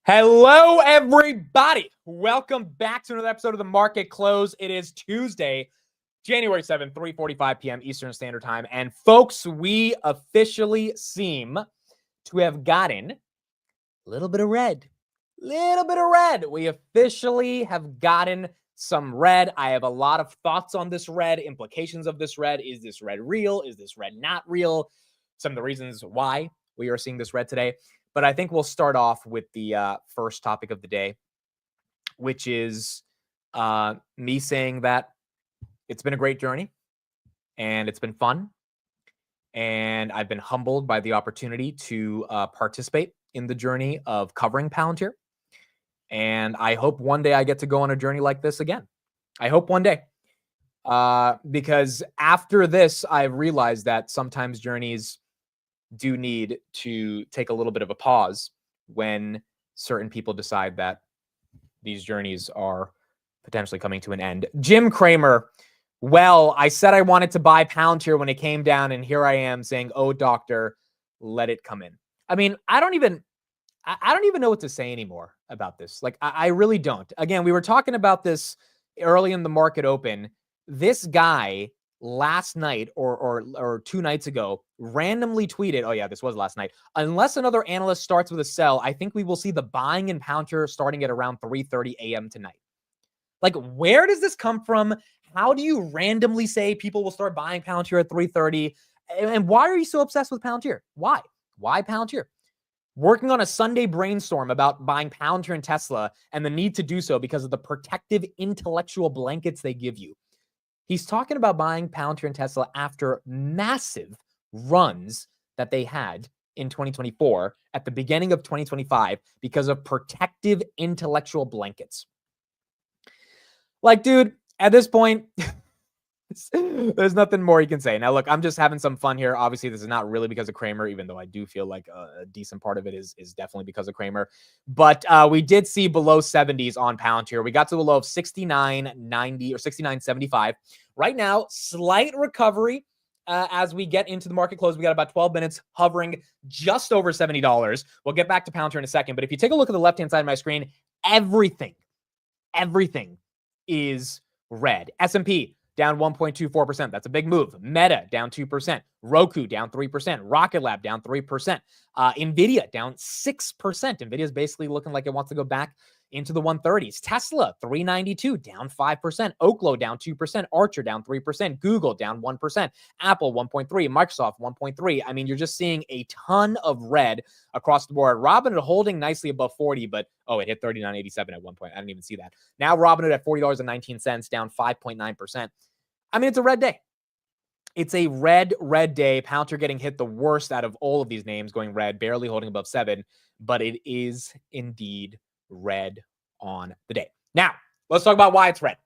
Hello, everybody. Welcome back to another episode of the Market Close. It is Tuesday, January 7th, 3:45 p.m. Eastern Standard Time. And folks, we officially seem to have gotten a little bit of red. We officially have gotten some red. I have a lot of thoughts on this red, implications of this red. Is this red real? Is this red not real? Some of the reasons why we are seeing this red today. But I think we'll start off with the first topic of the day, which is me saying that it's been a great journey and it's been fun. And I've been humbled by the opportunity to participate in the journey of covering Palantir. And I hope one day I get to go on a journey like this again. I hope one day. Because after this, I've realized that sometimes journeys do need to take a little bit of a pause when certain people decide that these journeys are potentially coming to an end. Jim Cramer, well, I said I wanted to buy Palantir when it came down, and here I am saying, oh, doctor, let it come in. I mean, I don't even know what to say anymore about this. Like, I really don't. Again, we were talking about this early in the market open. This guy last night or 2 nights ago randomly tweeted, oh yeah, this was last night, unless another analyst starts with a sell, I think we will see the buying in Palantir starting at around 3:30 a.m. tonight. Like, where does this come from? How do you randomly say people will start buying Palantir at 3:30? And why are you so obsessed with Palantir? Why Palantir? Working on a Sunday brainstorm about buying Palantir and Tesla and the need to do so because of the protective intellectual blankets they give you. He's talking about buying Palantir and Tesla after massive runs that they had in 2024 at the beginning of 2025 because of protective intellectual blankets. Like, dude, at this point, there's nothing more you can say. Now, look, I'm just having some fun here. Obviously, this is not really because of Cramer, even though I do feel like a decent part of it is definitely because of Cramer. But we did see below 70s on Palantir. We got to the low of 69.90 or 69.75. Right now, slight recovery as we get into the market close. We got about 12 minutes hovering just over $70. We'll get back to Palantir in a second. But if you take a look at the left-hand side of my screen, everything is red. S&P down 1.24%. That's a big move. Meta down 2%. Roku down 3%. Rocket Lab down 3%. NVDA down 6%. NVIDIA is basically looking like it wants to go back into the 130s. Tesla 392 down 5%. Oklo down 2%. Archer down 3%. Google down 1%. Apple 1.3. Microsoft 1.3. I mean, you're just seeing a ton of red across the board. Robinhood holding nicely above 40, but it hit 39.87 at one point. I didn't even see that. Now Robinhood at $40.19, down 5.9%. I mean, it's a red day. It's a red day. Palantir getting hit the worst out of all of these names, going red, barely holding above 7, but it is indeed red on the day. Now, let's talk about why it's red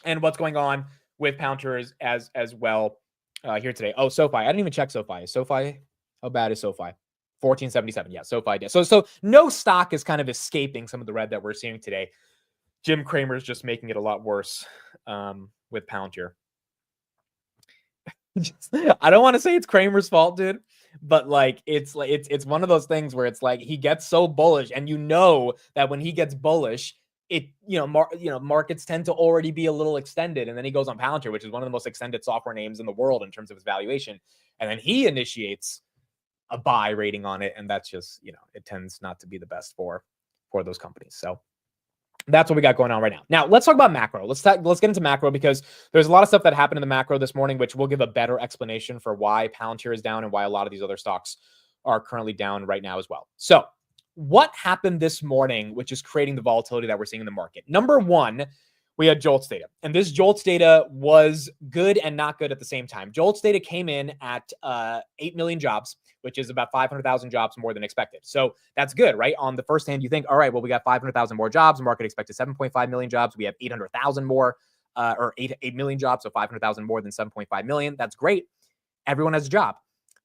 and what's going on with Palantir as well here today. Oh, SOFI. I didn't even check SOFI. SOFI, how bad is SOFI? 1477. Yeah, SOFI did. So no stock is kind of escaping some of the red that we're seeing today. Jim Cramer is just making it a lot worse with Palantir. I don't want to say it's Cramer's fault, dude, but it's one of those things where it's like he gets so bullish, and you know that when he gets bullish, markets tend to already be a little extended, and then he goes on Palantir, which is one of the most extended software names in the world in terms of its valuation, and then he initiates a buy rating on it, and that's just it tends not to be the best for those companies. So that's what we got going on right now. Now, let's talk about macro. Let's get into macro because there's a lot of stuff that happened in the macro this morning, which will give a better explanation for why Palantir is down and why a lot of these other stocks are currently down right now as well. So what happened this morning, which is creating the volatility that we're seeing in the market? Number one, we had JOLTS data, and this JOLTS data was good and not good at the same time. JOLTS data came in at 8 million jobs, which is about 500,000 jobs more than expected. So that's good, right? On the first hand, you think, all right, well, we got 500,000 more jobs. The market expected 7.5 million jobs. We have 800,000 more, or 8 million jobs, so 500,000 more than 7.5 million. That's great. Everyone has a job.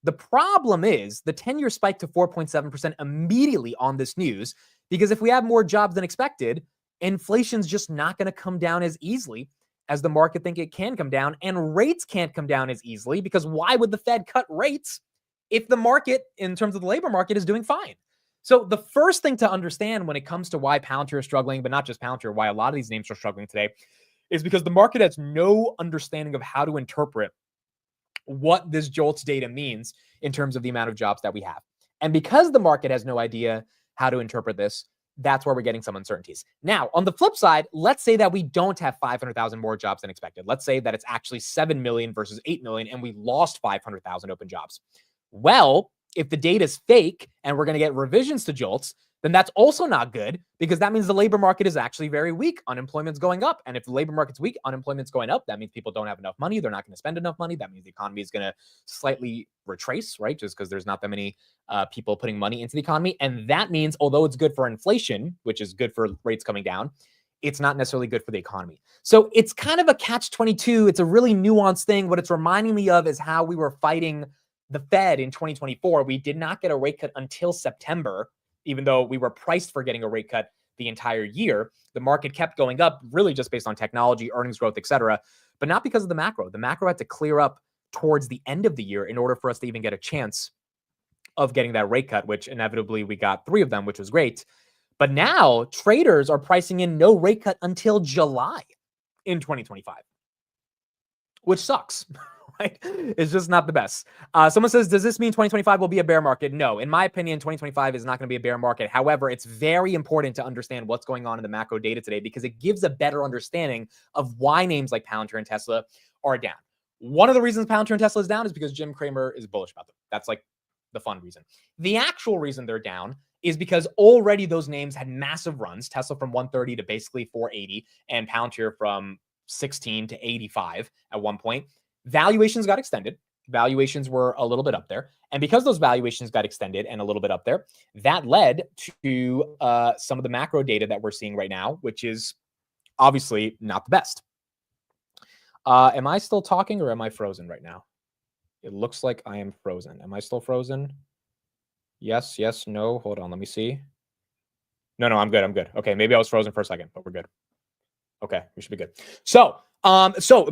The problem is the 10-year spiked to 4.7% immediately on this news, because if we have more jobs than expected, inflation's just not going to come down as easily as the market think it can come down, and rates can't come down as easily, because why would the Fed cut rates if the market, in terms of the labor market, is doing fine? So the first thing to understand when it comes to why Palantir is struggling, but not just Palantir, why a lot of these names are struggling today, is because the market has no understanding of how to interpret what this JOLTS data means in terms of the amount of jobs that we have. And because the market has no idea how to interpret this, that's where we're getting some uncertainties. Now, on the flip side, let's say that we don't have 500,000 more jobs than expected. Let's say that it's actually 7 million versus 8 million, and we lost 500,000 open jobs. Well, if the data is fake and we're going to get revisions to JOLTS, then that's also not good, because that means the labor market is actually very weak. Unemployment's going up. And if the labor market's weak, unemployment's going up. That means people don't have enough money. They're not going to spend enough money. That means the economy is going to slightly retrace, right? Just because there's not that many people putting money into the economy. And that means, although it's good for inflation, which is good for rates coming down, it's not necessarily good for the economy. So it's kind of a catch-22. It's a really nuanced thing. What it's reminding me of is how we were fighting the Fed in 2024. We did not get a rate cut until September, even though we were priced for getting a rate cut the entire year. The market kept going up really just based on technology, earnings growth, et cetera, but not because of the macro. The macro had to clear up towards the end of the year in order for us to even get a chance of getting that rate cut, which inevitably we got 3 of them, which was great. But now traders are pricing in no rate cut until July in 2025, which sucks. Right? It's just not the best. Someone says, does this mean 2025 will be a bear market? No, in my opinion, 2025 is not going to be a bear market. However, it's very important to understand what's going on in the macro data today, because it gives a better understanding of why names like Palantir and Tesla are down. One of the reasons Palantir and Tesla is down is because Jim Cramer is bullish about them. That's like the fun reason. The actual reason they're down is because already those names had massive runs. Tesla from 130 to basically 480, and Palantir from 16 to 85 at one point. Valuations got extended. Valuations were a little bit up there. And because those valuations got extended and a little bit up there, that led to some of the macro data that we're seeing right now, which is obviously not the best. Am I still talking, or am I frozen right now? It looks like I am frozen. Am I still frozen? Yes, yes, no. Hold on, let me see. No, I'm good. I'm good. Okay, maybe I was frozen for a second, but we're good. Okay, we should be good. So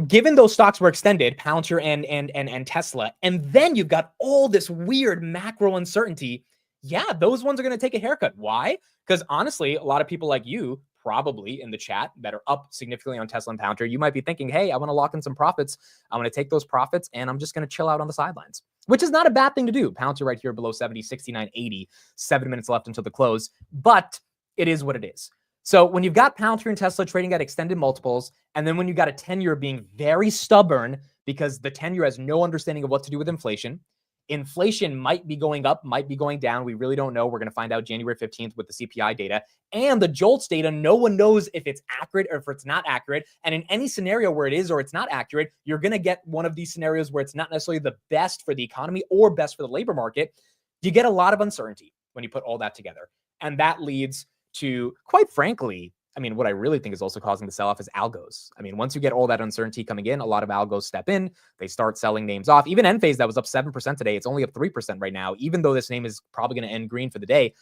given those stocks were extended, Palantir and Tesla, and then you've got all this weird macro uncertainty, yeah, those ones are going to take a haircut. Why? Because honestly, a lot of people like you, probably in the chat, that are up significantly on Tesla and Palantir, you might be thinking, hey, I want to lock in some profits. I'm going to take those profits and I'm just going to chill out on the sidelines, which is not a bad thing to do. Palantir right here below 70, 69.80, 7 minutes left until the close, but it is what it is. So when you've got Palantir and Tesla trading at extended multiples, and then when you've got a 10-year being very stubborn because the 10-year has no understanding of what to do with inflation, inflation might be going up, might be going down. We really don't know. We're going to find out January 15th with the CPI data. And the JOLTS data, no one knows if it's accurate or if it's not accurate. And in any scenario where it is or it's not accurate, you're going to get one of these scenarios where it's not necessarily the best for the economy or best for the labor market. You get a lot of uncertainty when you put all that together. And that leads to, quite frankly, I mean, what I really think is also causing the sell-off is algos. I mean, once you get all that uncertainty coming in, a lot of algos step in. They start selling names off. Even Enphase, that was up 7% today, it's only up 3% right now, even though this name is probably going to end green for the day.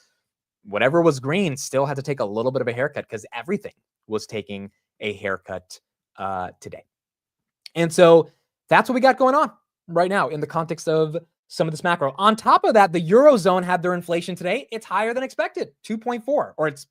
Whatever was green still had to take a little bit of a haircut because everything was taking a haircut today. And so that's what we got going on right now in the context of some of this macro. On top of that, the Eurozone had their inflation today. It's higher than expected, 2.4, or it's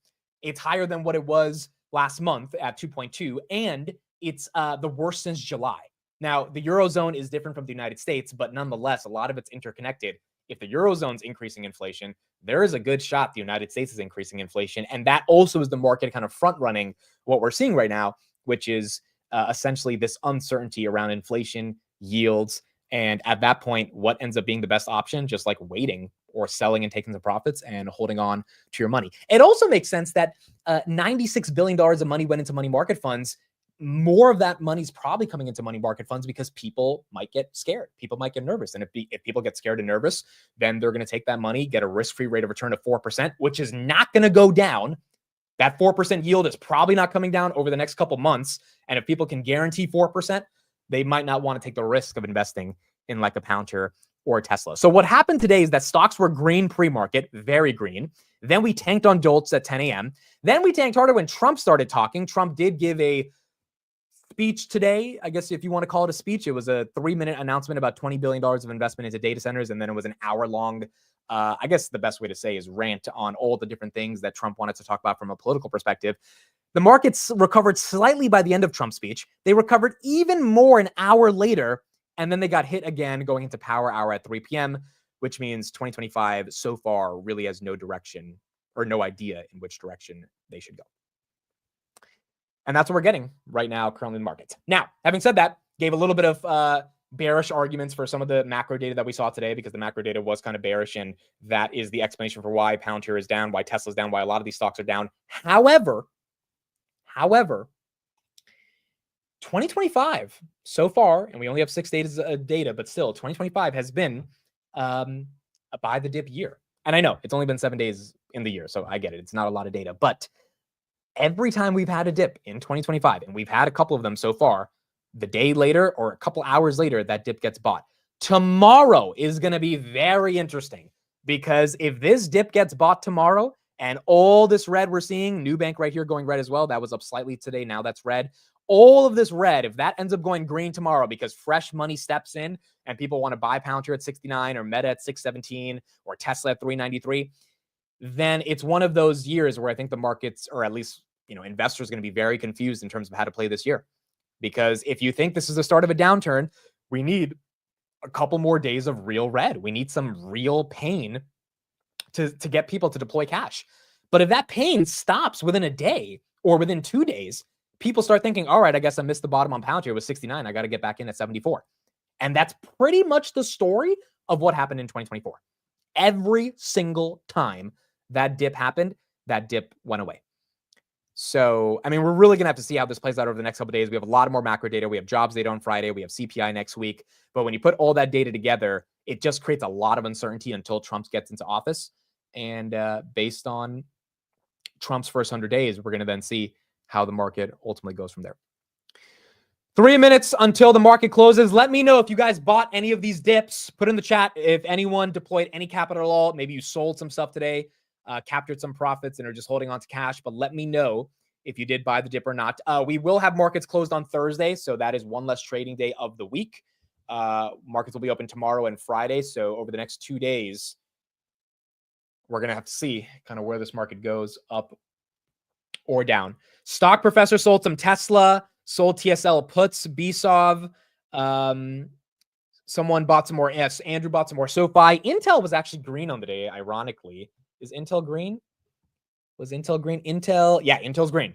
higher than what it was last month at 2.2, and it's the worst since July. Now, the Eurozone is different from the United States, but nonetheless, a lot of it's interconnected. If the Eurozone's increasing inflation, there is a good shot the United States is increasing inflation, and that also is the market kind of front-running what we're seeing right now, which is essentially this uncertainty around inflation, yields, and at that point, what ends up being the best option? Just like waiting or selling and taking the profits and holding on to your money. It also makes sense that $96 billion of money went into money market funds. More of that money is probably coming into money market funds because people might get scared. People might get nervous. And if people get scared and nervous, then they're going to take that money, get a risk-free rate of return of 4%, which is not going to go down. That 4% yield is probably not coming down over the next couple months. And if people can guarantee 4%, they might not want to take the risk of investing in like a Palantir or a Tesla. So what happened today is that stocks were green pre-market, very green. Then we tanked on JOLTS at 10 a.m. Then we tanked harder when Trump started talking. Trump did give a speech today. I guess if you want to call it a speech, it was a 3-minute announcement about $20 billion of investment into data centers. And then it was an hour-long I guess the best way to say is rant on all the different things that Trump wanted to talk about from a political perspective. The markets recovered slightly by the end of Trump's speech. They recovered even more an hour later, and then they got hit again going into power hour at 3 p.m., which means 2025 so far really has no direction or no idea in which direction they should go. And that's what we're getting right now currently in the markets. Now, having said that, gave a little bit of bearish arguments for some of the macro data that we saw today, because the macro data was kind of bearish, and that is the explanation for why Palantir is down, why Tesla's down, why a lot of these stocks are down. However, 2025 so far, and we only have 6 days of data, but still 2025 has been a buy the dip year. And I know it's only been 7 days in the year, so I get it. It's not a lot of data, but every time we've had a dip in 2025, and we've had a couple of them so far, the day later or a couple hours later, that dip gets bought. Tomorrow is going to be very interesting, because if this dip gets bought tomorrow and all this red we're seeing, Nubank right here going red as well, that was up slightly today, now that's red. All of this red, if that ends up going green tomorrow because fresh money steps in and people want to buy Palantir at 69 or Meta at 617 or Tesla at 393, then it's one of those years where I think the markets, or at least, investors, are going to be very confused in terms of how to play this year. Because if you think this is the start of a downturn, we need a couple more days of real red. We need some real pain to get people to deploy cash. But if that pain stops within a day or within 2 days, people start thinking, all right, I guess I missed the bottom on Palantir. It was 69. I got to get back in at 74. And that's pretty much the story of what happened in 2024. Every single time that dip happened, that dip went away. So, we're really going to have to see how this plays out over the next couple of days. We have a lot of more macro data. We have jobs data on Friday. We have CPI next week. But when you put all that data together, it just creates a lot of uncertainty until Trump gets into office. And based on Trump's first 100 days, we're going to then see how the market ultimately goes from there. 3 minutes until the market closes. Let me know if you guys bought any of these dips. Put in the chat if anyone deployed any capital at all. Maybe you sold some stuff today, captured some profits, and are just holding on to cash. But let me know if you did buy the dip or not. We will have markets closed on Thursday, so that is one less trading day of the week. Markets will be open tomorrow and Friday. So over the next 2 days, we're going to have to see kind of where this market goes, up or down. Stock Professor sold some Tesla, sold TSLA puts, BSOV. Someone bought some more. Yes, Andrew bought some more SOFI. Intel was actually green on the day, ironically. Is Intel green? Was Intel green? Intel, yeah, Intel's green.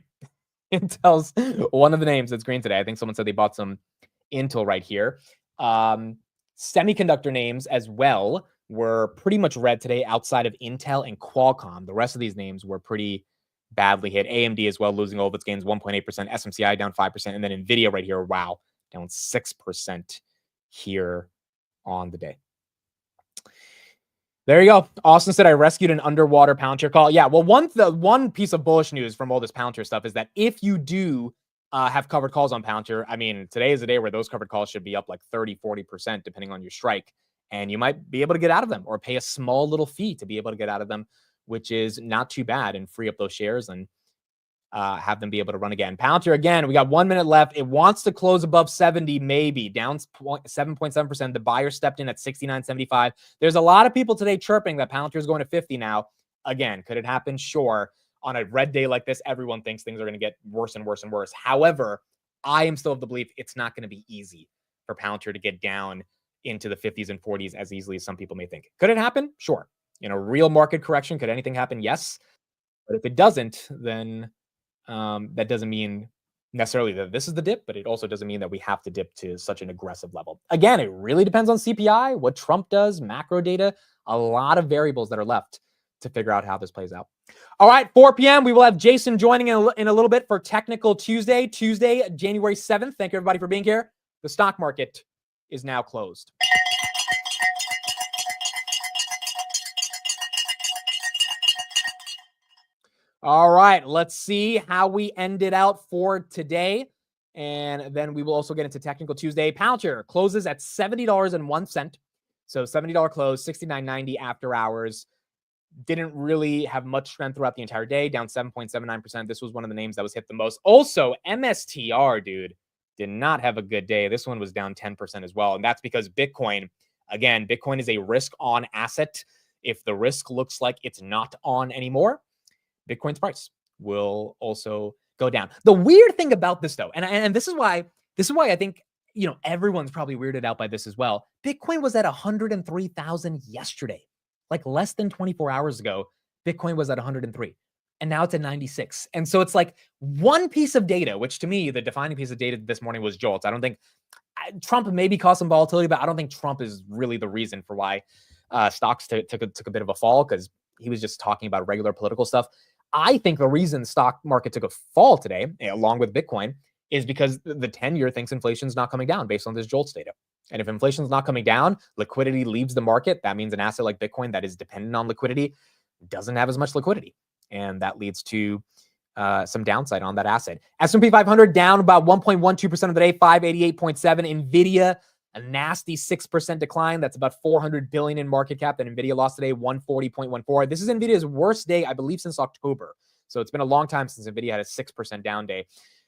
Intel's one of the names that's green today. I think someone said they bought some Intel right here. Semiconductor names as well were pretty much red today outside of Intel and Qualcomm. The rest of these names were pretty badly hit. AMD as well, losing all of its gains, 1.8%. SMCI down 5%. And then NVDA right here, wow, down 6% here on the day. There you go. Austin said, I rescued an underwater Palantir call. Yeah, well, one piece of bullish news from all this Palantir stuff is that if you do have covered calls on Palantir, today is a day where those covered calls should be up like 30, 40%, depending on your strike. And you might be able to get out of them or pay a small little fee to be able to get out of them, which is not too bad, and free up those shares and have them be able to run again. Palantir, again, we got 1 minute left. It wants to close above 70, maybe down 7.7%. The buyer stepped in at 69.75. There's a lot of people today chirping that Palantir is going to 50 now. Again, could it happen? Sure. On a red day like this, everyone thinks things are going to get worse and worse and worse. However, I am still of the belief it's not going to be easy for Palantir to get down into the 50s and 40s as easily as some people may think. Could it happen? Sure. Real market correction. Could anything happen? Yes. But if it doesn't, then that doesn't mean necessarily that this is the dip, but it also doesn't mean that we have to dip to such an aggressive level. Again, it really depends on CPI, what Trump does, macro data, a lot of variables that are left to figure out how this plays out. All right, 4 p.m. We will have Jason joining in a little bit for Technical Tuesday, January 7th. Thank you, everybody, for being here. The stock market is now closed. All right, let's see how we ended out for today. And then we will also get into Technical Tuesday. Palantir closes at $70.01. So $70 close, $69.90 after hours. Didn't really have much strength throughout the entire day, down 7.79%. This was one of the names that was hit the most. Also, MSTR, dude, did not have a good day. This one was down 10% as well. And that's because Bitcoin, again, Bitcoin is a risk-on asset. If the risk looks like it's not on anymore, Bitcoin's price will also go down. The weird thing about this, though, and this is why I think, you know, everyone's probably weirded out by this as well. Bitcoin was at 103,000 yesterday, like less than 24 hours ago. Bitcoin was at 103, and now it's at 96. And so it's like one piece of data, which to me, the defining piece of data this morning was jolts. I don't think Trump maybe caused some volatility, but I don't think Trump is really the reason for why stocks took a bit of a fall, because he was just talking about regular political stuff. I think the reason the stock market took a fall today, along with Bitcoin, is because the 10-year thinks inflation's not coming down based on this JOLTS data. And if inflation's not coming down, liquidity leaves the market. That means an asset like Bitcoin that is dependent on liquidity doesn't have as much liquidity. And that leads to some downside on that asset. S&P 500 down about 1.12% of the day, 588.7. NVIDIA, a nasty 6% decline. That's about $400 billion in market cap that NVIDIA lost today, 140.14. This is NVIDIA's worst day, I believe, since October. So it's been a long time since NVIDIA had a 6% down day.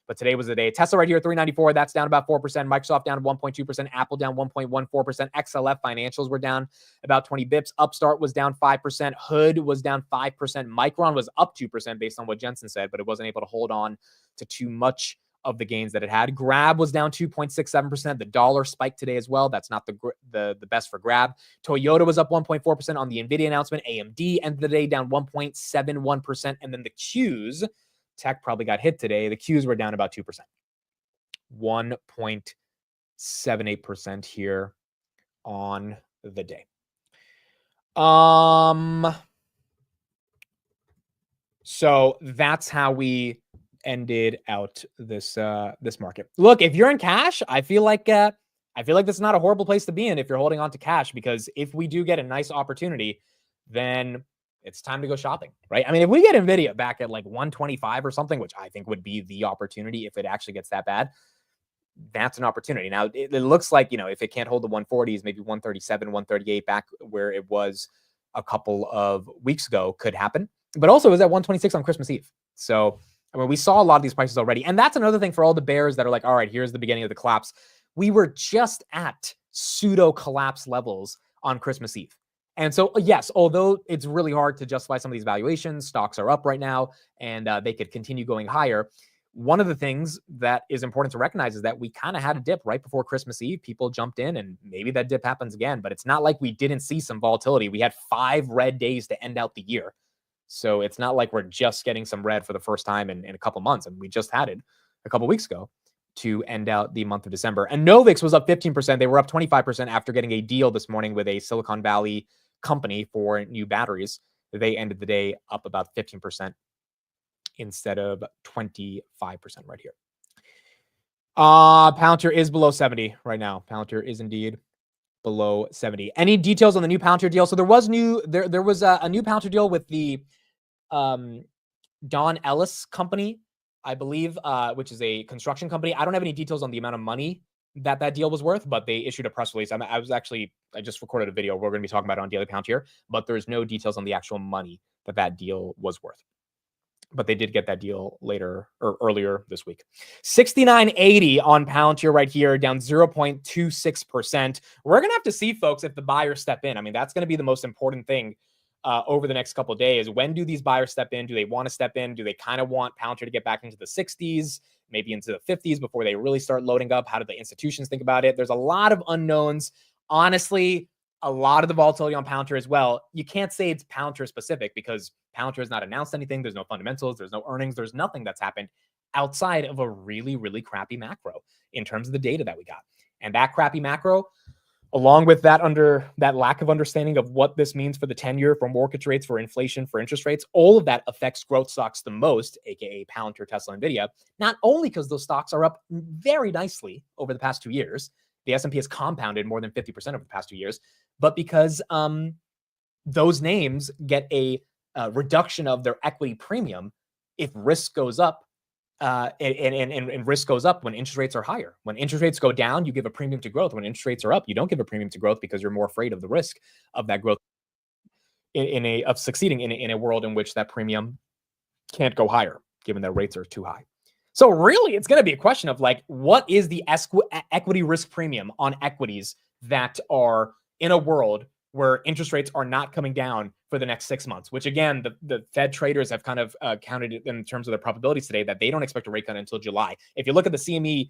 But today was the day. Tesla right here, 394. That's down about 4%. Microsoft down 1.2%. Apple down 1.14%. XLF financials were down about 20 bips. Upstart was down 5%. Hood was down 5%. Micron was up 2% based on what Jensen said, but it wasn't able to hold on to too much of the gains that it had. Grab was down 2.67%. The dollar spiked today as well. That's not the best for Grab. Toyota was up 1.4% on the NVIDIA announcement. AMD ended the day down 1.71%. And then the Qs, tech probably got hit today. The Qs were down about 2%. 1.78% here on the day. So that's how we ended out this market. Look, if you're in cash, I feel like this is not a horrible place to be in if you're holding on to cash, because if we do get a nice opportunity, then it's time to go shopping, right? I mean, if we get NVIDIA back at like 125 or something, which I think would be the opportunity if it actually gets that bad, that's an opportunity. Now, it looks like, you know, if it can't hold the 140s, maybe 137, 138 back where it was a couple of weeks ago could happen. But also it was at 126 on Christmas Eve. So, I mean, we saw a lot of these prices already. And that's another thing for all the bears that are like, all right, here's the beginning of the collapse. We were just at pseudo collapse levels on Christmas Eve. And so, yes, although it's really hard to justify some of these valuations, stocks are up right now, and they could continue going higher. One of the things that is important to recognize is that we kind of had a dip right before Christmas Eve. People jumped in, and maybe that dip happens again, but it's not like we didn't see some volatility. We had 5 red days to end out the year. So it's not like we're just getting some red for the first time in a couple months, and we just had it a couple weeks ago to end out the month of December. And Novix was up 15%. They were up 25% after getting a deal this morning with a Silicon Valley company for new batteries. They ended the day up about 15% instead of 25% right here. Palantir is below 70 right now. Palantir is indeed below 70. Any details on the new Palantir deal? So there was a new Palantir deal with the Don Ellis company, I believe, which is a construction company. I don't have any details on the amount of money that deal was worth, but they issued a press release. I just recorded a video we're going to be talking about on Daily Palantir, but there's no details on the actual money that deal was worth. But they did get that deal earlier this week. 69.80 on Palantir right here, down 0.26%. We're going to have to see, folks, if the buyers step in. I mean, that's going to be the most important thing over the next couple of days. When do these buyers step in? Do they want to step in? Do they kind of want Palantir to get back into the 60s, maybe into the 50s before they really start loading up? How do the institutions think about it? There's a lot of unknowns. Honestly, a lot of the volatility on Palantir as well. You can't say it's Palantir specific because Palantir has not announced anything. There's no fundamentals. There's no earnings. There's nothing that's happened outside of a really, really crappy macro in terms of the data that we got. And that crappy macro, along with that lack of understanding of what this means for the 10-year, for mortgage rates, for inflation, for interest rates, all of that affects growth stocks the most, aka Palantir, Tesla, NVIDIA, not only because those stocks are up very nicely over the past 2 years. The S&P has compounded more than 50% over the past 2 years, but because those names get a reduction of their equity premium if risk goes up, and risk goes up when interest rates are higher. When interest rates go down, you give a premium to growth. When interest rates are up, you don't give a premium to growth because you're more afraid of the risk of that growth of succeeding in a world in which that premium can't go higher, given that rates are too high. So really, it's going to be a question of like, what is the equity risk premium on equities that are in a world where interest rates are not coming down for the next 6 months, which again, the Fed traders have kind of counted it in terms of their probabilities today that they don't expect a rate cut until July. If you look at the CME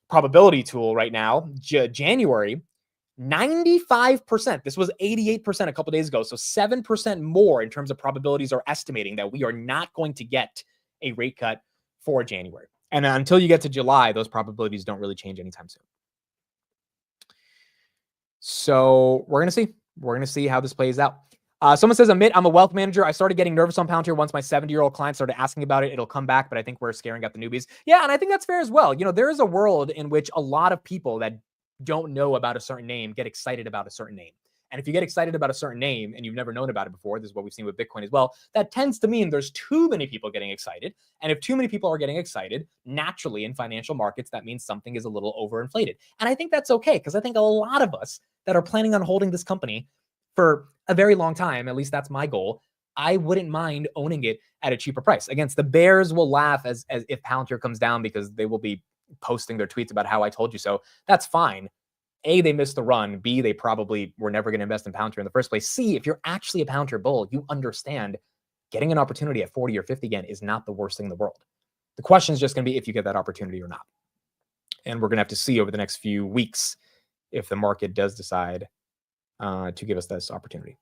probability tool right now, January, 95%. This was 88% a couple days ago. So 7% more in terms of probabilities are estimating that we are not going to get a rate cut for January. And until you get to July, those probabilities don't really change anytime soon. So we're going to see. We're going to see how this plays out. Someone says, Amit, I'm a wealth manager. I started getting nervous on Palantir once my 70-year-old client started asking about it. It'll come back, but I think we're scaring up the newbies. Yeah, and I think that's fair as well. You know, there is a world in which a lot of people that don't know about a certain name get excited about a certain name. And if you get excited about a certain name and you've never known about it before, this is what we've seen with Bitcoin as well, that tends to mean there's too many people getting excited. And if too many people are getting excited, naturally in financial markets, that means something is a little overinflated. And I think that's okay, because I think a lot of us that are planning on holding this company for a very long time, at least that's my goal, I wouldn't mind owning it at a cheaper price. Against the bears will laugh as if Palantir comes down because they will be posting their tweets about how I told you so. That's fine. A, they missed the run. B, they probably were never going to invest in Palantir in the first place. C, if you're actually a Palantir bull, you understand getting an opportunity at 40 or 50 again is not the worst thing in the world. The question is just going to be if you get that opportunity or not. And we're going to have to see over the next few weeks if the market does decide to give us this opportunity.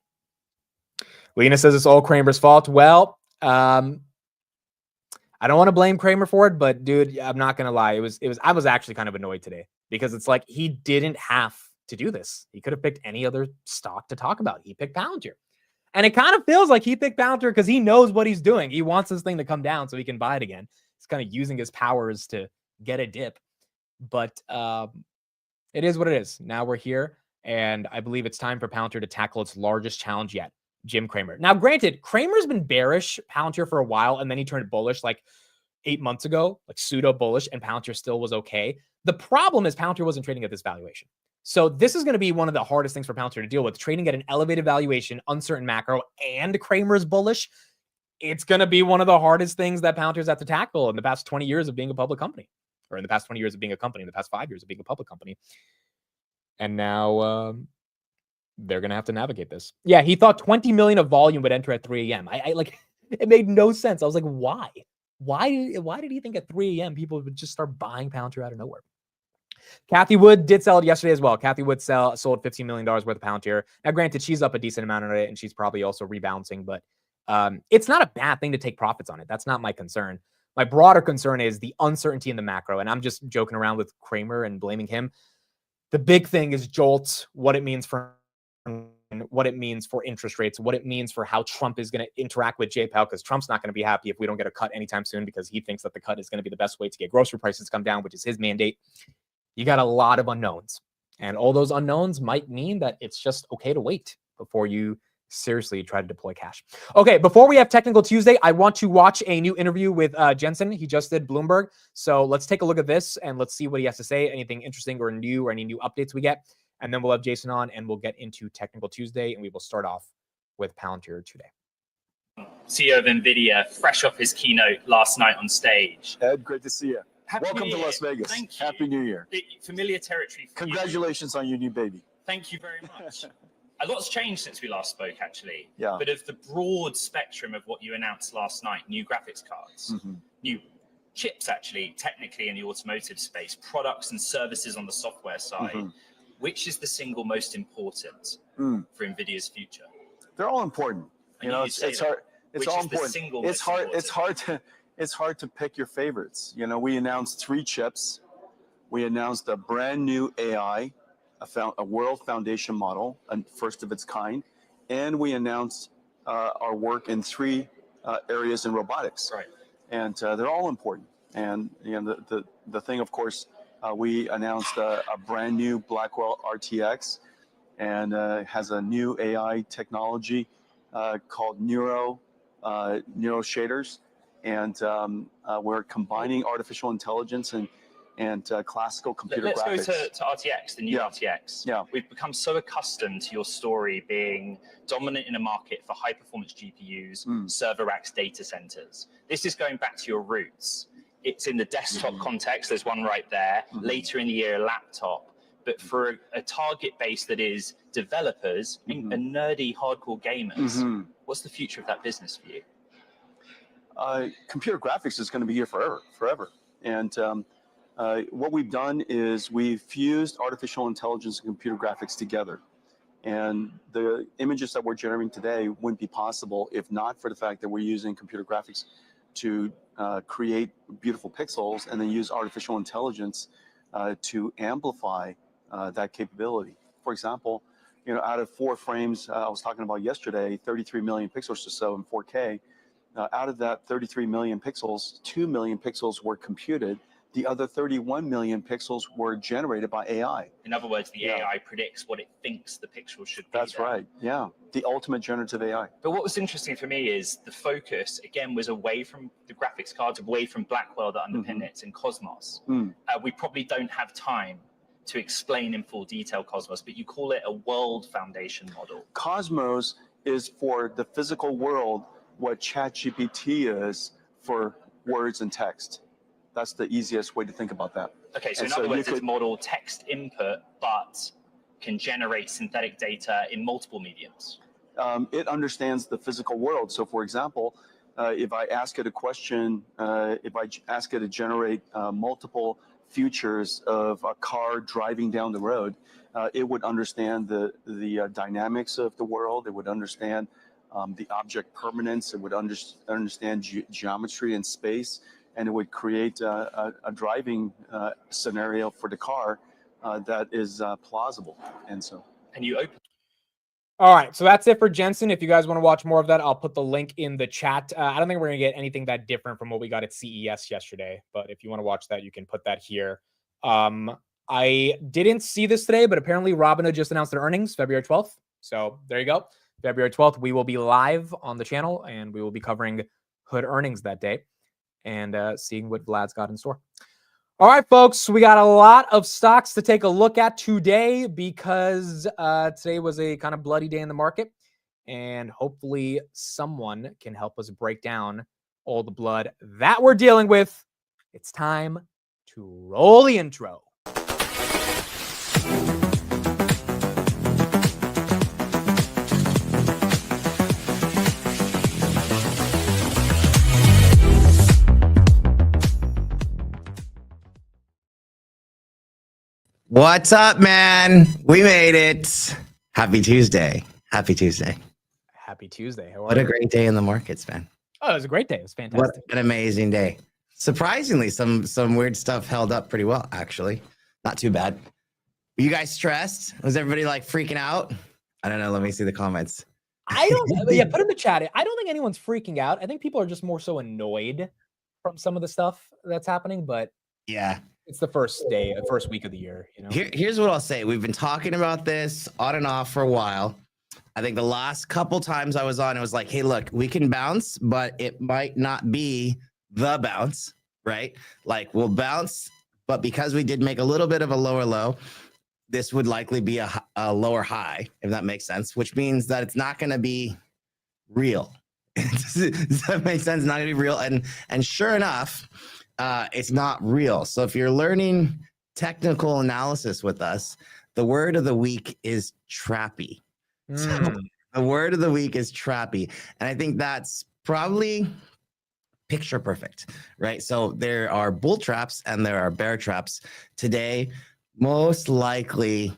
Lena says it's all Cramer's fault. Well, I don't want to blame Cramer for it, but dude, I'm not going to lie. I was actually kind of annoyed today because it's like he didn't have to do this. He could have picked any other stock to talk about. He picked Palantir. And it kind of feels like he picked Palantir because he knows what he's doing. He wants this thing to come down so he can buy it again. He's kind of using his powers to get a dip. But it is what it is. Now we're here. And I believe it's time for Palantir to tackle its largest challenge yet, Jim Cramer. Now, granted, Cramer's been bearish Palantir for a while, and then he turned bullish like 8 months ago, like pseudo bullish, and Palantir still was okay. The problem is Palantir wasn't trading at this valuation. So this is going to be one of the hardest things for Palantir to deal with, trading at an elevated valuation, uncertain macro, and Cramer's bullish. It's going to be one of the hardest things that Palantir's had to tackle in the past 20 years of being a public company, or in the past 20 years of being a company, in the past 5 years of being a public company. And now they're going to have to navigate this. Yeah, he thought 20 million of volume would enter at 3 a.m. I like, it made no sense. I was like, why? Why did he think at 3 a.m. people would just start buying Palantir out of nowhere? Kathy Wood did sell it yesterday as well. Kathy Wood sold $15 million worth of Palantir. Now, granted, she's up a decent amount on it, and she's probably also rebalancing, but it's not a bad thing to take profits on it. That's not my concern. My broader concern is the uncertainty in the macro, and I'm just joking around with Cramer and blaming him. The big thing is JOLT, what it means for interest rates, what it means for how Trump is going to interact with J-Powell, because Trump's not going to be happy if we don't get a cut anytime soon because he thinks that the cut is going to be the best way to get grocery prices to come down, which is his mandate. You got a lot of unknowns, and all those unknowns might mean that it's just okay to wait before you seriously try to deploy cash. Okay, before we have Technical Tuesday, I want to watch a new interview with Jensen. He just did Bloomberg. So let's take a look at this and let's see what he has to say. Anything interesting or new or any new updates we get. And then we'll have Jason on and we'll get into Technical Tuesday, and we will start off with Palantir today. CEO of NVDA, fresh off his keynote last night on stage. Ed, great to see you. Welcome New to Year. Las Vegas. Thank you. Happy New Year. Familiar territory for Congratulations on your new baby. Thank you very much. A lot's changed since we last spoke, actually. Yeah. But of the broad spectrum of what you announced last night, new graphics cards, new chips, actually, technically in the automotive space, products and services on the software side, which is the single most important for NVIDIA's future? They're all important. You know, it's hard. It's all important. It's hard to pick your favorites. You know, we announced 3 chips. We announced a brand new AI, a world foundation model, and first of its kind, and we announced our work in 3 areas in robotics. Right. And they're all important. And you know, the thing, of course, we announced a brand new Blackwell RTX, and has a new AI technology called Neuro shaders, and we're combining artificial intelligence and classical computer graphics. Let's go to RTX, the new RTX. Yeah. We've become so accustomed to your story being dominant in a market for high-performance GPUs, server racks, data centers. This is going back to your roots. It's in the desktop context. There's one right there. Later in the year, a laptop. But for a target base that is developers and nerdy hardcore gamers. What's the future of that business for you? Computer graphics is going to be here forever. And what we've done is we've fused artificial intelligence and computer graphics together. And the images that we're generating today wouldn't be possible if not for the fact that we're using computer graphics to create beautiful pixels and then use artificial intelligence to amplify that capability. For example, out of 4 frames I was talking about yesterday, 33 million pixels or so in 4K, out of that 33 million pixels, 2 million pixels were computed. The other 31 million pixels were generated by AI. In other words, the AI predicts what it thinks the pixel should be. That's right. Yeah. The ultimate generative AI. But what was interesting for me is the focus, again, was away from the graphics cards, away from Blackwell that underpin it and Cosmos. We probably don't have time to explain in full detail Cosmos, but you call it a world foundation model. Cosmos is for the physical world what ChatGPT is for words and text. That's the easiest way to think about that. Okay, so in other words, it's model text input, but can generate synthetic data in multiple mediums. It understands the physical world. So for example, if I ask it a question, if I ask it to generate multiple futures of a car driving down the road, it would understand the dynamics of the world. It would understand the object permanence. It would understand geometry and space, and it would create a driving scenario for the car that is plausible. And you open. All right, so that's it for Jensen. If you guys want to watch more of that, I'll put the link in the chat. I don't think we're going to get anything that different from what we got at CES yesterday, but if you want to watch that, you can put that here. I didn't see this today, but apparently Robinhood just announced their earnings February 12th. So there you go. February 12th, we will be live on the channel, and we will be covering Hood earnings that day and seeing what Vlad's got in store. All right, folks, we got a lot of stocks to take a look at today because today was a kind of bloody day in the market, and hopefully someone can help us break down all the blood that we're dealing with. It's time to roll the intro. What's up, man? We made it. Happy Tuesday. Happy Tuesday. Happy Tuesday. How are what you? A great day in the markets, man. Oh, it was a great day. It was fantastic. What an amazing day. Surprisingly, some weird stuff held up pretty well, actually. Not too bad. Were you guys stressed? Was everybody like freaking out? I don't know. Let me see the comments. I don't. Yeah, put in the chat. I don't think anyone's freaking out. I think people are just more so annoyed from some of the stuff that's happening, but yeah. It's the first day, the first week of the year. You know. Here's what I'll say. We've been talking about this on and off for a while. I think the last couple times I was on, it was like, hey, look, we can bounce, but it might not be the bounce, right? Like we'll bounce, but because we did make a little bit of a lower low, this would likely be a lower high, if that makes sense, which means that it's not going to be real. Does that make sense? It's not going to be real. And sure enough, it's not real. So if you're learning technical analysis with us, the word of the week is trappy. So the word of the week is trappy. And I think that's probably picture perfect, right? So there are bull traps and there are bear traps. Today, most likely,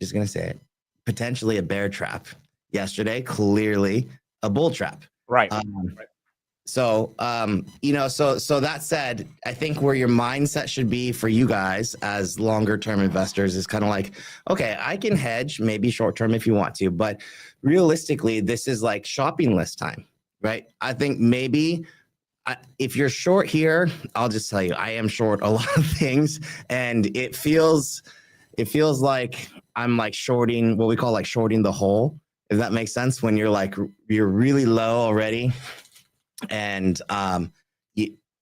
just going to say it, potentially a bear trap. Yesterday, clearly a bull trap. Right. So, so that said, I think where your mindset should be for you guys as longer term investors is kind of like, okay, I can hedge maybe short term if you want to, but realistically, this is like shopping list time, right? I think maybe if you're short here, I'll just tell you, I am short a lot of things, and it feels like I'm like shorting what we call like shorting the hole, if that makes sense, when you're really low already. And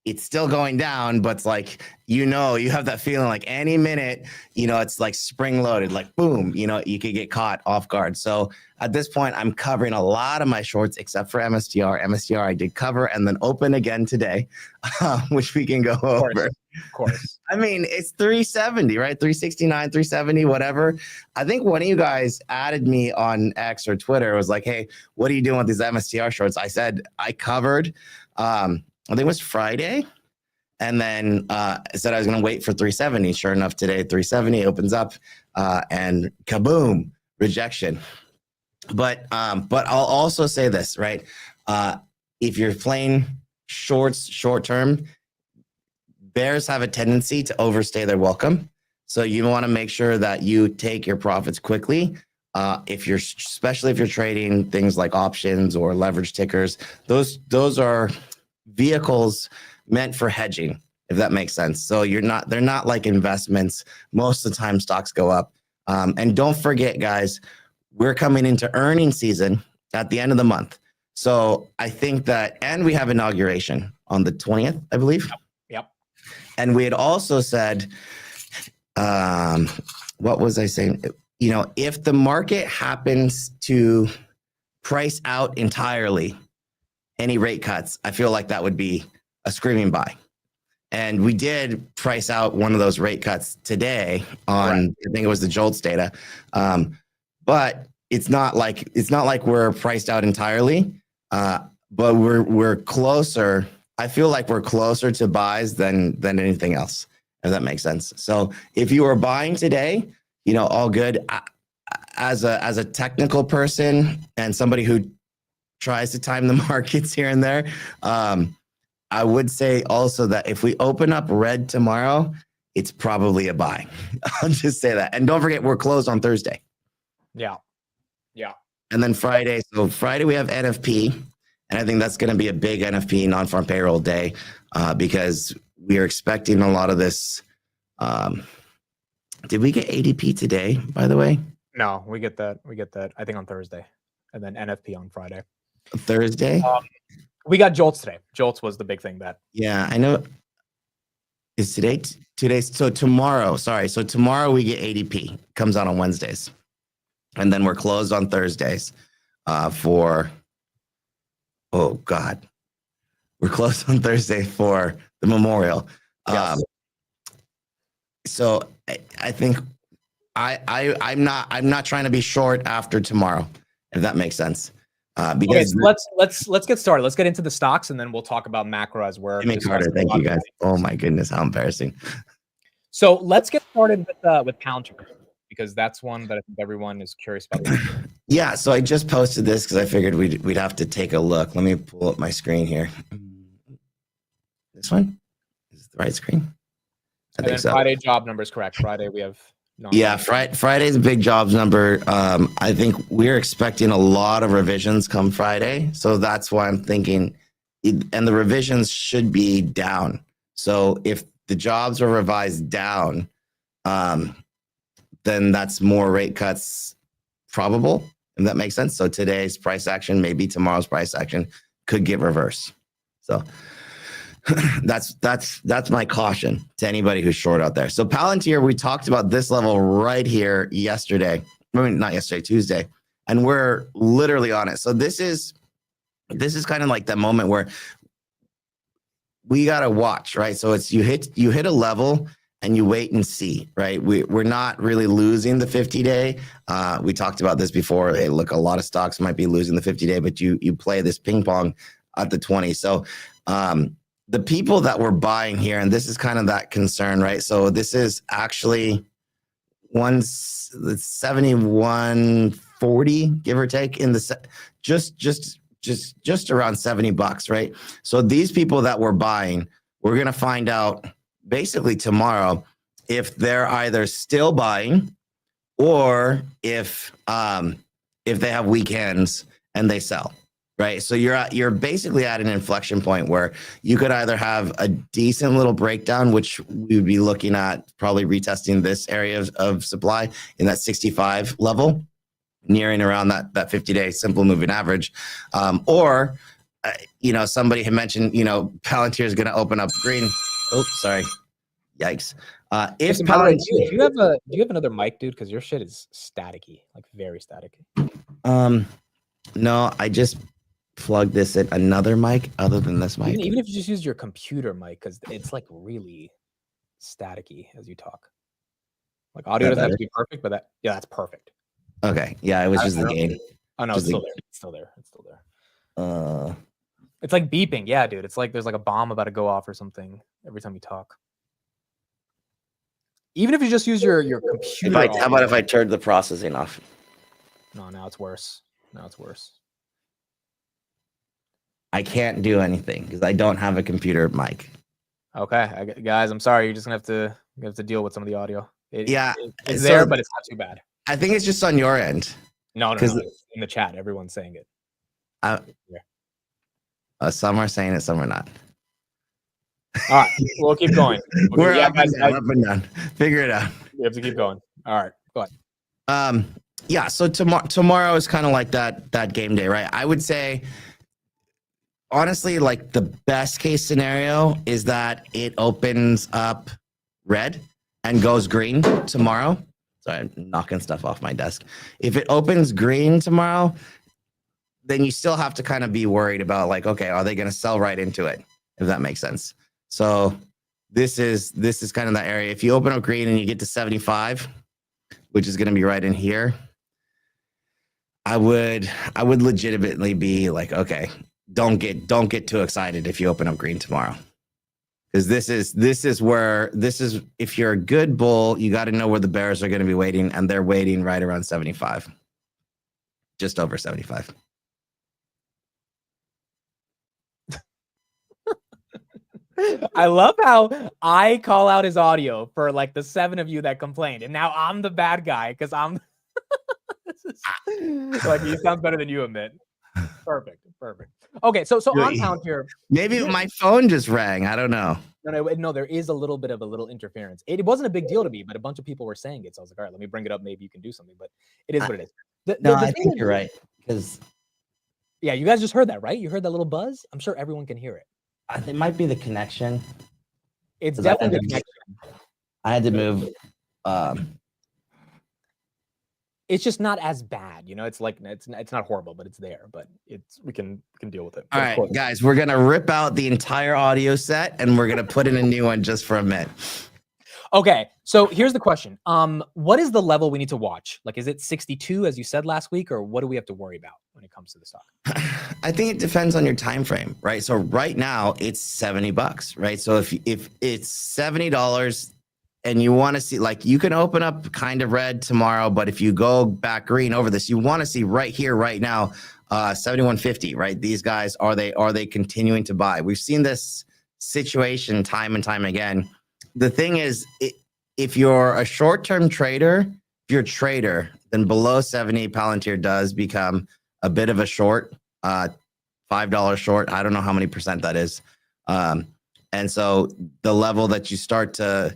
it's still going down, but it's like, you have that feeling like any minute, it's like spring loaded, like boom, you could get caught off guard. So at this point, I'm covering a lot of my shorts except for MSTR. MSTR I did cover and then open again today, which we can go over. Of course. I mean, it's 370, right? 369, 370, whatever. I think one of you guys added me on X or Twitter. It was like, hey, what are you doing with these MSTR shorts? I said I covered, I think it was Friday. And then I said I was going to wait for 370. Sure enough, today 370 opens up and kaboom, rejection. But I'll also say this, right? If you're playing shorts short term, bears have a tendency to overstay their welcome. So you want to make sure that you take your profits quickly. Especially if you're trading things like options or leverage tickers, those are vehicles meant for hedging, if that makes sense. So they're not like investments. Most of the time stocks go up. And don't forget, guys, we're coming into earnings season at the end of the month. So I think that, and we have inauguration on the 20th, I believe. Yep. And we had also said, what was I saying? You know, if the market happens to price out entirely any rate cuts, I feel like that would be a screaming buy. And we did price out one of those rate cuts today on, right. I think it was the JOLTS data. But it's not like we're priced out entirely, but we're closer. I feel like we're closer to buys than anything else, if that makes sense. So if you are buying today, you know, all good. As a technical person and somebody who tries to time the markets here and there, I would say also that if we open up red tomorrow, it's probably a buy. I'll just say that. And don't forget, we're closed on Thursday. Yeah. Yeah. And then Friday. So Friday we have NFP. And I think that's going to be a big NFP, non-farm payroll day, because we are expecting a lot of this. Did we get ADP today, by the way? No, we get that. I think on Thursday, and then NFP on Friday. Thursday? We got JOLTS today. JOLTS was the big thing that. Yeah, I know. Is today? So tomorrow, sorry. So tomorrow we get ADP. Comes out on Wednesdays. And then we're closed on Thursdays for, oh God. We're closed on Thursday for the Memorial. Yes. So I think I'm not trying to be short after tomorrow, if that makes sense. Because okay, so let's get started. Let's get into the stocks, and then we'll talk about macro as we're. Carter, thank you guys. Oh my goodness, how embarrassing! So let's get started with Palantir, because that's one that I think everyone is curious about. Yeah, so I just posted this because I figured we'd have to take a look. Let me pull up my screen here. This one is the right screen. I think so. Friday job number is correct. Friday we have. Yeah, Friday's a big jobs number. I think we're expecting a lot of revisions come Friday. So that's why I'm thinking, and the revisions should be down. So if the jobs are revised down, then that's more rate cuts probable, if that makes sense. So today's price action, maybe tomorrow's price action could get reversed. So that's my caution to anybody who's short out there. So Palantir, we talked about this level right here yesterday. I mean, not yesterday, Tuesday, and we're literally on it. So this is kind of like that moment where we gotta watch, right? So it's you hit a level and you wait and see, right? We're not really losing the 50-day. We talked about this before. Hey, look, a lot of stocks might be losing the 50-day, but you play this ping pong at the 20. So the people that were buying here, and this is kind of that concern, right? So this is actually 7140, give or take, in the just around $70, right? So these people that were buying, we're gonna find out basically tomorrow if they're either still buying or if they have weekends and they sell. Right. So you're basically at an inflection point where you could either have a decent little breakdown, which we would be looking at probably retesting this area of supply in that 65 level, nearing around that 50-day simple moving average. Or somebody had mentioned, Palantir is going to open up green. Oh, sorry. Yikes. If Palantir, do you have another mic, dude? Because your shit is staticky, like very staticky. No, I just plug this in another mic other than this mic. Even if you just use your computer mic, because it's like really. staticky as you talk. Like audio doesn't have to be perfect, but that's perfect. Okay. Yeah, it was just the gain. Oh no, it's still there. It's still there. It's still there. It's like beeping. Yeah, dude. It's like there's like a bomb about to go off or something every time you talk. Even if you just use your computer. How about if I turned the processing off? No, now it's worse. Now it's worse. I can't do anything because I don't have a computer mic. Okay, guys, I'm sorry. You're just gonna have to deal with some of the audio. It's so there, but it's not too bad. I think it's just on your end. No. In the chat, everyone's saying it. Some are saying it, some are not. All right, we'll keep going. We're up and down. Figure it out. We have to keep going. All right, go ahead. Yeah. So tomorrow is kind of like that game day, right? I would say, honestly, like the best case scenario is that it opens up red and goes green tomorrow. Sorry, I'm knocking stuff off my desk. If it opens green tomorrow, then you still have to kind of be worried about like, okay, are they going to sell right into it? If that makes sense. So this is kind of that area. If you open up green and you get to 75, which is going to be right in here, I would legitimately be like, okay, don't get too excited if you open up green tomorrow. Because this is if you're a good bull, you got to know where the bears are going to be waiting, and they're waiting right around 75. Just over 75. I love how I call out his audio for like the 7 of you that complained, and now I'm the bad guy because I'm like, he sounds better than you, Amit. Perfect. Okay, so on Palantir, maybe my phone just rang. I don't know. No, there is a little bit of interference. It wasn't a big deal to me, but a bunch of people were saying it, so I was like, all right, let me bring it up. Maybe you can do something, but it is what it is. I think you're right, because yeah, you guys just heard that, right? You heard that little buzz? I'm sure everyone can hear it. It might be the connection. It's definitely the connection. I had to move. It's just not as bad, you know. It's like it's not horrible, but it's there. But we can deal with it. All right, guys, we're gonna rip out the entire audio set and we're gonna put in a new one just for a minute. Okay, so here's the question. What is the level we need to watch? Like, is it 62 as you said last week, or what do we have to worry about when it comes to the stock? I think it depends on your time frame, right? So right now it's $70, right? So if it's $70 and you want to see, like, you can open up kind of red tomorrow, but if you go back green over this, you want to see right here, right now, 71.50, right? These guys, are they continuing to buy? We've seen this situation time and time again. The thing is, if you're a short-term trader, if you're a trader, then below 70, Palantir does become a bit of a short, $5 short. I don't know how many percent that is. And so the level that you start to,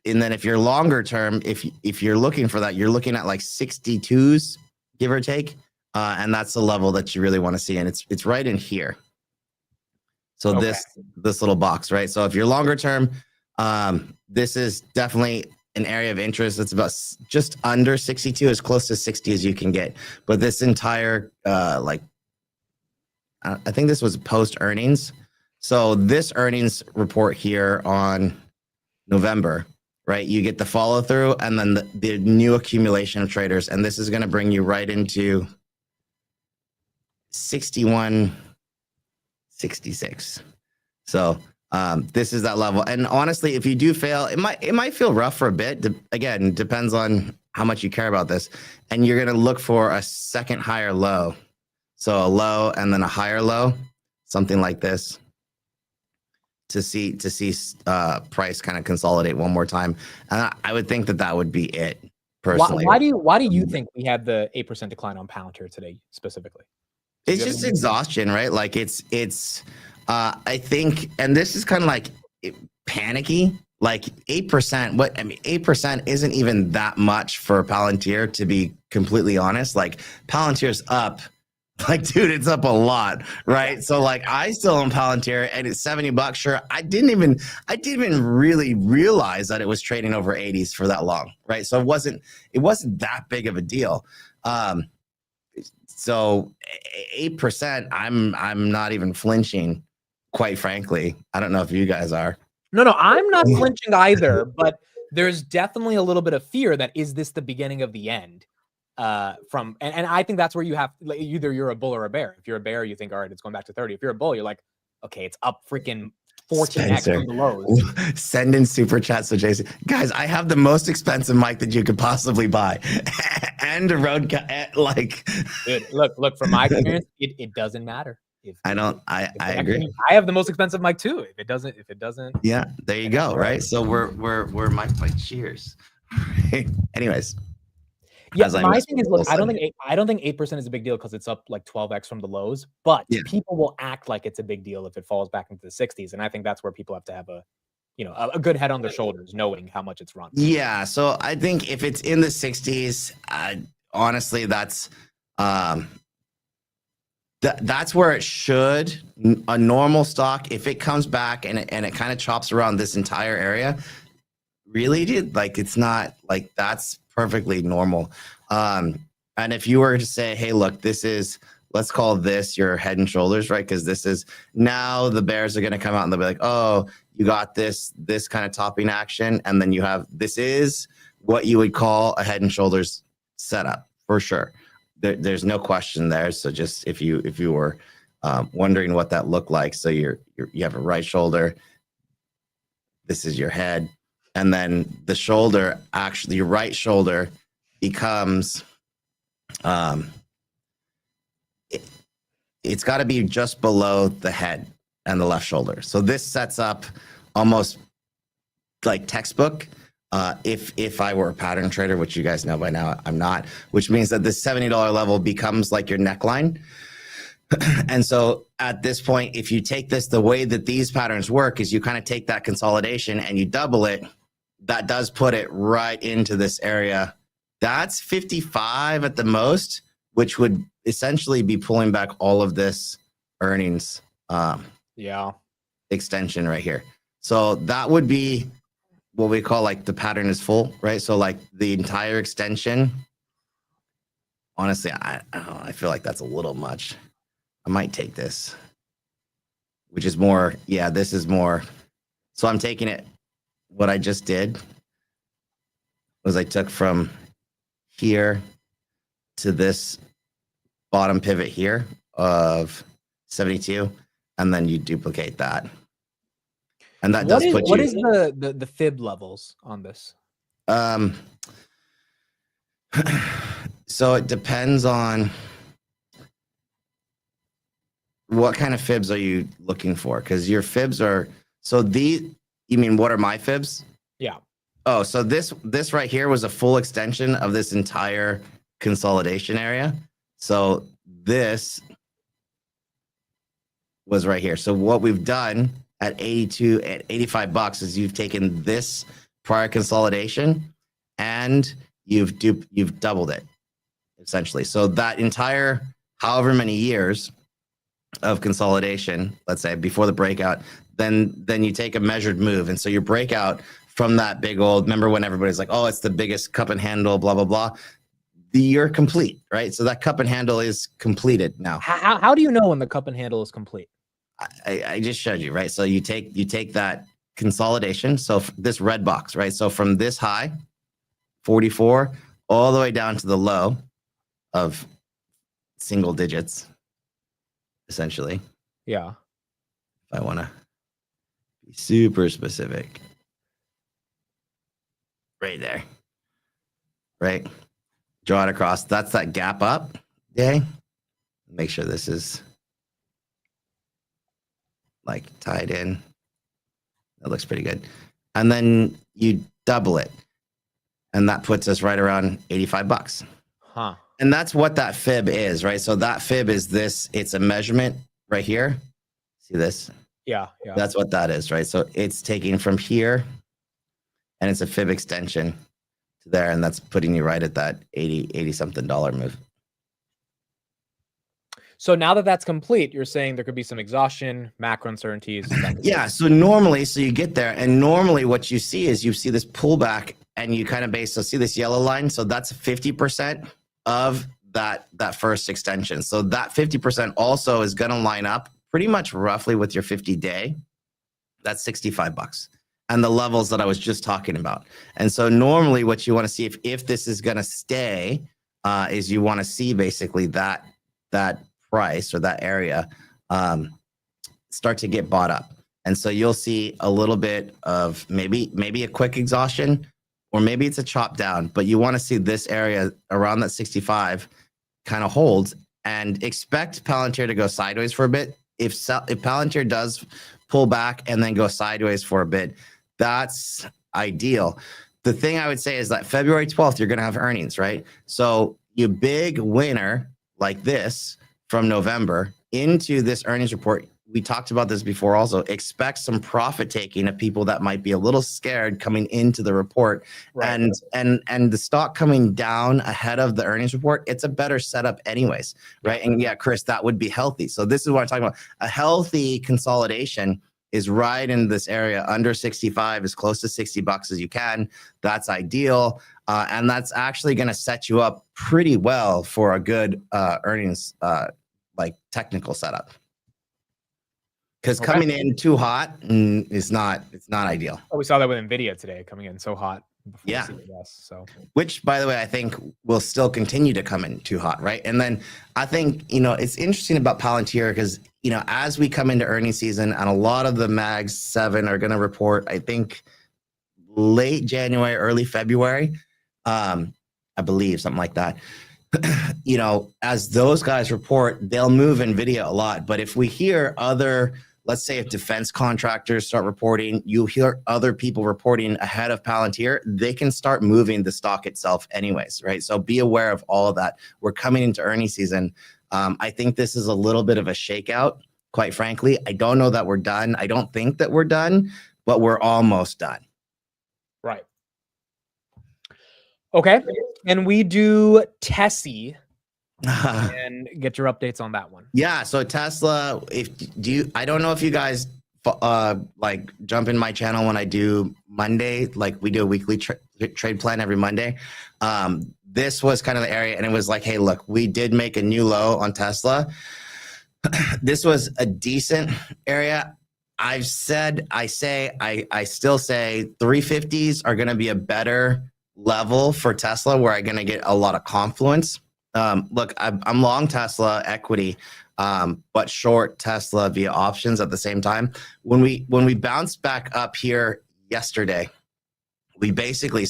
and then if you're longer term, if you're looking for that, you're looking at like 62s, give or take. And that's the level that you really want to see. And it's right in here. So okay. This little box, right? So if you're longer term, this is definitely an area of interest. It's about just under 62, as close to 60 as you can get. But this entire, I think this was post earnings. So this earnings report here on November, right? You get the follow through and then the new accumulation of traders. And this is going to bring you right into 61, 66. So this is that level. And honestly, if you do fail, it might feel rough for a bit. Again, depends on how much you care about this. And you're going to look for a second higher low. So a low and then a higher low, something like this, to see price kind of consolidate one more time. And I would think that would be it personally. Why do you think we had the 8% decline on Palantir today specifically? It's just exhaustion, right? Like it's I think, and this is kind of like panicky, like 8%. 8% isn't even that much for Palantir, to be completely honest. Like Palantir's up, like, dude, it's up a lot, right? So like I still own Palantir and it's $70. Sure. I didn't even really realize that it was trading over 80s for that long, right? So it wasn't that big of a deal. So 8%, I'm not even flinching, quite frankly. I don't know if you guys are. No, I'm not flinching either, but there's definitely a little bit of fear that is this the beginning of the end? And I think that's where you have, like, either you're a bull or a bear. If you're a bear, you think, all right, it's going back to 30. If you're a bull, you're like, okay, it's up freaking 14x from the lows. Send in super chats to Jason. Guys, I have the most expensive mic that you could possibly buy. And a Rode, like. Dude, look, from my experience, it doesn't matter. I agree. I have the most expensive mic too. If it doesn't. Yeah, there you go. Right. So we're mic by cheers. Anyways. Yeah, my thing is, look, I don't think 8% is a big deal because it's up like 12x from the lows, but people will act like it's a big deal if it falls back into the 60s, and I think that's where people have to have a good head on their shoulders, knowing how much it's run. Yeah, so I think if it's in the 60s, honestly, that's where it should. A normal stock, if it comes back and it kind of chops around this entire area, really, dude, like, it's not like, that's perfectly normal. And if you were to say, hey, look, let's call this your head and shoulders, right? Because this is, now the bears are going to come out and they'll be like, oh, you got this kind of topping action. And then you have, this is what you would call a head and shoulders setup for sure. There's no question there. So just if you were wondering what that looked like, so you have a right shoulder, this is your head. And then the shoulder, actually, your right shoulder becomes, it's got to be just below the head and the left shoulder. So this sets up almost like textbook. If I were a pattern trader, which you guys know by now, I'm not, which means that the $70 level becomes like your neckline. And so at this point, if you take this, the way that these patterns work is you kind of take that consolidation and you double it. That does put it right into this area. That's 55 at the most, which would essentially be pulling back all of this earnings extension right here. So that would be what we call like the pattern is full, right? So like the entire extension, honestly, I feel like that's a little much. I might take this, which is more, this is more. So I'm taking it. What I just did was I took from here to this bottom pivot here of 72, and then you duplicate that. And that what is the fib levels on this? So it depends on what kind of fibs are you looking for? Because your fibs are, you mean, what are my fibs? Yeah. Oh, so this right here was a full extension of this entire consolidation area. So this was right here. So what we've done at 85 bucks is you've taken this prior consolidation and you've doubled it essentially. So that entire however many years of consolidation, let's say before the breakout, then you take a measured move. And so your breakout from that big old, remember when everybody's like, oh, it's the biggest cup and handle, blah, blah, blah. You're complete, right? So that cup and handle is completed now. How do you know when the cup and handle is complete? I just showed you, right? So you take that consolidation. So this red box, right? So from this high, 44, all the way down to the low of single digits, essentially. Yeah. If I want to be super specific. Right there. Right? Draw it across. That's that gap up. Okay. Make sure this is like tied in. That looks pretty good. And then you double it. And that puts us right around 85 bucks. Huh. And that's what that fib is, right? So that fib is this, it's a measurement right here. See this? Yeah. That's what that is, right? So it's taking from here and it's a fib extension to there. And that's putting you right at that 80 something dollar move. So now that that's complete, you're saying there could be some exhaustion, macro uncertainties. Yeah. So normally, so you get there and normally what you see is you see this pullback and you kind of see this yellow line. So that's 50% of that first extension. So that 50% also is going to line up pretty much roughly with your 50-day. That's 65 bucks. and the levels that I was just talking about. And so normally what you want to see if this is going to stay is you want to see basically that price or that area start to get bought up. And so you'll see a little bit of maybe a quick exhaustion, or maybe it's a chop down, but you want to see this area around that 65 kind of holds, and expect Palantir to go sideways for a bit. If Palantir does pull back and then go sideways for a bit, that's ideal. The thing I would say is that February 12th, you're going to have earnings, right? So you big winner like this from November into this earnings report. We talked about this before also. Expect some profit taking of people that might be a little scared coming into the report. Right. And the stock coming down ahead of the earnings report, it's a better setup anyways, right? And yeah, Chris, that would be healthy. So this is what I'm talking about. A healthy consolidation is right in this area, under 65, as close to $60 as you can. That's ideal. And that's actually going to set you up pretty well for a good earnings like technical setup. Because coming in too hot is not ideal. Oh, we saw that with NVIDIA today, coming in so hot. Yeah. CVS, so. Which, by the way, I think will still continue to come in too hot, right? And then I think, it's interesting about Palantir because, as we come into earnings season, and a lot of the Mag 7 are going to report, I think, late January, early February, I believe, something like that. As those guys report, they'll move NVIDIA a lot. But if we hear let's say if defense contractors start reporting, you hear other people reporting ahead of Palantir, they can start moving the stock itself anyways, right? So be aware of all of that. We're coming into earnings season. I think this is a little bit of a shakeout, quite frankly. I don't know that we're done. I don't think that we're done, but we're almost done. Right. Okay. And we do Tessie and get your updates on that one. Yeah. So Tesla, I don't know if you guys like jump in my channel when I do Monday, like we do a weekly trade plan every Monday. This was kind of the area, and it was like, hey, look, we did make a new low on Tesla. This was a decent area. I still say 350s are going to be a better level for Tesla, where I'm going to get a lot of confluence. Look, I'm long Tesla equity, but short Tesla via options at the same time. When we bounced back up here yesterday, we basically,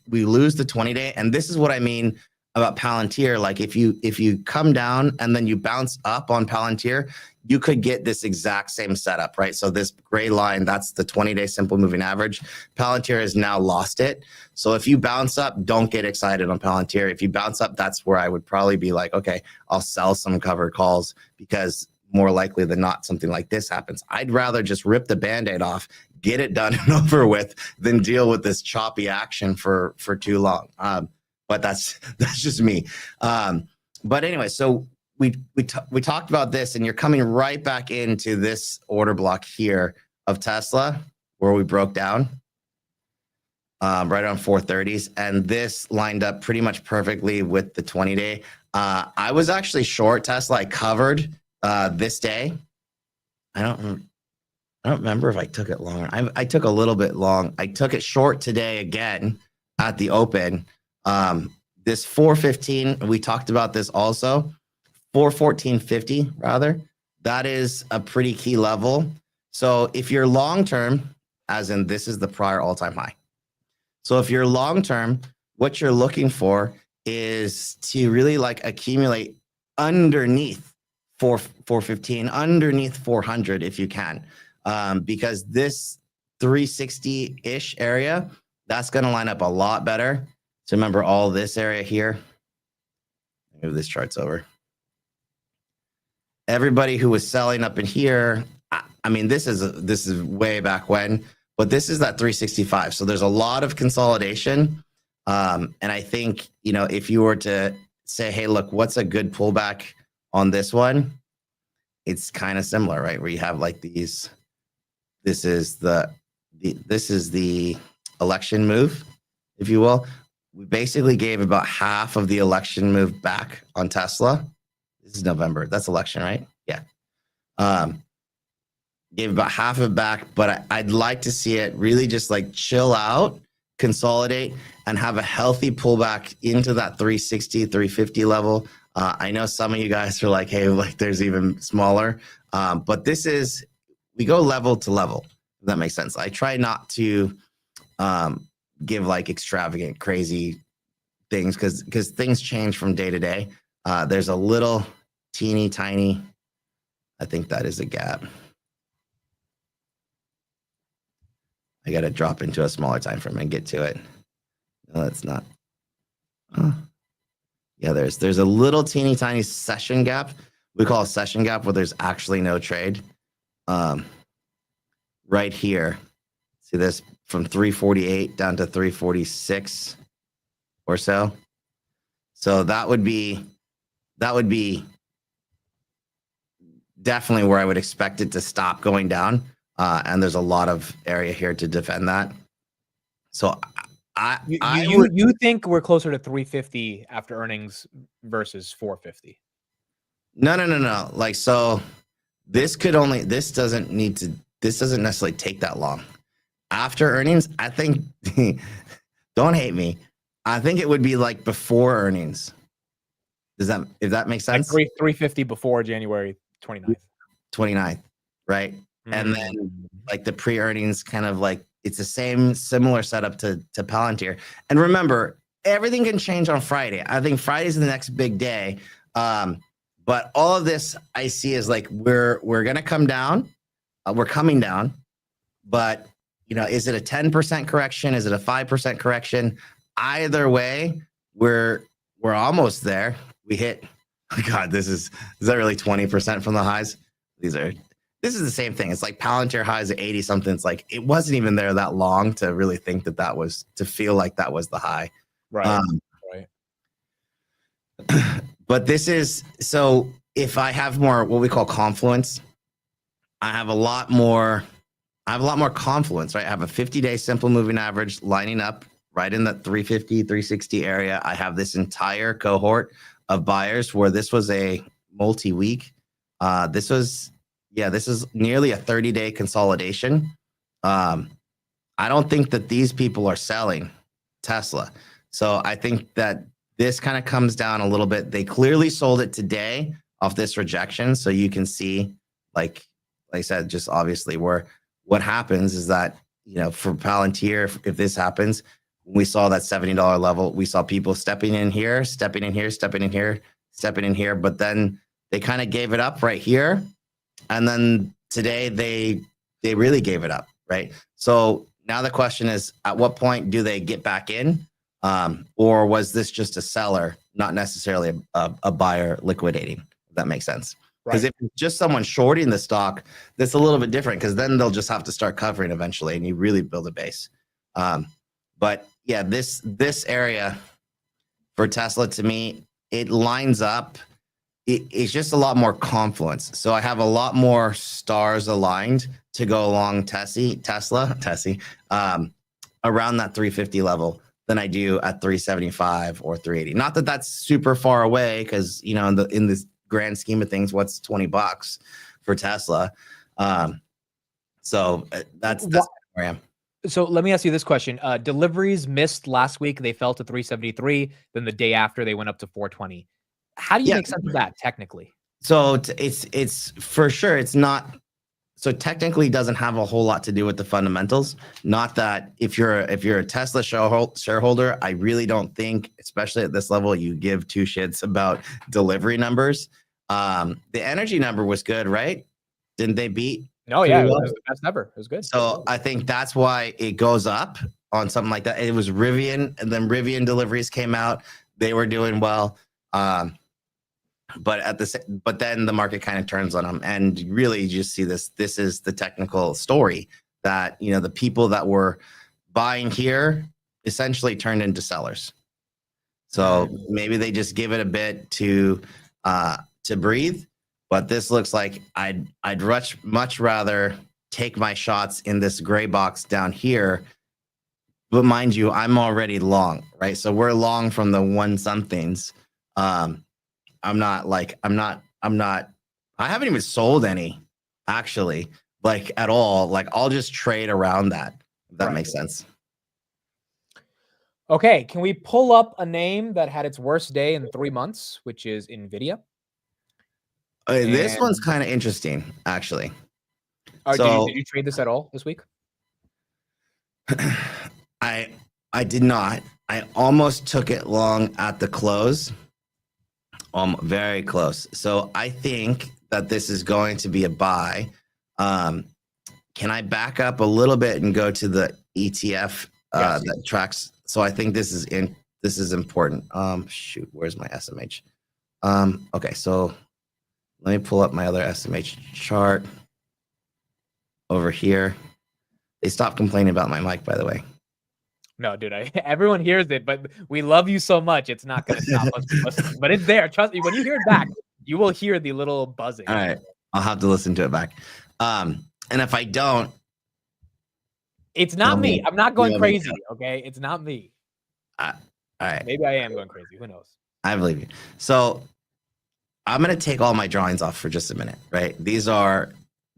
we lose the 20-day, and this is what I mean about Palantir. Like if you come down and then you bounce up on Palantir, you could get this exact same setup, right? So this gray line, that's the 20-day simple moving average. Palantir has now lost it. So if you bounce up, don't get excited on Palantir. If you bounce up, that's where I would probably be like, okay, I'll sell some covered calls, because more likely than not, something like this happens. I'd rather just rip the Band-Aid off, get it done and over with, than deal with this choppy action for too long. But that's just me. But anyway, so we talked about this, and you're coming right back into this order block here of Tesla, where we broke down right on 430s, and this lined up pretty much perfectly with the 20-day. I was actually short Tesla. I covered this day. I don't remember if I took it long. I took a little bit long. I took it short today again at the open. This 415, we talked about this also. 414.50 rather, that is a pretty key level. So if you're long-term, as in this is the prior all-time high. So if you're long-term, what you're looking for is to really like accumulate underneath 415, underneath 400 if you can, because this 360-ish area, that's going to line up a lot better. So remember all this area here. Move this chart's over. Everybody who was selling up in here, I mean, this is way back when, but this is that 365. So there's a lot of consolidation. And I think, if you were to say, hey, look, what's a good pullback on this one? It's kind of similar, right? Where you have like these, this is the election move, if you will. We basically gave about half of the election move back on Tesla. This is November. That's election, right? Yeah. gave about half of it back, but I'd like to see it really just like chill out, consolidate, and have a healthy pullback into that 360, 350 level. I know some of you guys are like, hey, like there's even smaller, but we go level to level. If that makes sense. I try not to give like extravagant, crazy things because things change from day to day. There's a little teeny tiny, I think that is a gap. I got to drop into a smaller time frame and get to it. No, that's not. Yeah, there's a little teeny tiny session gap. We call a session gap where there's actually no trade. Right here, see this from 348 down to 346 or so. So that would be definitely where I would expect it to stop going down. And there's a lot of area here to defend that. So you think we're closer to 350 after earnings versus 450? No. Like, so this doesn't necessarily take that long. After earnings, I think, don't hate me, I think it would be like before earnings. If that makes sense? Like 350 before January 29th. Right? And then like the pre-earnings kind of like, it's the similar setup to Palantir. And remember, everything can change on Friday. I think Friday's the next big day. But all of this I see is like, we're going to come down. We're coming down. But, is it a 10% correction? Is it a 5% correction? Either way, we're almost there. We hit, oh God, is that really 20% from the highs? This is the same thing. It's like Palantir highs at 80 something. It's like, it wasn't even there that long to really think to feel like that was the high. Right. Right. But so if I have more, what we call confluence, I have a lot more confluence, right? I have a 50-day simple moving average lining up right in that 350, 360 area. I have this entire cohort of buyers where this was a multi-week. This is nearly a 30-day consolidation. I don't think that these people are selling Tesla. So I think that this kind of comes down a little bit. They clearly sold it today off this rejection. So you can see, like I said, just obviously what happens is that, for Palantir, if this happens, we saw that $70 level. We saw people stepping in here, stepping in here, stepping in here, stepping in here. But then they kind of gave it up right here. And then today they really gave it up, right? So now the question is, at what point do they get back in? Or was this just a seller, not necessarily a buyer liquidating? If that makes sense. Because if it's just someone shorting the stock, that's a little bit different, because then they'll just have to start covering eventually and you really build a base. But yeah, this area for Tesla, to me, it lines up. It's just a lot more confluence. So I have a lot more stars aligned to go along Tesla, around that 350 level than I do at 375 or 380. Not that that's super far away, because in this grand scheme of things, what's $20 for Tesla? So that's where I am. So let me ask you this question. Deliveries missed last week. They fell to 373. Then the day after, they went up to 420. How do you make sense of that technically? So it's for sure, it's not. So technically doesn't have a whole lot to do with the fundamentals. Not that if you're a Tesla shareholder, I really don't think, especially at this level, you give two shits about delivery numbers. The energy number was good, right? Didn't they beat? No, yeah, it was the best ever. It was good. So I think that's why it goes up on something like that. It was Rivian, and then Rivian deliveries came out. They were doing well. But then the market kind of turns on them, and really you just see this. This is the technical story that, the people that were buying here essentially turned into sellers. So maybe they just give it a bit to breathe. But this looks like I'd much rather take my shots in this gray box down here. But mind you, I'm already long, right? So we're long from the one somethings. I haven't even sold any, actually, like at all, like I'll just trade around that, if that makes sense. Okay, can we pull up a name that had its worst day in 3 months, which is NVIDIA? This one's kind of interesting, actually. Did you trade this at all this week? I did not. I almost took it long at the close. Very close. So I think that this is going to be a buy. Can I back up a little bit and go to the ETF that tracks? So I think this is important. Shoot, where's my SMH? Okay, so let me pull up my other SMH chart over here. They stopped complaining about my mic, by the way. No, dude, everyone hears it, but we love you so much, it's not going to stop us from listening. But it's there. Trust me, when you hear it back, you will hear the little buzzing. All right, I'll have to listen to it back. And if I don't, it's not me. I'm not going crazy, okay? It's not me. All right. Maybe I am going crazy. Who knows? I believe you. So I'm going to take all my drawings off for just a minute, right? These are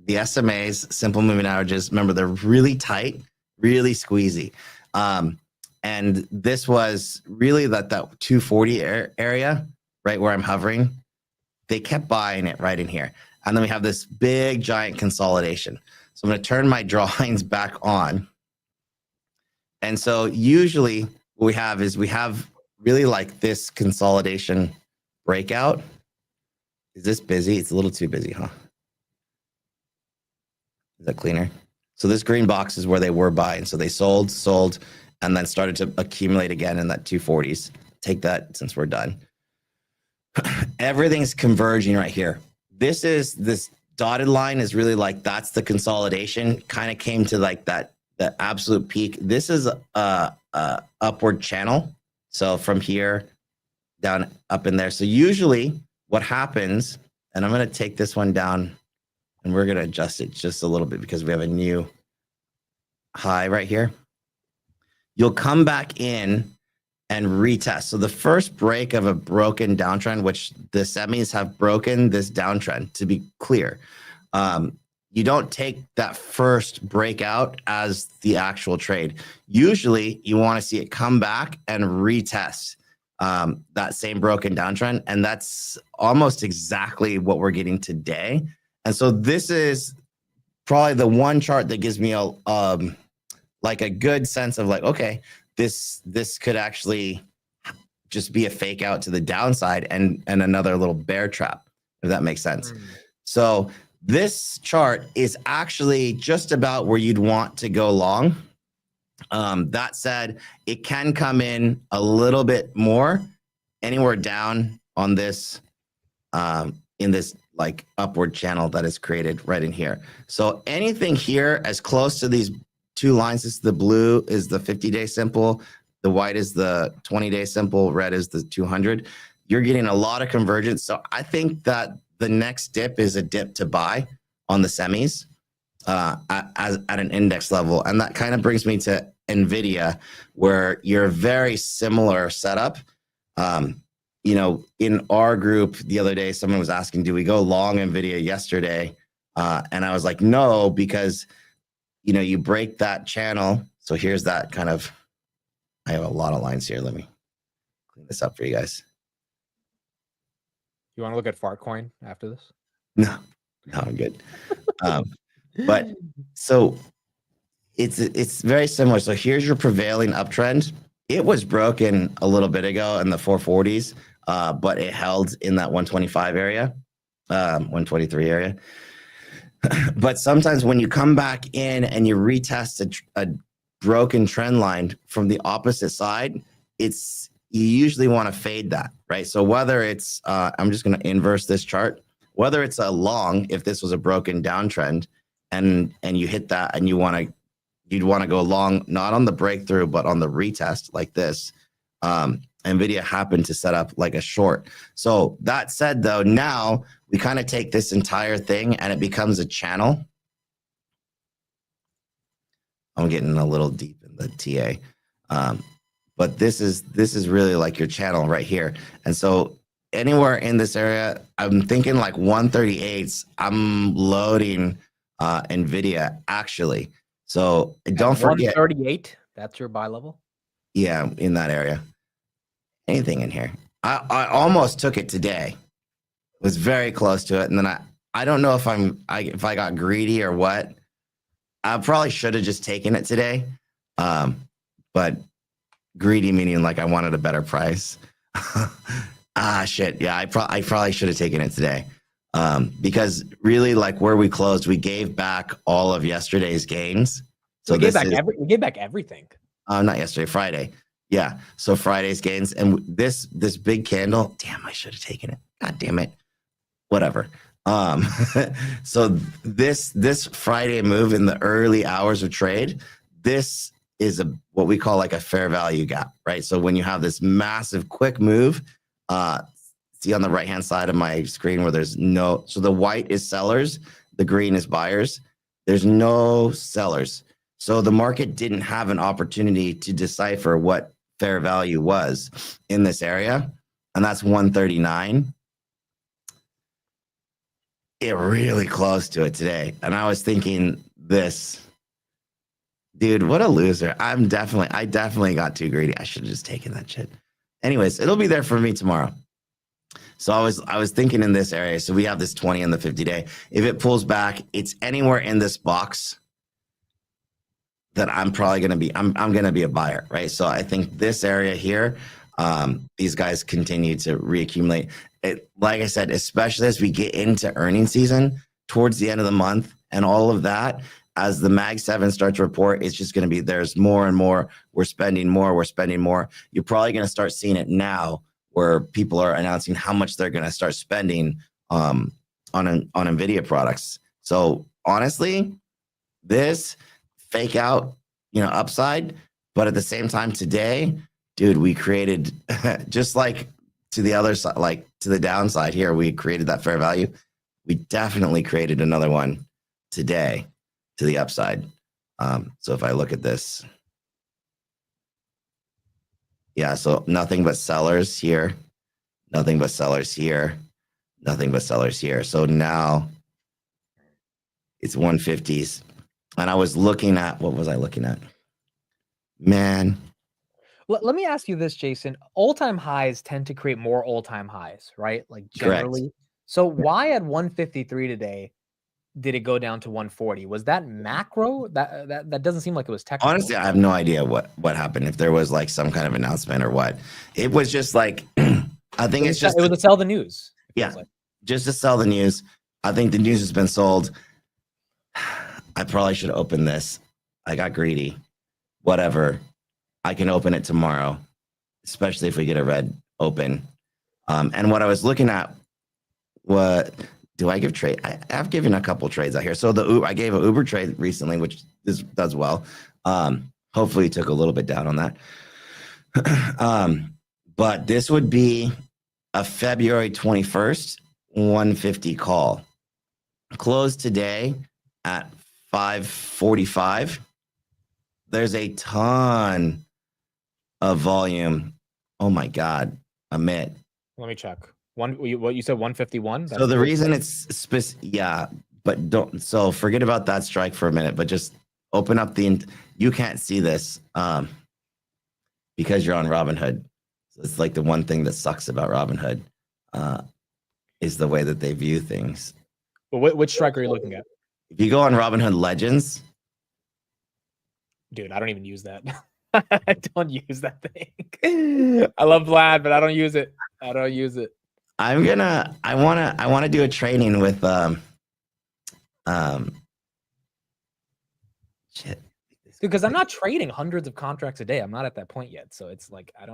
the SMAs, simple moving averages. Remember, they're really tight, really squeezy. And this was really that 240 area, right where I'm hovering. They kept buying it right in here. And then we have this big, giant consolidation. So I'm going to turn my drawings back on. And so usually what we have really like this consolidation breakout. Is this busy? It's a little too busy, huh? Is that cleaner? So this green box is where they were buying. So they sold, and then started to accumulate again in that 240s. Take that since we're done. Everything's converging right here. This dotted line is really like, that's the consolidation. Kind of came to like the absolute peak. This is a upward channel. So from here down up in there. So usually what happens, and I'm going to take this one down and we're going to adjust it just a little bit because we have a new high right here. You'll come back in and retest. So the first break of a broken downtrend, which the semis have broken this downtrend, to be clear, you don't take that first breakout as the actual trade. Usually you want to see it come back and retest that same broken downtrend. And that's almost exactly what we're getting today. And so this is probably the one chart that gives me like a good sense of like, okay, this could actually just be a fake out to the downside and another little bear trap, if that makes sense. So this chart is actually just about where you'd want to go long. That said, it can come in a little bit more anywhere down on this, in this like upward channel that is created right in here. So anything here as close to these two lines, this is the blue is the 50-day simple, the white is the 20-day simple, red is the 200. You're getting a lot of convergence. So I think that the next dip is a dip to buy on the semis at an index level. And that kind of brings me to NVIDIA, where you're a very similar setup. You know, in our group the other day, someone was asking, do we go long NVIDIA yesterday? And I was like, no, because, you know, you break that channel. So here's that kind of, I have a lot of lines here. Let me clean this up for you guys. You want to look at Fartcoin after this? No, I'm good. But so it's very similar. So here's your prevailing uptrend. It was broken a little bit ago in the 440s, but it held in that 125 area, 123 area. But sometimes when you come back in and you retest a broken trend line from the opposite side, you usually want to fade that, right? So whether it's, I'm just going to inverse this chart, whether it's a long, if this was a broken downtrend and you hit that and you'd want to go long, not on the breakthrough, but on the retest like this. NVIDIA happened to set up like a short. So that said, though, now we kind of take this entire thing and it becomes a channel. I'm getting a little deep in the TA. But this is really like your channel right here. And so anywhere in this area, I'm thinking like 138s, I'm loading NVIDIA actually. So don't forget 138. That's your buy level. Yeah, in that area. Anything in here? I almost took it today. Was very close to it, and then I don't know if if I got greedy or what. I probably should have just taken it today, but greedy meaning like I wanted a better price. Shit. Yeah, I probably should have taken it today, because really, like where we closed, we gave back all of yesterday's gains. So we gave back everything. Not yesterday, Friday. Yeah. So Friday's gains, and this big candle. Damn, I should have taken it. God damn it. Whatever. So this Friday move in the early hours of trade, this is what we call like a fair value gap, right? So when you have this massive quick move, see on the right hand side of my screen where there's so the white is sellers, the green is buyers. There's no sellers. So the market didn't have an opportunity to decipher what fair value was in this area, and that's 139. It really close to it today. And I was thinking this, dude, what a loser. I definitely got too greedy. I should have just taken that shit. Anyways, it'll be there for me tomorrow. So I was thinking in this area. So we have this 20 on the 50-day. If it pulls back, it's anywhere in this box that I'm probably going to be, I'm going to be a buyer, right? So I think this area here, these guys continue to reaccumulate. Like I said, especially as we get into earnings season towards the end of the month and all of that, as the Mag 7 starts to report, it's just going to be, there's more and more. We're spending more. You're probably going to start seeing it now where people are announcing how much they're going to start spending on NVIDIA products. So honestly, this fake out, upside, but at the same time today, dude, we created just like to the other side, like to the downside here, we created that fair value. We definitely created another one today to the upside. So if I look at this, yeah, so nothing but sellers here, nothing but sellers here, nothing but sellers here. So now it's 150s. And I was looking at, what was I looking at? Man. Let me ask you this, Jason. All-time highs tend to create more all-time highs, right? Like generally. Correct. So why at 153 today did it go down to 140? Was that macro? That doesn't seem like it was technical. Honestly, I have no idea what happened. If there was like some kind of announcement or what. It was just like, I think it was to sell the news. Yeah, just to sell the news. I think the news has been sold. I probably should open this. I got greedy. Whatever. I can open it tomorrow, especially if we get a red open. And what I was looking at, what do I give trade? I've given a couple trades out here. So I gave an Uber trade recently, which does well. Hopefully it took a little bit down on that. But this would be a February 21st, 150 call. Closed today at 545. There's a ton of volume. Oh my God, Amit. Let me check. What you said, 151? So the reason it's yeah, but don't. So forget about that strike for a minute, but just open up you can't see this because you're on Robinhood. So it's like the one thing that sucks about Robinhood is the way that they view things. Well, which strike are you looking at? If you go on Robinhood Legends. Dude, I don't even use that. I don't use that thing. I love Vlad, but I don't use it. I want to do a training with shit. Because I'm not trading hundreds of contracts a day. I'm not at that point yet. So it's like I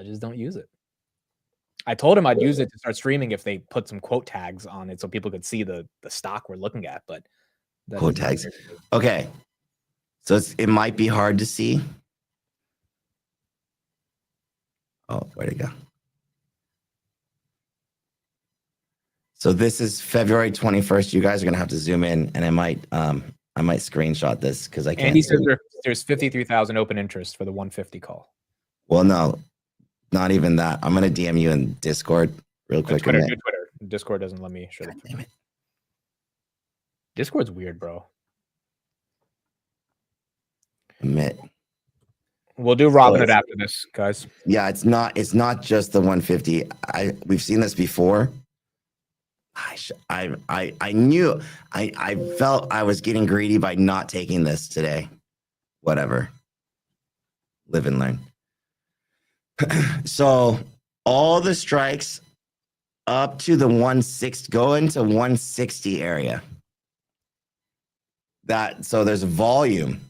just don't use it. I told him I'd use it to start streaming if they put some quote tags on it so people could see the stock we're looking at, but quote tags. Okay. So it might be hard to see. Oh, where'd it go? So this is February 21st. You guys are gonna have to zoom in, and I might screenshot this because I can't. Andy says there's 53,000 open interest for the 150 call. Well, no, not even that. I'm gonna DM you in Discord real quick. Twitter. Discord doesn't let me show it. Damn it. Discord's weird, bro. Admit. We'll do Robinhood after this, guys. Yeah, it's not just the 150. We've seen this before. I knew I felt I was getting greedy by not taking this today. Whatever. Live and learn. So all the strikes up to the 160 go into 160 area. So there's volume.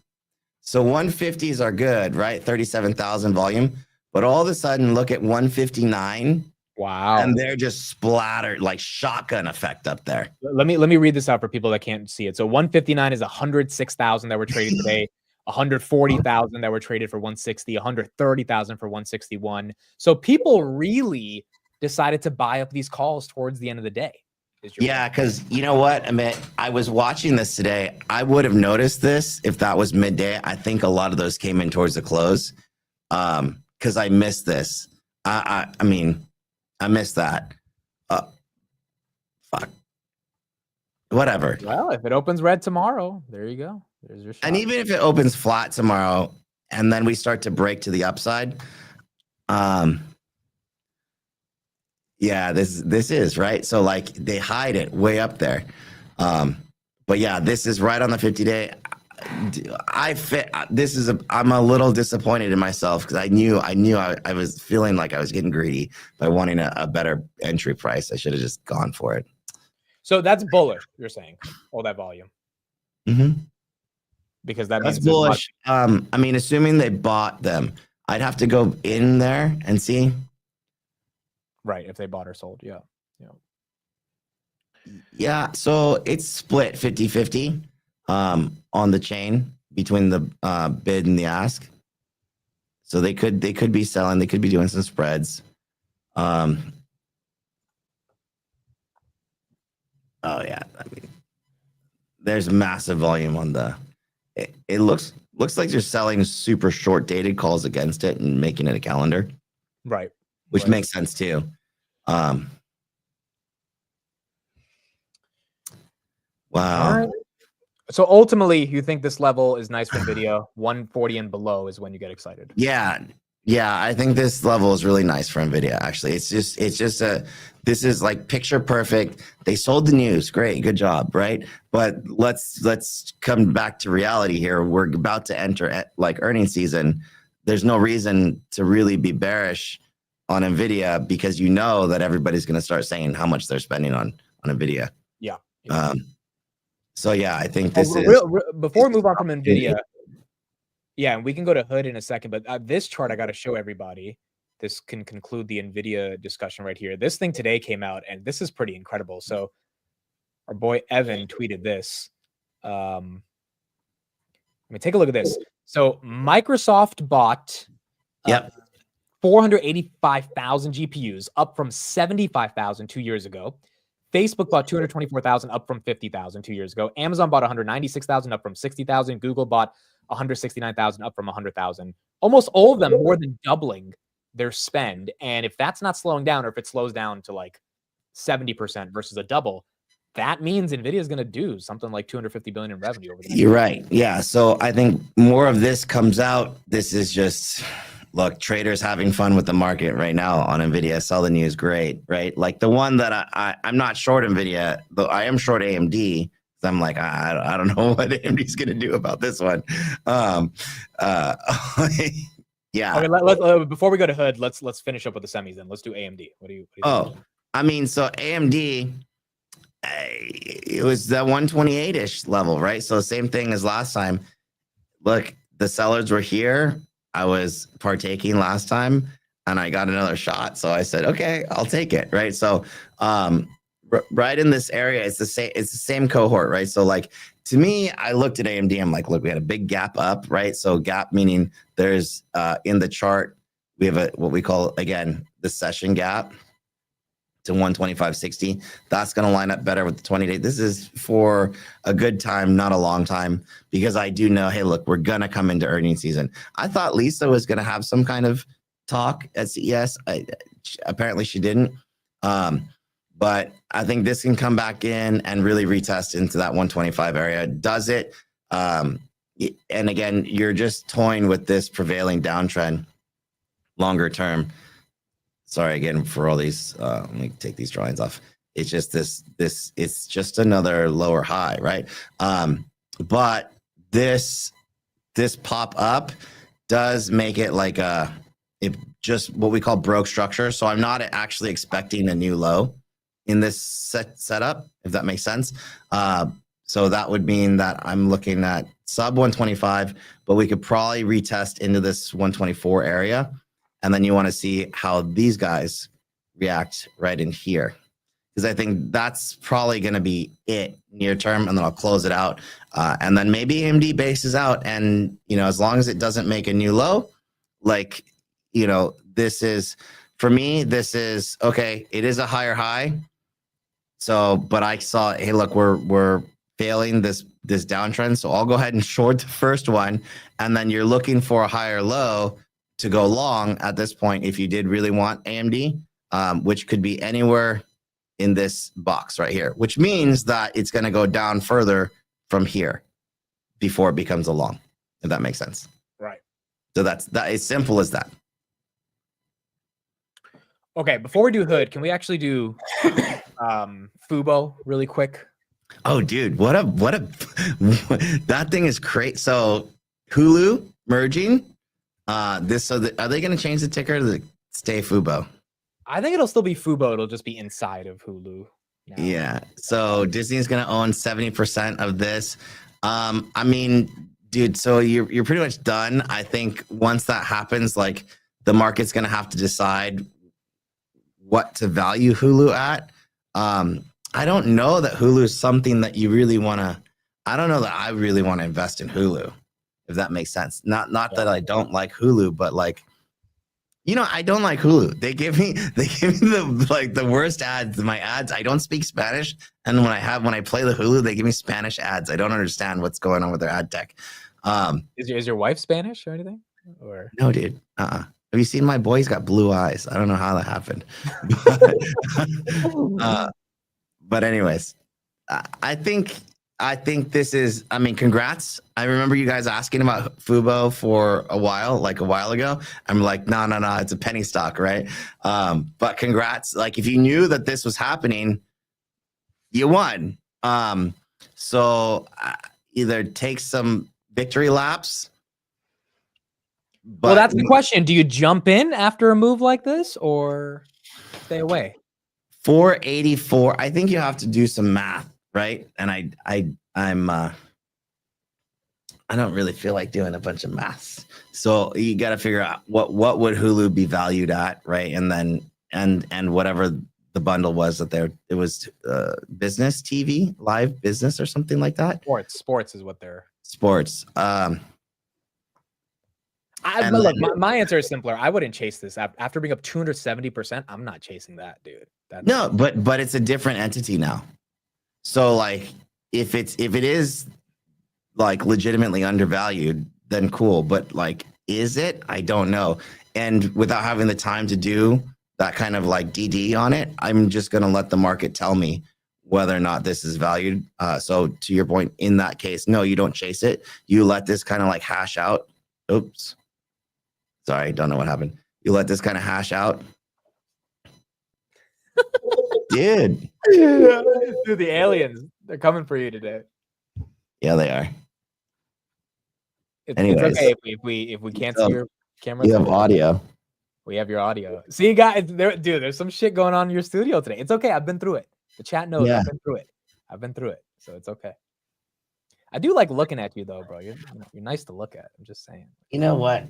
So 150s are good, right? 37,000 volume. But all of a sudden, look at 159. Wow. And they're just splattered, like shotgun effect up there. Let me read this out for people that can't see it. So 159 is 106,000 that were traded today, 140,000 that were traded for 160, 130,000 for 161. So people really decided to buy up these calls towards the end of the day. Yeah, because you know what, Amit, I was watching this today. I would have noticed this if that was midday. I think a lot of those came in towards the close because I missed this. I mean, I missed that. Fuck. Whatever. Well, if it opens red tomorrow, there you go. There's your shot. And even if it opens flat tomorrow and then we start to break to the upside, yeah, this is right. So like they hide it way up there. But yeah, this is right on the 50-day. I'm a little disappointed in myself because I knew I was feeling like I was getting greedy by wanting a better entry price. I should have just gone for it. So that's bullish, you're saying, all that volume. Mm-hmm. Because that's means bullish. I mean, assuming they bought them, I'd have to go in there and see. Right, if they bought or sold, yeah. Yeah, so it's split 50-50 on the chain between the bid and the ask. So they could be selling, they could be doing some spreads. Oh yeah, I mean, there's massive volume on the. It looks like they're selling super short dated calls against it and making it a calendar, right? Which makes sense too. Wow. Right. So ultimately, you think this level is nice for NVIDIA? 140 and below is when you get excited. Yeah, I think this level is really nice for NVIDIA. Actually, it's just this is like picture perfect. They sold the news, great, good job, right? But let's come back to reality here. We're about to enter like earnings season. There's no reason to really be bearish on NVIDIA because you know that everybody's going to start saying how much they're spending on NVIDIA. Yeah. So yeah, I think this before we move on from NVIDIA. Yeah, and we can go to Hood in a second, but this chart I got to show everybody. This can conclude the NVIDIA discussion right here. This thing today came out, and this is pretty incredible. So our boy Evan tweeted this. Let me take a look at this. So Microsoft bought 485,000 GPUs, up from 75,000 2 years ago. Facebook bought 224,000, up from 50,000 2 years ago. Amazon bought 196,000, up from 60,000. Google bought 169,000, up from 100,000. Almost all of them more than doubling their spend. And if that's not slowing down, or if it slows down to like 70% versus a double, that means NVIDIA is going to do something like 250 billion in revenue over the next year. You're right. Yeah. So I think more of this comes out. This is just, look, traders having fun with the market right now on NVIDIA. Sell the news, great, right? Like the one that I'm not short NVIDIA, though I am short AMD. I'm like, I don't know what AMD's going to do about this one. Yeah. Okay, before we go to Hood, let's finish up with the semis then. Let's do AMD. What do you think? I mean, so AMD, it was that 128-ish level, right? So same thing as last time. Look, the sellers were here. I was partaking last time and I got another shot. So I said, okay, I'll take it. Right. So, right in this area, it's the same cohort, right? So like to me, I looked at AMD, I'm like, look, we had a big gap up, right? So gap meaning there's in the chart, we have what we call, again, the session gap to 125.60. That's going to line up better with the 20-day. This is for a good time, not a long time, because I do know, hey, look, we're going to come into earnings season. I thought Lisa was going to have some kind of talk at CES. Apparently she didn't. but I think this can come back in and really retest into that 125 area. Does it? And again, you're just toying with this prevailing downtrend longer term. Sorry again for all these. Let me take these drawings off. It's just this. It's just another lower high, right? But this pop up does make it like it just what we call broke structure. So I'm not actually expecting a new low in this setup, if that makes sense. So that would mean that I'm looking at sub 125, but we could probably retest into this 124 area. And then you want to see how these guys react right in here. Because I think that's probably going to be it near term, and then I'll close it out. And then maybe AMD bases out, and as long as it doesn't make a new low, like this is for me. This is okay. It is a higher high. So, but I saw, hey, look, we're failing this downtrend. So I'll go ahead and short the first one, and then you're looking for a higher low to go long at this point. If you did really want AMD, which could be anywhere in this box right here, which means that it's going to go down further from here before it becomes a long, if that makes sense. Right. So that's as simple as that. Okay, before we do Hood, can we actually do FUBO really quick? Oh, dude, what a that thing is great. So Hulu merging. Are they going to change the ticker to stay FUBO? I think it'll still be FUBO. It'll just be inside of Hulu now. Yeah. So Disney's going to own 70% of this. I mean, dude, so you're pretty much done. I think once that happens, like the market's going to have to decide what to value Hulu at. I don't know that Hulu is something that you really want to. I don't know that I really want to invest in Hulu, if that makes sense. Not that I don't like Hulu, but like, I don't like Hulu. They give me the worst ads. My ads, I don't speak Spanish, and when I play the Hulu, they give me Spanish ads. I don't understand what's going on with their ad tech. Is your wife Spanish or anything? Or no, dude. Have you seen my boy? He's got blue eyes. I don't know how that happened. But anyways, I think this is, congrats. I remember you guys asking about FUBO for a while ago. I'm like, no, it's a penny stock, right? But congrats. Like, if you knew that this was happening, you won. So either take some victory laps. Well, that's the question. Do you jump in after a move like this or stay away? 484. I think you have to do some math, right? And I don't really feel like doing a bunch of maths. So you got to figure out what would Hulu be valued at, right? And then and whatever the bundle was that it was business TV, live business or something like that. Sports is what they're sports. Look, my answer is simpler. I wouldn't chase this after being up 270%. I'm not chasing that, dude. No, but it's a different entity now. So like, if it is like legitimately undervalued, then cool. But like, is it? I don't know. And without having the time to do that kind of like DD on it, I'm just going to let the market tell me whether or not this is valued. So to your point, in that case, no, you don't chase it. You let this kind of like hash out. Oops. Sorry, don't know what happened. You let this kind of hash out. Dude, the aliens, they're coming for you today. Yeah, they are. It's okay if we can't see your camera. You have audio. We have your audio. See, guys, there's some shit going on in your studio today. It's okay. I've been through it. The chat knows. Yeah. I've been through it. So it's okay. I do like looking at you though, bro. You're nice to look at. I'm just saying. You know what?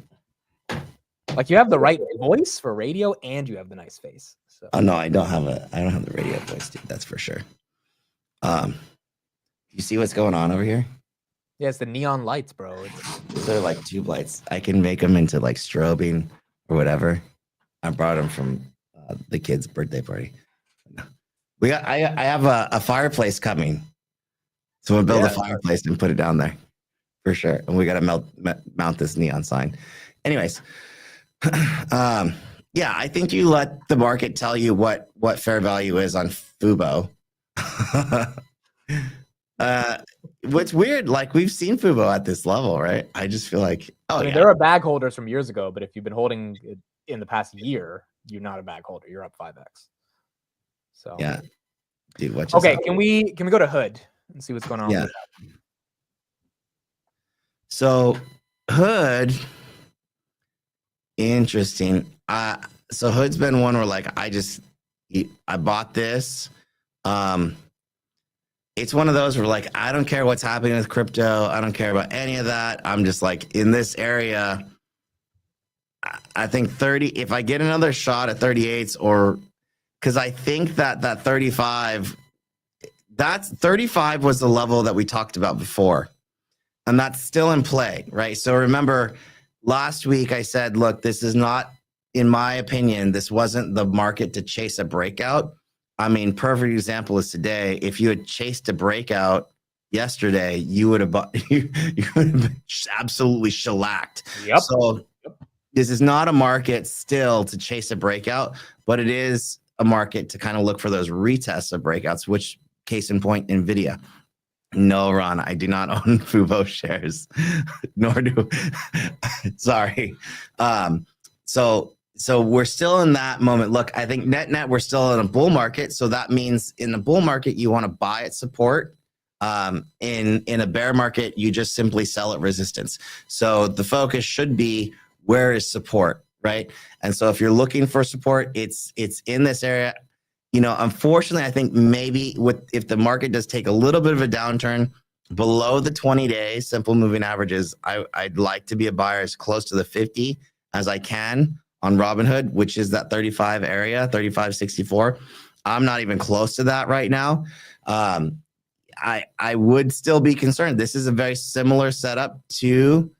Like, you have the right voice for radio and you have the nice face. So. Oh no, I don't have the radio voice, dude. That's for sure. You see what's going on over here? Yeah, it's the neon lights, bro. They're like tube lights. I can make them into like strobing or whatever. I brought them from the kid's birthday party. I have a fireplace coming, so we'll build a fireplace and put it down there for sure. And we got to mount this neon sign. Anyways, Yeah, I think you let the market tell you what fair value is on FUBO. What's weird, like we've seen FUBO at this level, right? I just feel like, I mean, there are bag holders from years ago, but if you've been holding it in the past year, you're not a bag holder. You're up 5x. So yeah, dude. What? Okay, can we go to Hood and see what's going on? Yeah. So Hood, interesting. So Hood's been one where like I bought this. It's one of those where like I don't care what's happening with crypto. I don't care about any of that. I'm just like in this area. I think 30. If I get another shot at 38s, or because I think that 35, that's 35 was the level that we talked about before, and that's still in play, right? So remember, last week I said, look, this is not, in my opinion, this wasn't the market to chase a breakout. I mean, perfect example is today. If you had chased a breakout yesterday, you would have you would have been absolutely shellacked. Yep. So this is not a market still to chase a breakout, but it is a market to kind of look for those retests of breakouts, which case in point, NVDA. No, Ron, I do not own FUBO shares, nor do, sorry. So we're still in that moment. Look, I think net, we're still in a bull market. So that means in the bull market, you want to buy at support. In a bear market, you just simply sell at resistance. So the focus should be, where is support, right? And so if you're looking for support, it's in this area. You know, unfortunately, I think maybe if the market does take a little bit of a downturn below the 20-day simple moving averages, I'd like to be a buyer as close to the 50 as I can on Robinhood, which is that 35 area, 35.64. I'm not even close to that right now. I would still be concerned. This is a very similar setup to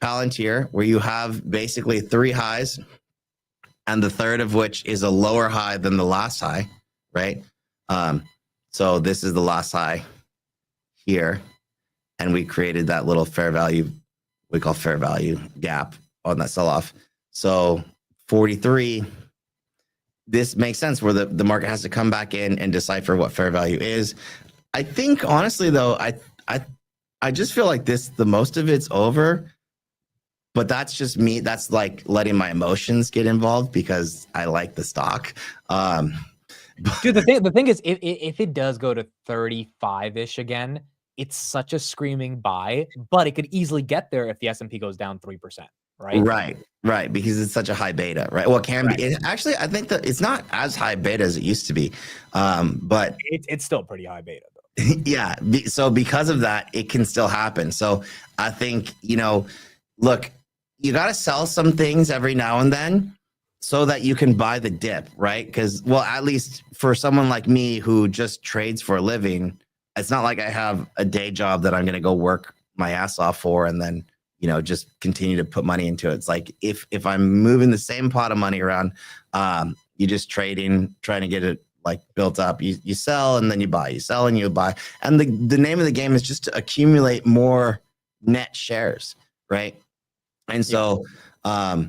Palantir, where you have basically 3 highs, and the third of which is a lower high than the last high, right? So this is the last high here, and we created that little fair value, we call fair value gap on that sell-off. So 43, this makes sense where the market has to come back in and decipher what fair value is. I think honestly though, I just feel like the most of it's over. But that's just me. That's like letting my emotions get involved because I like the stock. Dude, the thing is, if it does go to 35-ish again, it's such a screaming buy, but it could easily get there if the S&P goes down 3%, right? Right, because it's such a high beta, right? Well, it can be. Actually, I think that it's not as high beta as it used to be, but it's still pretty high beta, though. Yeah, so because of that, it can still happen. So I think, look, you got to sell some things every now and then so that you can buy the dip, right? Because, well, at least for someone like me who just trades for a living, it's not like I have a day job that I'm going to go work my ass off for and then, just continue to put money into it. It's like if I'm moving the same pot of money around, you just trading, trying to get it like built up. You sell and then you buy, you sell and you buy. And the name of the game is just to accumulate more net shares, right? And so, I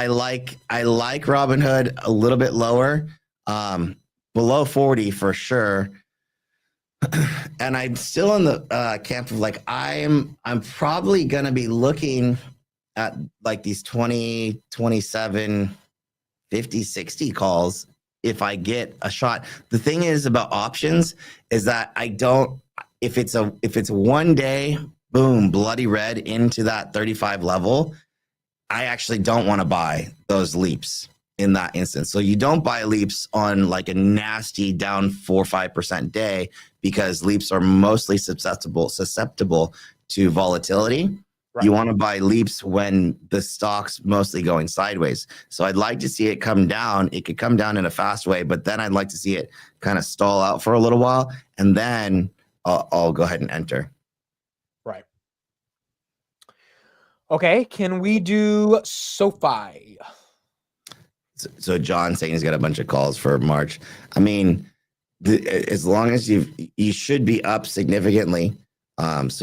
like Robinhood a little bit lower, below 40 for sure. And I'm still in the camp of like, I'm probably going to be looking at like these 20, 27, 50, 60 calls if I get a shot. The thing is about options is that if it's a one day, boom, bloody red into that 35 level, I actually don't want to buy those leaps in that instance. So you don't buy leaps on like a nasty down 4 or 5% day because leaps are mostly susceptible to volatility. Right. You want to buy leaps when the stock's mostly going sideways. So I'd like to see it come down. It could come down in a fast way, but then I'd like to see it kind of stall out for a little while, and then I'll go ahead and enter. Right. Okay, can we do SOFI? So John saying he's got a bunch of calls for March. I mean, as long as you should be up significantly. This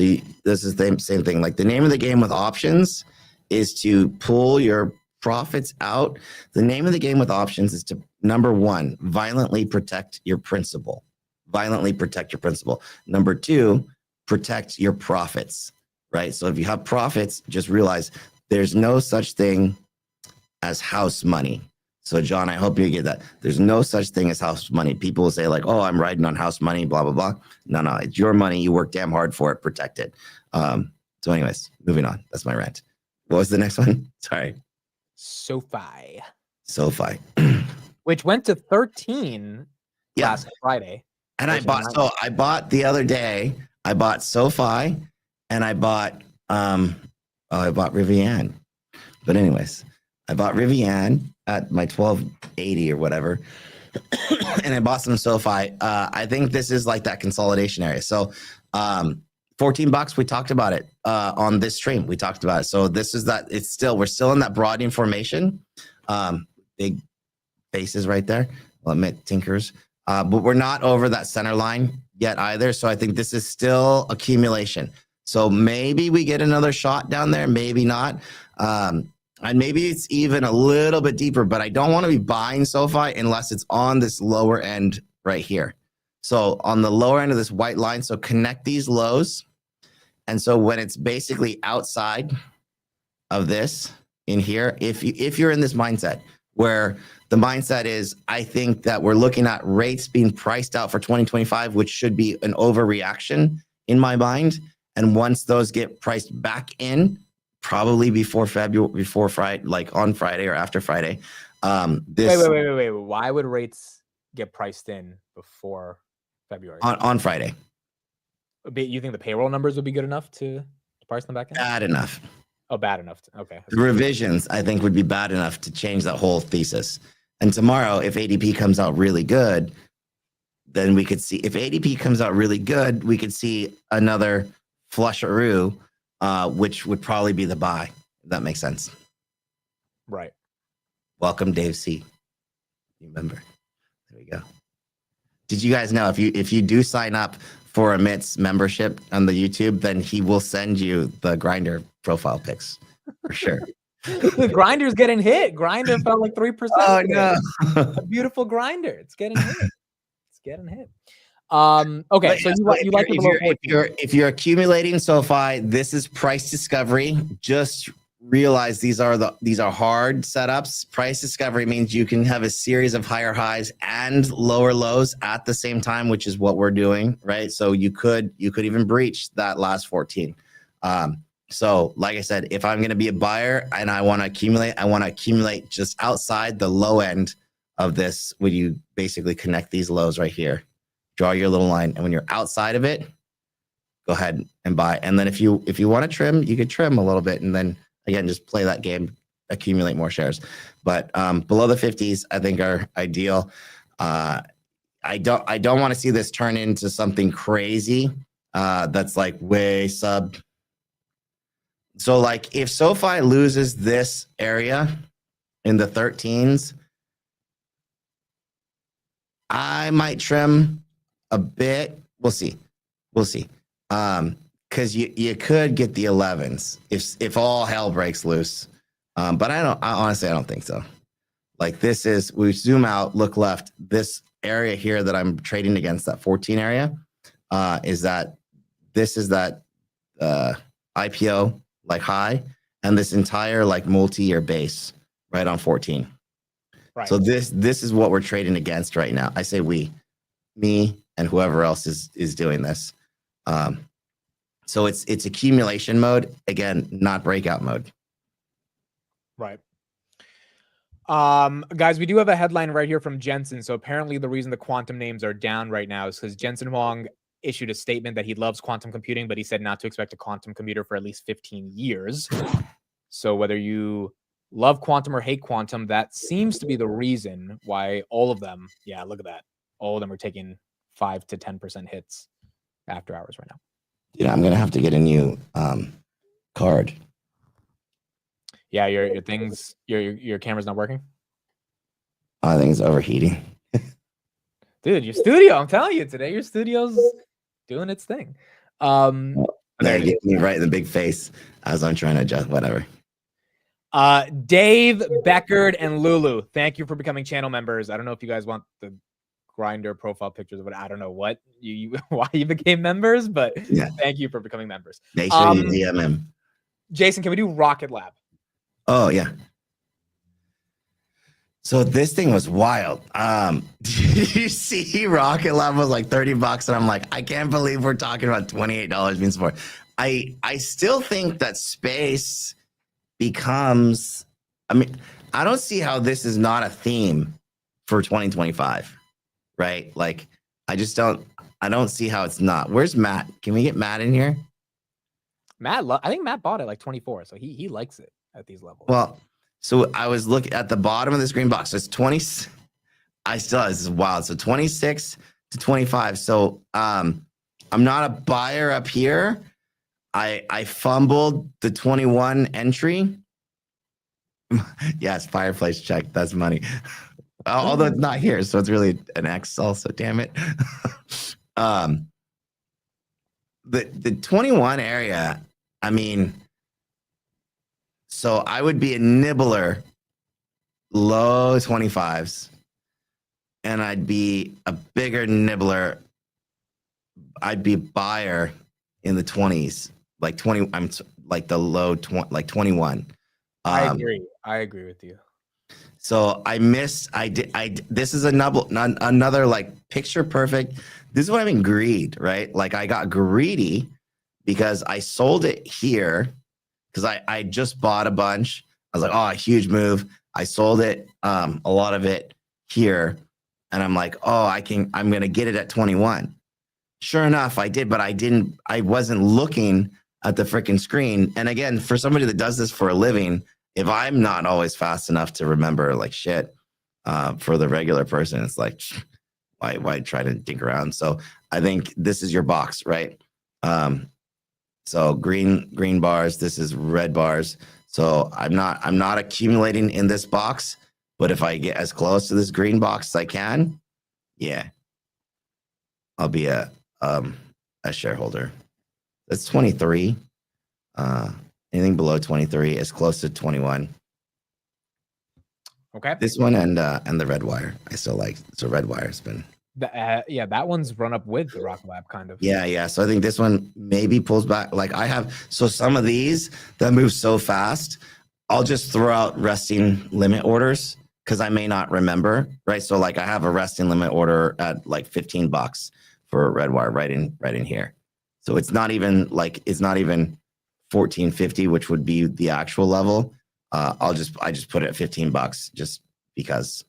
is the same thing. Like the name of the game with options is to pull your profits out. The name of the game with options is to, number one, violently protect your principal. Violently protect your principal. Number two, protect your profits, right? So if you have profits, just realize there's no such thing as house money. So John, I hope you get that. There's no such thing as house money. People will say like, oh, I'm riding on house money, blah, blah, blah. No, it's your money. You work damn hard for it. Protect it. So anyways, moving on. That's my rant. What was the next one? Sorry. SOFI. SOFI. Which went to 13 last Friday. And I bought the other day, I bought SOFI and I bought Rivian. But anyways, I bought Rivian at my 1280 or whatever. And I bought some SOFI. I think this is like that consolidation area. So $14, we talked about it on this stream. We talked about it. So this is that, we're still in that broadening formation. Big faces right there. I'll admit tinkers. But we're not over that center line yet either. So I think this is still accumulation. So maybe we get another shot down there, maybe not. And maybe it's even a little bit deeper, but I don't want to be buying SOFI unless it's on this lower end right here. So on the lower end of this white line, so connect these lows. And so when it's basically outside of this in here, if you're in this mindset where the mindset is, I think that we're looking at rates being priced out for 2025, which should be an overreaction in my mind. And once those get priced back in, probably before Friday, like on Friday or after Friday. Wait. Why would rates get priced in before February? On Friday. You think the payroll numbers would be good enough to price them back in? Bad enough. Oh, bad enough. Okay. The revisions, I think, would be bad enough to change that whole thesis. And tomorrow, if ADP comes out really good, then we could see, if ADP comes out really good, we could see another flusheroo, which would probably be the buy. If that makes sense. Right. Welcome, Dave C. Remember. There we go. Did you guys know if you do sign up for Amit's membership on the YouTube, then he will send you the Grindr profile pics for sure. The Grinder's getting hit. Grinder fell like 3%. Oh no. A beautiful Grinder. It's getting hit. It's getting hit. Okay, so you like if you're accumulating SOFI, this is price discovery. Just realize these are hard setups. Price discovery means you can have a series of higher highs and lower lows at the same time, which is what we're doing, right? So you could even breach that last 14. So like I said, if I'm going to be a buyer and I want to accumulate just outside the low end of this, when you basically connect these lows right here, draw your little line. And when you're outside of it, go ahead and buy. And then if you want to trim, you could trim a little bit. And then again, just play that game, accumulate more shares. But below the 50s, I think are ideal. I don't want to see this turn into something crazy that's like way sub. So like if SOFI loses this area in the 13s, I might trim a bit. We'll see. Because you could get the 11s if all hell breaks loose. But I honestly don't think so. Like we zoom out, look left. This area here that I'm trading against, that 14 area, is that IPO like high, and this entire like multi-year base right on 14. Right. So this is what we're trading against right now. I say me and whoever else is doing this. So it's accumulation mode, again, not breakout mode. Right. Guys, we do have a headline right here from Jensen. So apparently the reason the quantum names are down right now is because Jensen Huang issued a statement that he loves quantum computing, but he said not to expect a quantum computer for at least 15 years. So whether you love quantum or hate quantum, that seems to be the reason why all of them, yeah, look at that. All of them are taking 5 to 10% hits after hours right now. Yeah, I'm gonna have to get a new card. Yeah, your things, your camera's not working. I think it's overheating. Dude, your studio, I'm telling you today, your studio's doing its thing. They get me right in the big face as I'm trying to adjust, whatever. Dave, Beckard, and Lulu, thank you for becoming channel members. I don't know if you guys want the grinder profile pictures of it. I don't know what you why you became members, but Yeah. thank you for becoming members. Make sure you DM him. Jason, can we do Rocket Lab? Oh yeah. So this thing was wild. Did you see Rocket Lab was like $30 and I'm like, I can't believe we're talking about $28 being support. I still think that space becomes, I mean, I don't see how this is not a theme for 2025, right? Like, I don't see how it's not. Where's Matt? Can we get Matt in here? Matt, I think Matt bought it like 24, so he likes it at these levels. Well, so I was looking at the bottom of this green box. So it's 20. This is wild. So 26 to 25. So I'm not a buyer up here. I fumbled the 21 entry. Yes, fireplace check. That's money. Although it's not here, so it's really an X also. Damn it. The 21 area. I mean. So I would be a nibbler, low 25s, and I'd be a bigger nibbler. I'd be a buyer in the 20s, like 20. I'm like the low 20, like 21. I agree with you. So I missed. This is another like picture perfect. This is what I mean, greed, right? Like I got greedy because I sold it here. Because I just bought a bunch. I was like, oh, a huge move. I sold it, a lot of it here. And I'm like, oh, I'm going to get it at 21. Sure enough, I did, but I wasn't looking at the freaking screen. And again, for somebody that does this for a living, if I'm not always fast enough to remember like shit, for the regular person, it's like, why try to dink around? So I think this is your box, right? So green bars, this is red bars. So I'm not accumulating in this box, but if I get as close to this green box as I can, yeah, I'll be a shareholder. That's 23. Anything below 23 is close to 21. Okay. This one and the red wire, I still like. So red wire's been. Yeah, that one's run up with the Rocket Lab kind of. Yeah. So I think this one maybe pulls back. Like I have, so some of these that move so fast, I'll just throw out resting limit orders because I may not remember, right? So like I have a resting limit order at like $15 for a red wire right in here. So it's not even 14.50, which would be the actual level. I just put it at $15 just because.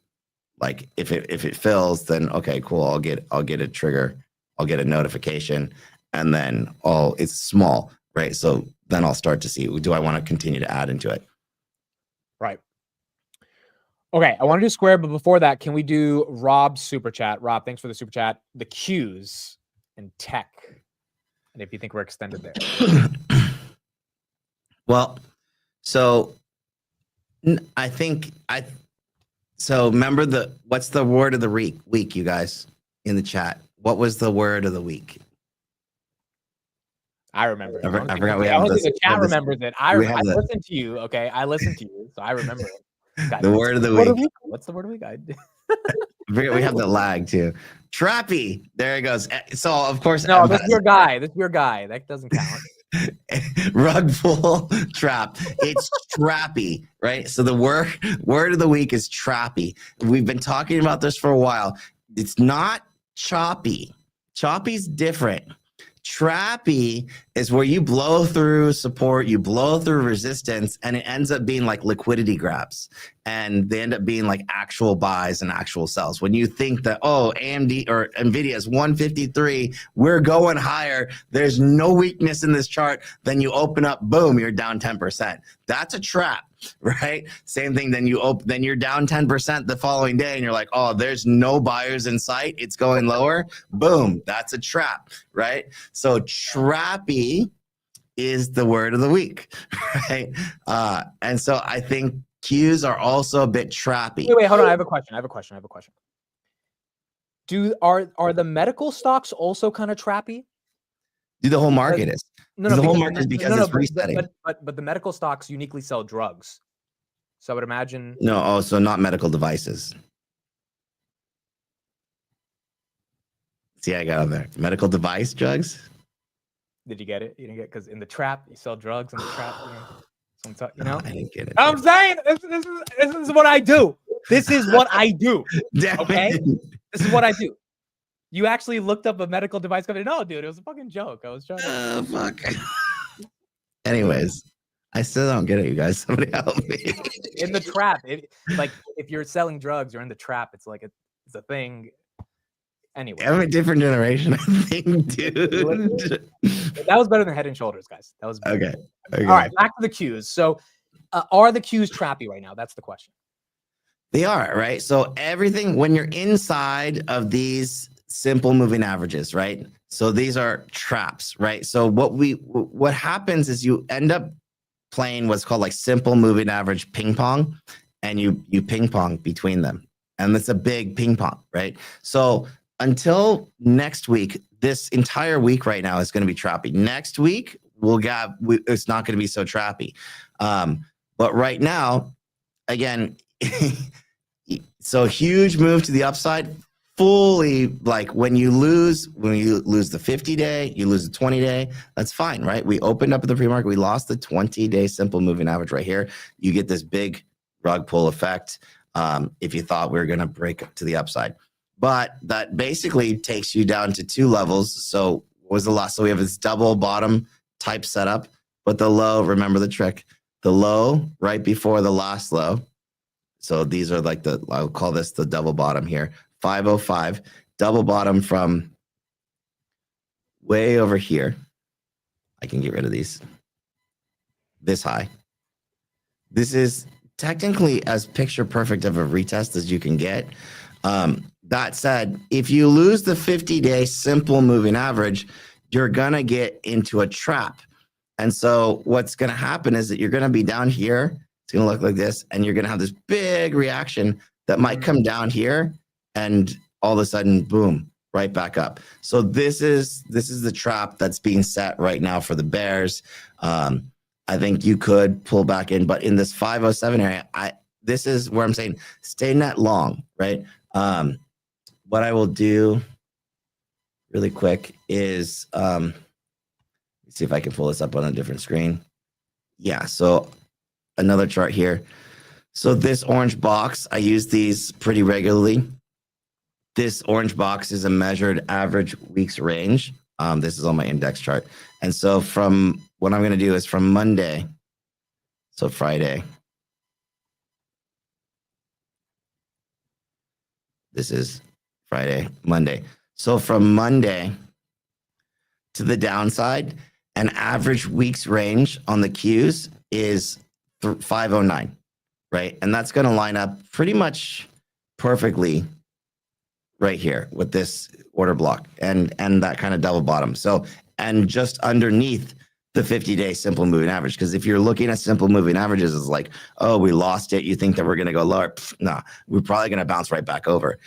Like if it fills, then okay, cool. I'll get a trigger, I'll get a notification, and then it's small, right? So then I'll start to see, do I want to continue to add into it? Right. Okay, I want to do Square, but before that, can we do Rob's super chat? Rob, thanks for the super chat. The Qs and tech, and if you think we're extended there. Well, so I think So remember what's the word of the week, you guys, in the chat? What was the word of the week? I remember. I forgot I don't think the chat remembers it. I listened to you. Okay, I listened to you, so I remember it. The word of the week. What's the word of the week? We have the lag too. Trappy. There it goes. So of course, no, this is your guy. That doesn't count. Rug pull trap. It's trappy, right? So the word of the week is trappy. We've been talking about this for a while. It's not choppy. Choppy's different. Trappy is where you blow through support, you blow through resistance, and it ends up being like liquidity grabs. And they end up being like actual buys and actual sells. When you think that, oh, AMD or NVIDIA is 153, we're going higher, there's no weakness in this chart, then you open up, boom, you're down 10%. That's a trap, right? Same thing, then you're down 10% the following day and you're like, oh, there's no buyers in sight, it's going lower, boom, that's a trap, right? So trappy is the word of the week, right? And so I think Qs are also a bit trappy. Wait, hold on. I have a question. Are the medical stocks also kind of trappy? The whole market is. No, the whole market is because it's resetting. But the medical stocks uniquely sell drugs. So I would imagine. No, so not medical devices. See, I got on there. Medical device drugs. Did you get it? You didn't get because in the trap you sell drugs in the trap. You know. I didn't get it. I'm saying this is what I do. This is what I do. Okay, this is what I do. You actually looked up a medical device company? No, dude, it was a fucking joke. I was trying to. Fuck. Anyways, I still don't get it, you guys. Somebody help me. In the trap, like if you're selling drugs, you're in the trap. It's like it's a thing. Anyway, I'm a different generation, I think, dude. That was better than Head and Shoulders, guys. That was better. Okay. All right, back to the cues. So, are the cues trappy right now? That's the question. They are, right? So everything when you're inside of these simple moving averages, right? So these are traps, right? So what happens is you end up playing what's called like simple moving average ping pong, and you ping pong between them, and it's a big ping pong, right? So until next week, this entire week right now is going to be trappy. Next week it's not going to be so trappy, but right now, again, so huge move to the upside. Fully, like when you lose the 50-day, you lose the 20-day, that's fine, right? We opened up at the pre-market, we lost the 20-day simple moving average right here. You get this big rug pull effect if you thought we were going to break up to the upside. But that basically takes you down to two levels. So what was the last? So we have this double bottom type setup, but the low, remember the trick, the low right before the last low. So these are like I'll call this the double bottom here. 505, double bottom from way over here. I can get rid of these. This high. This is technically as picture perfect of a retest as you can get. That said, if you lose the 50-day simple moving average, you're going to get into a trap. And so what's going to happen is that you're going to be down here. It's going to look like this, and you're going to have this big reaction that might come down here, and all of a sudden, boom, right back up. So this is the trap that's being set right now for the bears. I think you could pull back in, but in this 507 area, this is where I'm saying stay net long, right? What I will do really quick is let's see if I can pull this up on a different screen. Yeah, so another chart here. So this orange box, I use these pretty regularly. This orange box is a measured average weeks range. This is on my index chart. And so from what I'm going to do is from Monday, so Friday, this is Friday, Monday. So from Monday to the downside, an average weeks range on the Qs is 509, right? And that's going to line up pretty much perfectly right here with this order block and that kind of double bottom. So, and just underneath the 50-day simple moving average, because if you're looking at simple moving averages, it's like, oh, we lost it. You think that we're going to go lower? No, we're probably going to bounce right back over.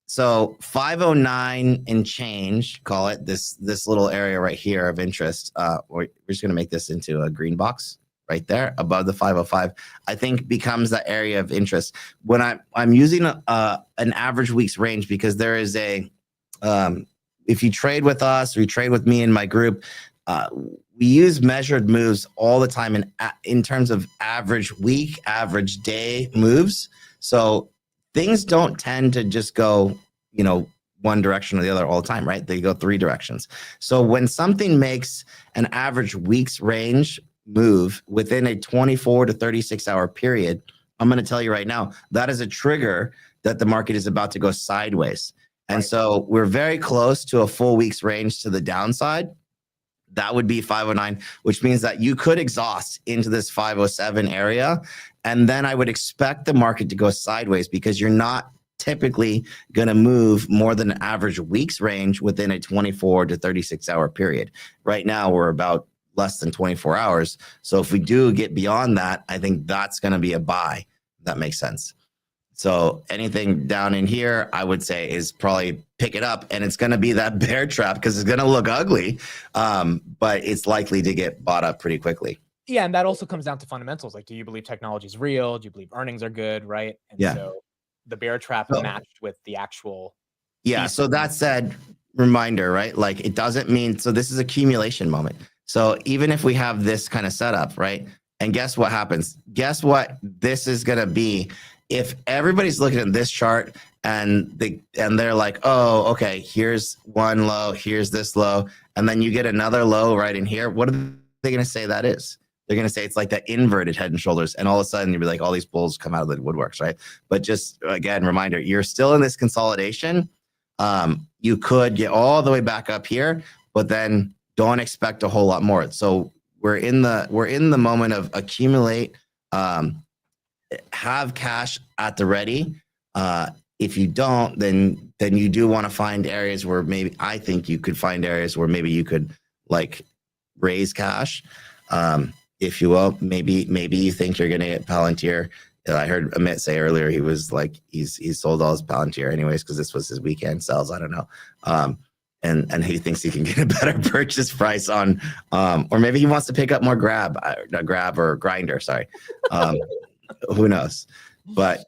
So 509 and change, call it this little area right here of interest. We're just going to make this into a green box right there above the 505, I think becomes that area of interest. When I'm using an average weeks range, because there is if you trade with us or you trade with me in my group, we use measured moves all the time in terms of average week, average day moves. So things don't tend to just go, one direction or the other all the time, right? They go three directions. So when something makes an average weeks range move within a 24 to 36 hour period, I'm going to tell you right now, that is a trigger that the market is about to go sideways. And so we're very close to a full week's range to the downside. That would be 509, which means that you could exhaust into this 507 area. And then I would expect the market to go sideways, because you're not typically going to move more than an average week's range within a 24 to 36 hour period. Right now, we're about less than 24 hours. So if we do get beyond that, I think that's going to be a buy. That makes sense. So anything down in here, I would say, is probably pick it up, and it's going to be that bear trap because it's going to look ugly, but it's likely to get bought up pretty quickly. Yeah, and that also comes down to fundamentals. Like, do you believe technology is real? Do you believe earnings are good, right? And Yeah. so the bear trap Well, matched with the actual. Yeah. So that said, reminder, right? Like it doesn't mean, so this is accumulation moment. So even if we have this kind of setup, right? And guess what happens? Guess what this is going to be if everybody's looking at this chart and they're like, oh, okay, here's one low, here's this low, and then you get another low right in here. What are they going to say that is? They're going to say it's like that inverted head and shoulders. And all of a sudden you'll be like, all these bulls come out of the woodworks, right? But just again, reminder, you're still in this consolidation. You could get all the way back up here, but then don't expect a whole lot more. So we're in the moment of accumulate, have cash at the ready. If you don't, then you do want to find areas where maybe I think you could find areas where maybe you could like raise cash. If you will, maybe you think you're going to get Palantir. I heard Amit say earlier he was like he's sold all his Palantir anyways because this was his weekend sells. I don't know, and he thinks he can get a better purchase price on, or maybe he wants to pick up more grab or grinder. Sorry, who knows? But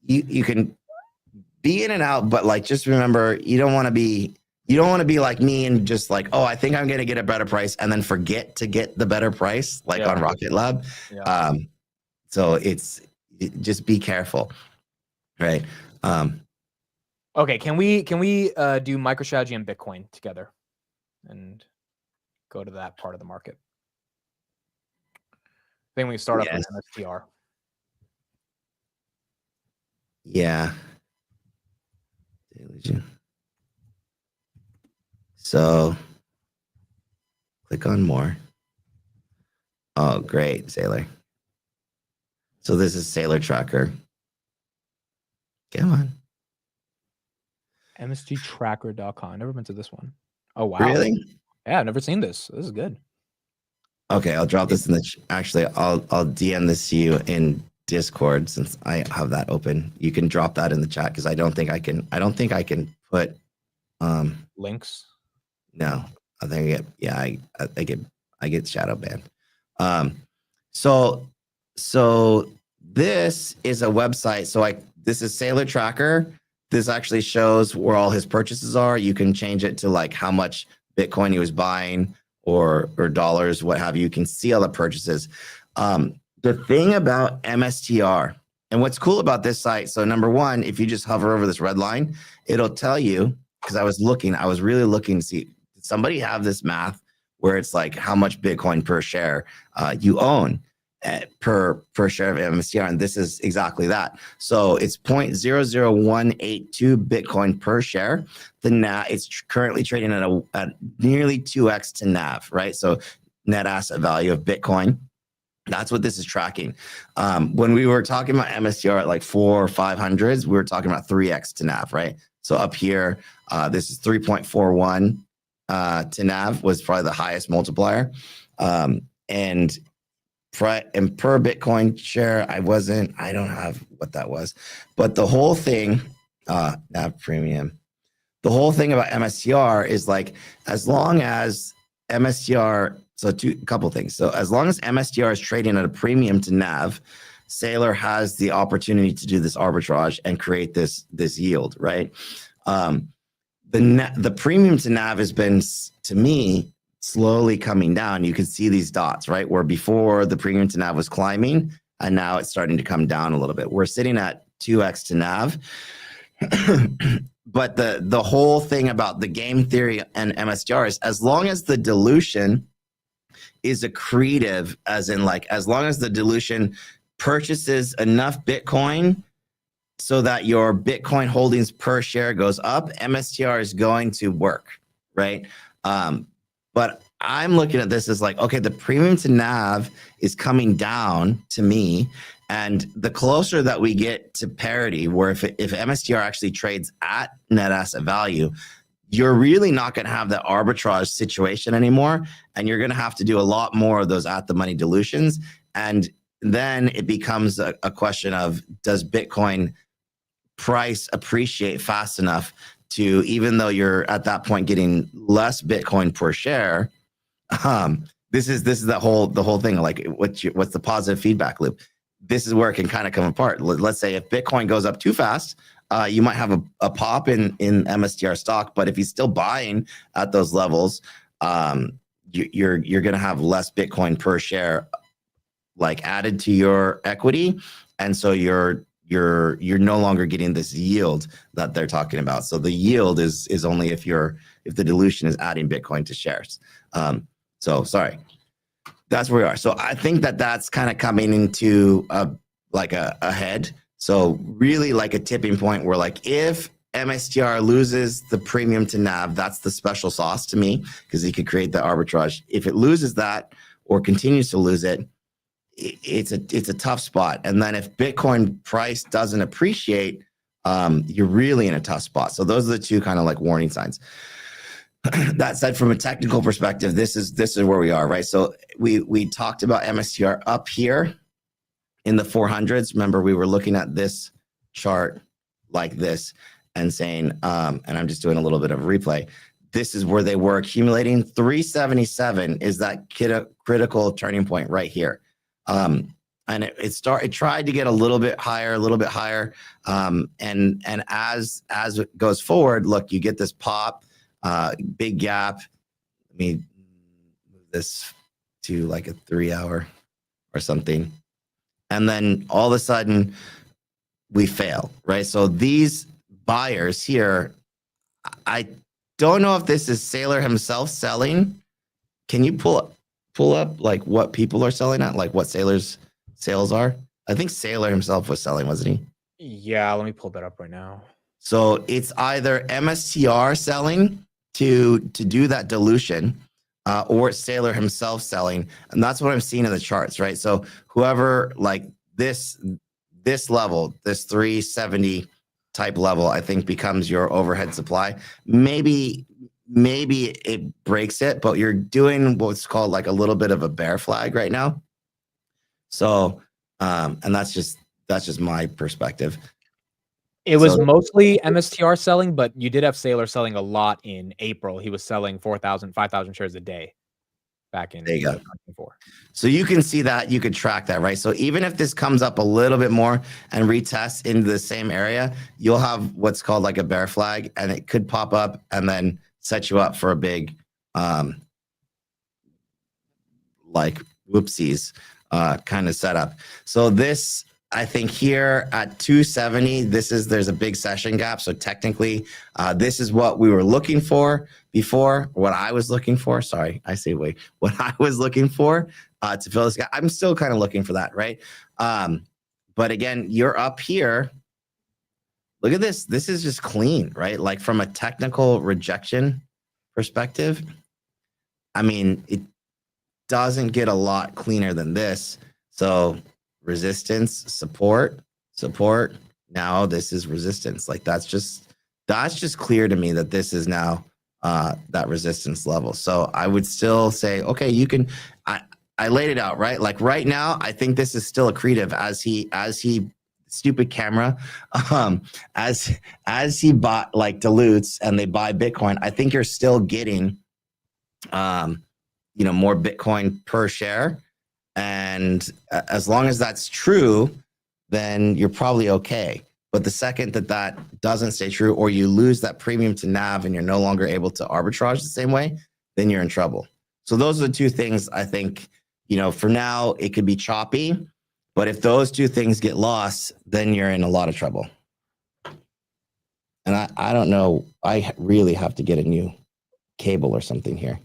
you can be in and out, but like just remember you don't want to be like me and just like, oh, I think I'm going to get a better price and then forget to get the better price like on Rocket Lab. Yeah. So just be careful, right? Okay, can we do MicroStrategy and Bitcoin together and go to that part of the market? I think we start off with MSTR. Yeah. So click on more. Oh, great, Sailor. So this is Sailor Tracker. Come on. MSTtracker.com. I've never been to this one. Oh, wow. Really? Yeah, I've never seen this. This is good. Okay, I'll drop this in the actually I'll DM this to you in Discord since I have that open. You can drop that in the chat because I don't think I can put links. No, I think I get shadow banned. So this is a website. So this is Sailor Tracker. This actually shows where all his purchases are. You can change it to like how much Bitcoin he was buying or dollars, what have you. You can see all the purchases. The thing about MSTR and what's cool about this site. So number one, if you just hover over this red line, it'll tell you, because I was really looking to see, did somebody have this math where it's like how much Bitcoin per share you own per share of MSTR, and this is exactly that. So it's 0.00182 Bitcoin per share. It's currently trading at nearly 2x to NAV, right? So net asset value of Bitcoin. That's what this is tracking. When we were talking about MSTR at like 400 or 500s, we were talking about 3x to NAV, right? So up here, this is 3.41 to NAV was probably the highest multiplier. And per Bitcoin share, I don't have what that was. But the whole thing, NAV premium, the whole thing about MSTR is like, as long as MSTR, so a couple things. So as long as MSTR is trading at a premium to NAV, Sailor has the opportunity to do this arbitrage and create this yield, right? The premium to NAV has been, to me, slowly coming down. You can see these dots, right? Where before the premium to NAV was climbing, and now it's starting to come down a little bit. We're sitting at 2x to NAV. But the whole thing about the game theory and MSTR is as long as the dilution is accretive, as in like, as long as the dilution purchases enough Bitcoin so that your Bitcoin holdings per share goes up, MSTR is going to work, right? But I'm looking at this as like, okay, the premium to NAV is coming down to me. And the closer that we get to parity, where if MSTR actually trades at net asset value, you're really not going to have that arbitrage situation anymore. And you're going to have to do a lot more of those at the money dilutions. And then it becomes a question of, does Bitcoin price appreciate fast enough to, even though you're at that point getting less Bitcoin per share, this is the whole thing. Like, what's the positive feedback loop? This is where it can kind of come apart. Let's say if Bitcoin goes up too fast, you might have a pop in MSTR stock, but if he's still buying at those levels, you're going to have less Bitcoin per share, like, added to your equity, and so you're no longer getting this yield that they're talking about. So the yield is only if the dilution is adding Bitcoin to shares. So sorry, that's where we are. So I think that's kind of coming into a head. So really like a tipping point where, like, if MSTR loses the premium to NAV, that's the special sauce to me, because he could create the arbitrage. If it loses that or continues to lose it, it's a tough spot. And then if Bitcoin price doesn't appreciate, you're really in a tough spot. So those are the two kind of like warning signs. That said, from a technical perspective, this is where we are, right? So we talked about MSTR up here in the 400s. Remember, we were looking at this chart like this and saying, and I'm just doing a little bit of replay. This is where they were accumulating. 377 is that critical turning point right here. And it tried to get a little bit higher. And as it goes forward, look, you get this pop, big gap. Let me move this to like a 3 hour or something. And then all of a sudden we fail, right? So these buyers here, I don't know if this is Saylor himself selling. Can you pull up like what people are selling at, like what Saylor's sales are? I think Saylor himself was selling, wasn't he? Yeah, let me pull that up right now. So it's either MSTR selling to do that dilution, or it's Saylor himself selling. And that's what I'm seeing in the charts, right? So whoever, like this level, this 370 type level, I think becomes your overhead supply. Maybe it breaks it, but you're doing what's called like a little bit of a bear flag right now. So, and that's just my perspective. It was mostly MSTR selling, but you did have Saylor selling a lot in April. He was selling 4,000, 5,000 shares a day back in 2024. So you can see that, you could track that, right? So even if this comes up a little bit more and retests into the same area, you'll have what's called like a bear flag, and it could pop up and then set you up for a big, like whoopsies kind of setup. So this, I think here at 270, there's a big session gap. So technically, this is what we were looking for before, what I was looking for. Sorry, what I was looking for to fill this gap. I'm still kind of looking for that, right? But again, you're up here. Look at this. This is just clean, right? Like from a technical rejection perspective, I mean, it doesn't get a lot cleaner than this. So resistance, support. Now this is resistance. Like that's just clear to me that this is now that resistance level. So I would still say, okay, you can. I laid it out, right? Like right now, I think this is still accretive as he stupid camera, as he bought like dilutes and they buy Bitcoin. I think you're still getting, more Bitcoin per share. And as long as that's true, then you're probably okay. But the second that doesn't stay true, or you lose that premium to NAV and you're no longer able to arbitrage the same way, then you're in trouble. So those are the two things I think, for now it could be choppy, but if those two things get lost, then you're in a lot of trouble. And I don't know, I really have to get a new cable or something here.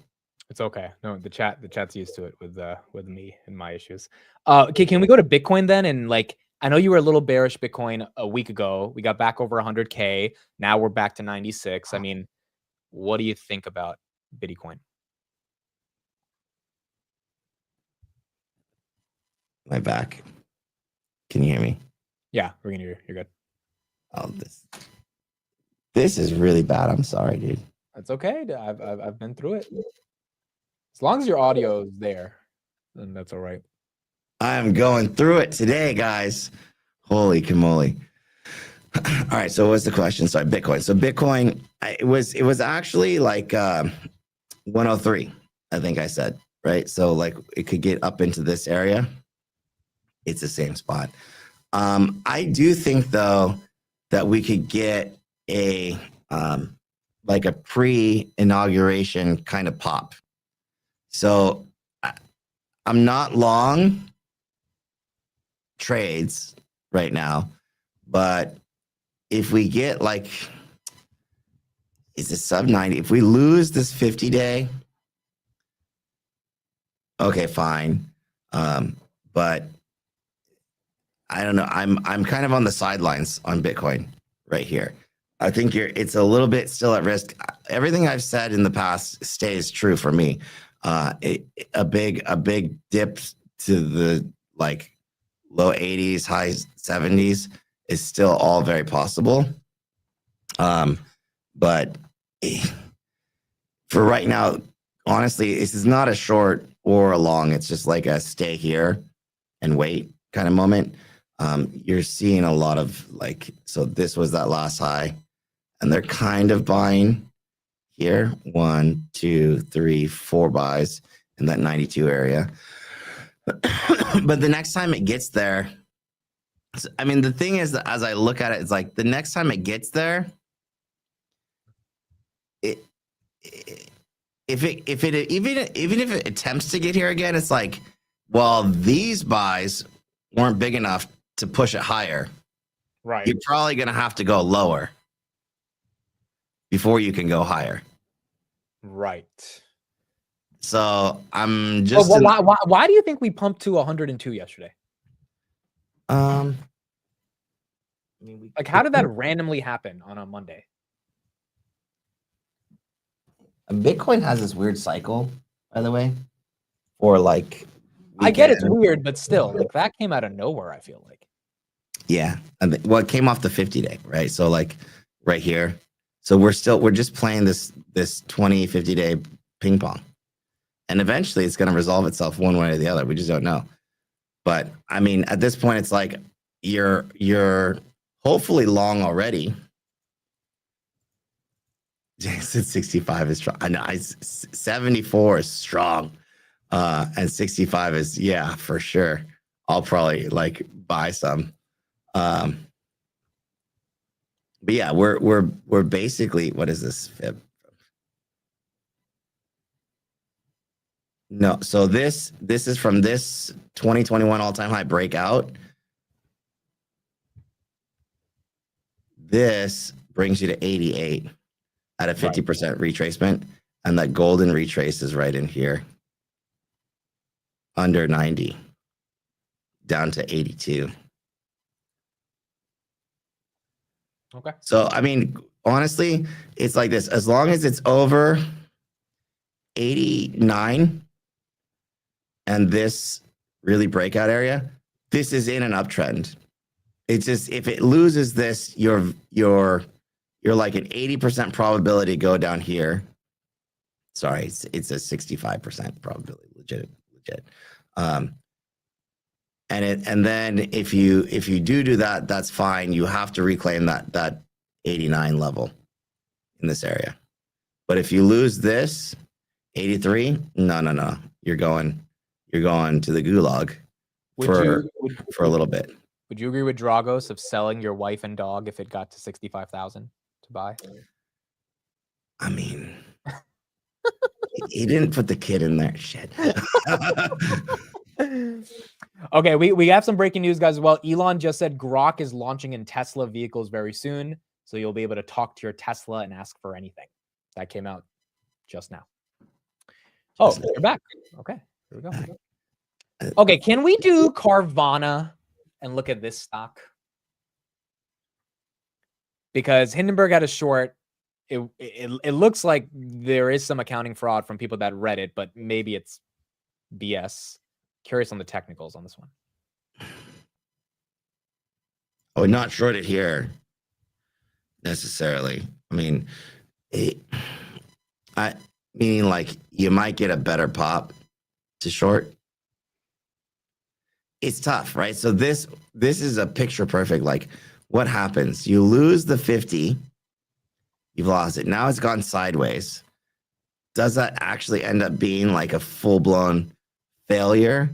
It's okay. No, the chat's used to it with me and my issues. Okay, can we go to Bitcoin then? And like, I know you were a little bearish Bitcoin a week ago. We got back over 100K. Now we're back to 96. I mean, what do you think about Bitcoin? My back. Can you hear me? Yeah, we're gonna hear you. You're good. Oh, this is really bad. I'm sorry, dude. That's okay. I've been through it. As long as your audio is there, then that's all right. I'm going through it today, guys. Holy camole. All right, so what's the question? Sorry, Bitcoin. So Bitcoin, it was actually like 103, I think I said. right? So like it could get up into this area. It's the same spot. I do think though that we could get a like a pre-inauguration kind of pop. So I'm not long trades right now, but if we get like, is it sub 90? If we lose this 50-day, okay, fine. But I don't know. I'm kind of on the sidelines on Bitcoin right here. I think it's a little bit still at risk. Everything I've said in the past stays true for me. A big dip to the like low 80s, high 70s is still all very possible. But for right now, honestly, this is not a short or a long. It's just like a stay here and wait kind of moment. You're seeing a lot of like, so this was that last high, and they're kind of buying here. 1, 2, 3, 4 buys in that 92 area. But the next time it gets there, I mean, the thing is that as I look at it, it's like the next time it gets there, even if it attempts to get here again, it's like, well, these buys weren't big enough to push it higher. Right. You're probably going to have to go lower before you can go higher. Right. So I'm just. Why do you think we pumped to 102 yesterday? I mean, like, how did that randomly happen on a Monday? Bitcoin has this weird cycle, by the way, or like. I get it's weird, but still, like that came out of nowhere. I feel like. Yeah, well, it came off the 50-day, right? So like right here. So we're just playing this 20, 50-day ping pong, and eventually it's going to resolve itself one way or the other. We just don't know. But I mean, at this point, it's like you're hopefully long already. 65 is strong. I know 74 is strong. And 65 is, yeah, for sure. I'll probably like buy some. But yeah, we're basically, what is this fib? No, so this is from this 2021 all-time high breakout. This brings you to 88 at a 50% retracement, and that golden retrace is right in here. Under 90, down to 82. Okay. So, I mean, honestly, it's like this. As long as it's over 89 and this really breakout area, this is in an uptrend. It's just, if it loses this, you're like an 80% probability to go down here. Sorry, it's a 65% probability, legit. And then if you do that, that's fine. You have to reclaim that 89 level in this area. But if you lose this 83, no, you're going to the gulag for a little bit. Would you agree with Dragos of selling your wife and dog if it got to 65,000 to buy? I mean, he didn't put the kid in there. Shit. Okay, we have some breaking news, guys, as well. Elon just said Grok is launching in Tesla vehicles very soon, so you'll be able to talk to your Tesla and ask for anything. That came out just now. Oh, you're back. Okay, here we go. Okay, can we do Carvana and look at this stock? Because Hindenburg had a short. It looks like there is some accounting fraud from people that read it, but maybe it's BS. Curious on the technicals on this one. Oh, not shorted here necessarily. I mean, meaning like you might get a better pop to short. It's tough, right? So this is a picture perfect. Like, what happens? You lose the 50. You've lost it. Now it's gone sideways. does that actually end up being like a full-blown failure?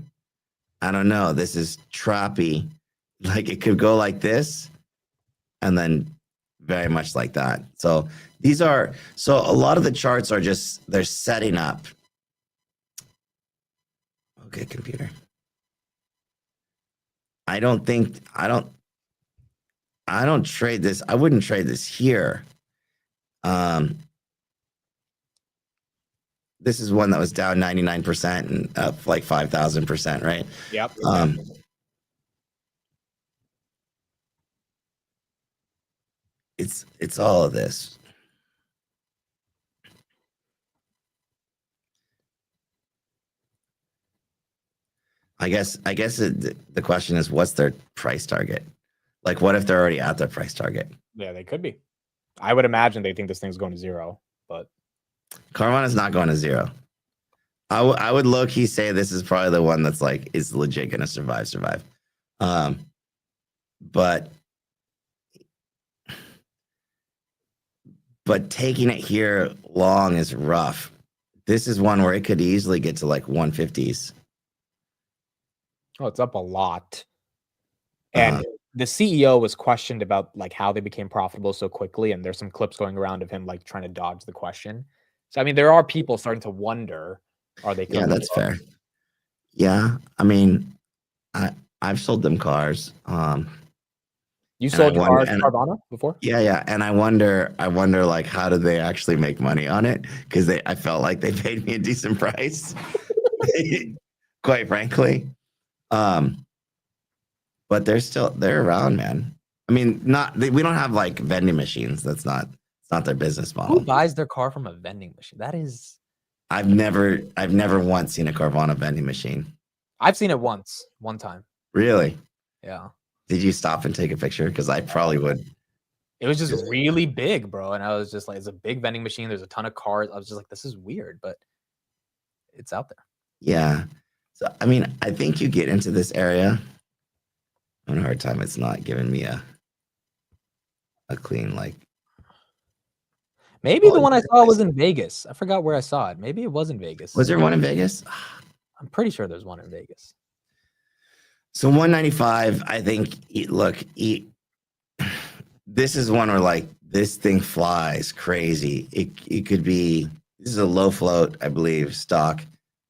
I don't know. This is trappy. Like it could go like this and then very much like that. So a lot of the charts are just, they're setting up. Okay, computer. I don't trade this. I wouldn't trade this here. This is one that was down 99% and up like 5,000%, right? Yep. It's all of this. I guess the question is, what's their price target? Like, what if they're already at their price target? Yeah, they could be. I would imagine they think this thing's going to zero, but Carvana's not going to zero. I would low-key say this is probably the one that's like is legit going to survive. But taking it here long is rough. This is one where it could easily get to like 150s. oh, it's up a lot. And the CEO was questioned about like how they became profitable so quickly, and there's some clips going around of him like trying to dodge the question. So I mean, there are people starting to wonder, are they? Yeah, that's fair. Yeah, I mean, I've sold them cars. You sold your cars to Carvana before? Yeah, and I wonder like how did they actually make money on it? Because I felt like they paid me a decent price, quite frankly. But they're around, man. I mean, we don't have like vending machines. It's not their business model. Who buys their car from a vending machine? That is. I've never once seen a Carvana vending machine. I've seen it one time. Really? Yeah. Did you stop and take a picture? Because I probably would. It was just really big, bro. And I was just like, it's a big vending machine. There's a ton of cars. I was just like, this is weird, but it's out there. Yeah. So, I mean, I think you get into this area. I'm having a hard time. It's not giving me a clean, like. Maybe the one I saw was in Vegas. I forgot where I saw it. Maybe it was in Vegas. Was there one in Vegas? I'm pretty sure there's one in Vegas. So 195, I think, this is one where like this thing flies crazy. It could be, this is a low float, I believe, stock.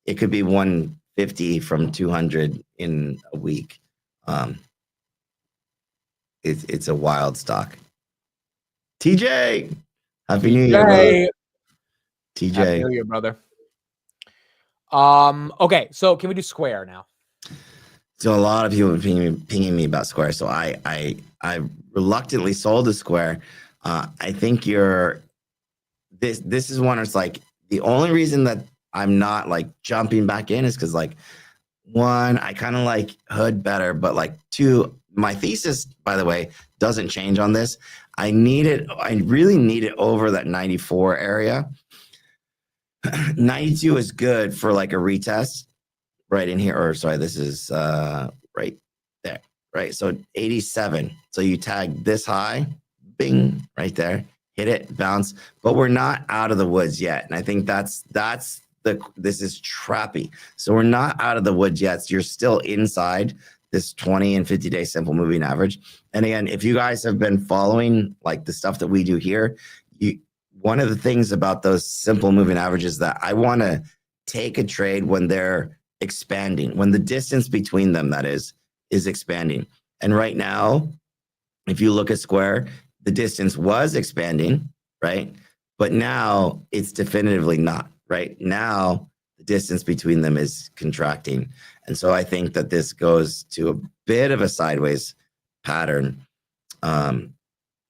It could be 150 from 200 in a week. It's a wild stock. TJ, Happy New Year, brother. TJ. Happy New Year, brother. Okay, so can we do Square now? So a lot of people have been pinging me about Square. So I reluctantly sold a Square. I think this is one where it's like the only reason that I'm not like jumping back in is because like one, I kind of like Hood better, but like two, my thesis, by the way, doesn't change on this. I really need it over that 94 area. 92 is good for like a retest right in here, or sorry, this is right there, right? So 87. So you tag this high, bing, right there, hit it, bounce, but we're not out of the woods yet. And I think this is trappy. So we're not out of the woods yet. So you're still inside this 20 and 50-day simple moving average. And again, if you guys have been following like the stuff that we do here, one of the things about those simple moving averages that I want to take a trade when they're expanding, when the distance between them, that is expanding. And right now, if you look at Square, the distance was expanding, right? But now it's definitively not, right? Now the distance between them is contracting. And so I think that this goes to a bit of a sideways pattern. And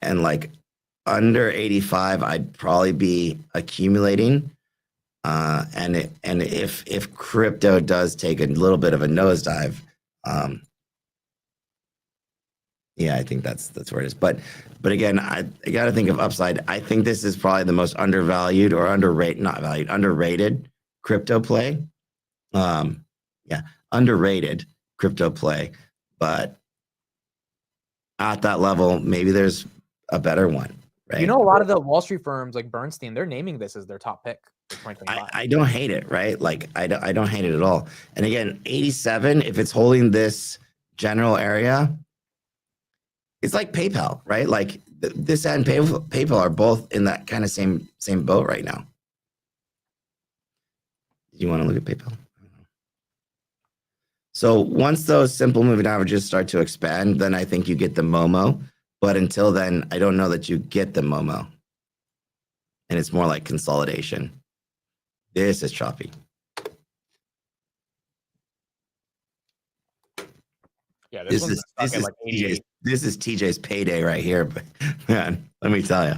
like under 85, I'd probably be accumulating. And if crypto does take a little bit of a nosedive, yeah, I think that's where it is. But again, I got to think of upside. I think this is probably the most undervalued or underrated crypto play. Yeah, underrated crypto play. But at that level, maybe there's a better one, right? You know, a lot of the Wall Street firms like Bernstein, they're naming this as their top pick. 2025. I don't hate it, right? Like I don't hate it at all. And again, 87, if it's holding this general area, it's like PayPal, right? Like this and PayPal are both in that kind of same boat right now. Do you want to look at PayPal? So once those simple moving averages start to expand, then I think you get the Momo. But until then, I don't know that you get the Momo. And it's more like consolidation. This is choppy. Yeah, this is like 88. This is TJ's payday right here, but man, let me tell you.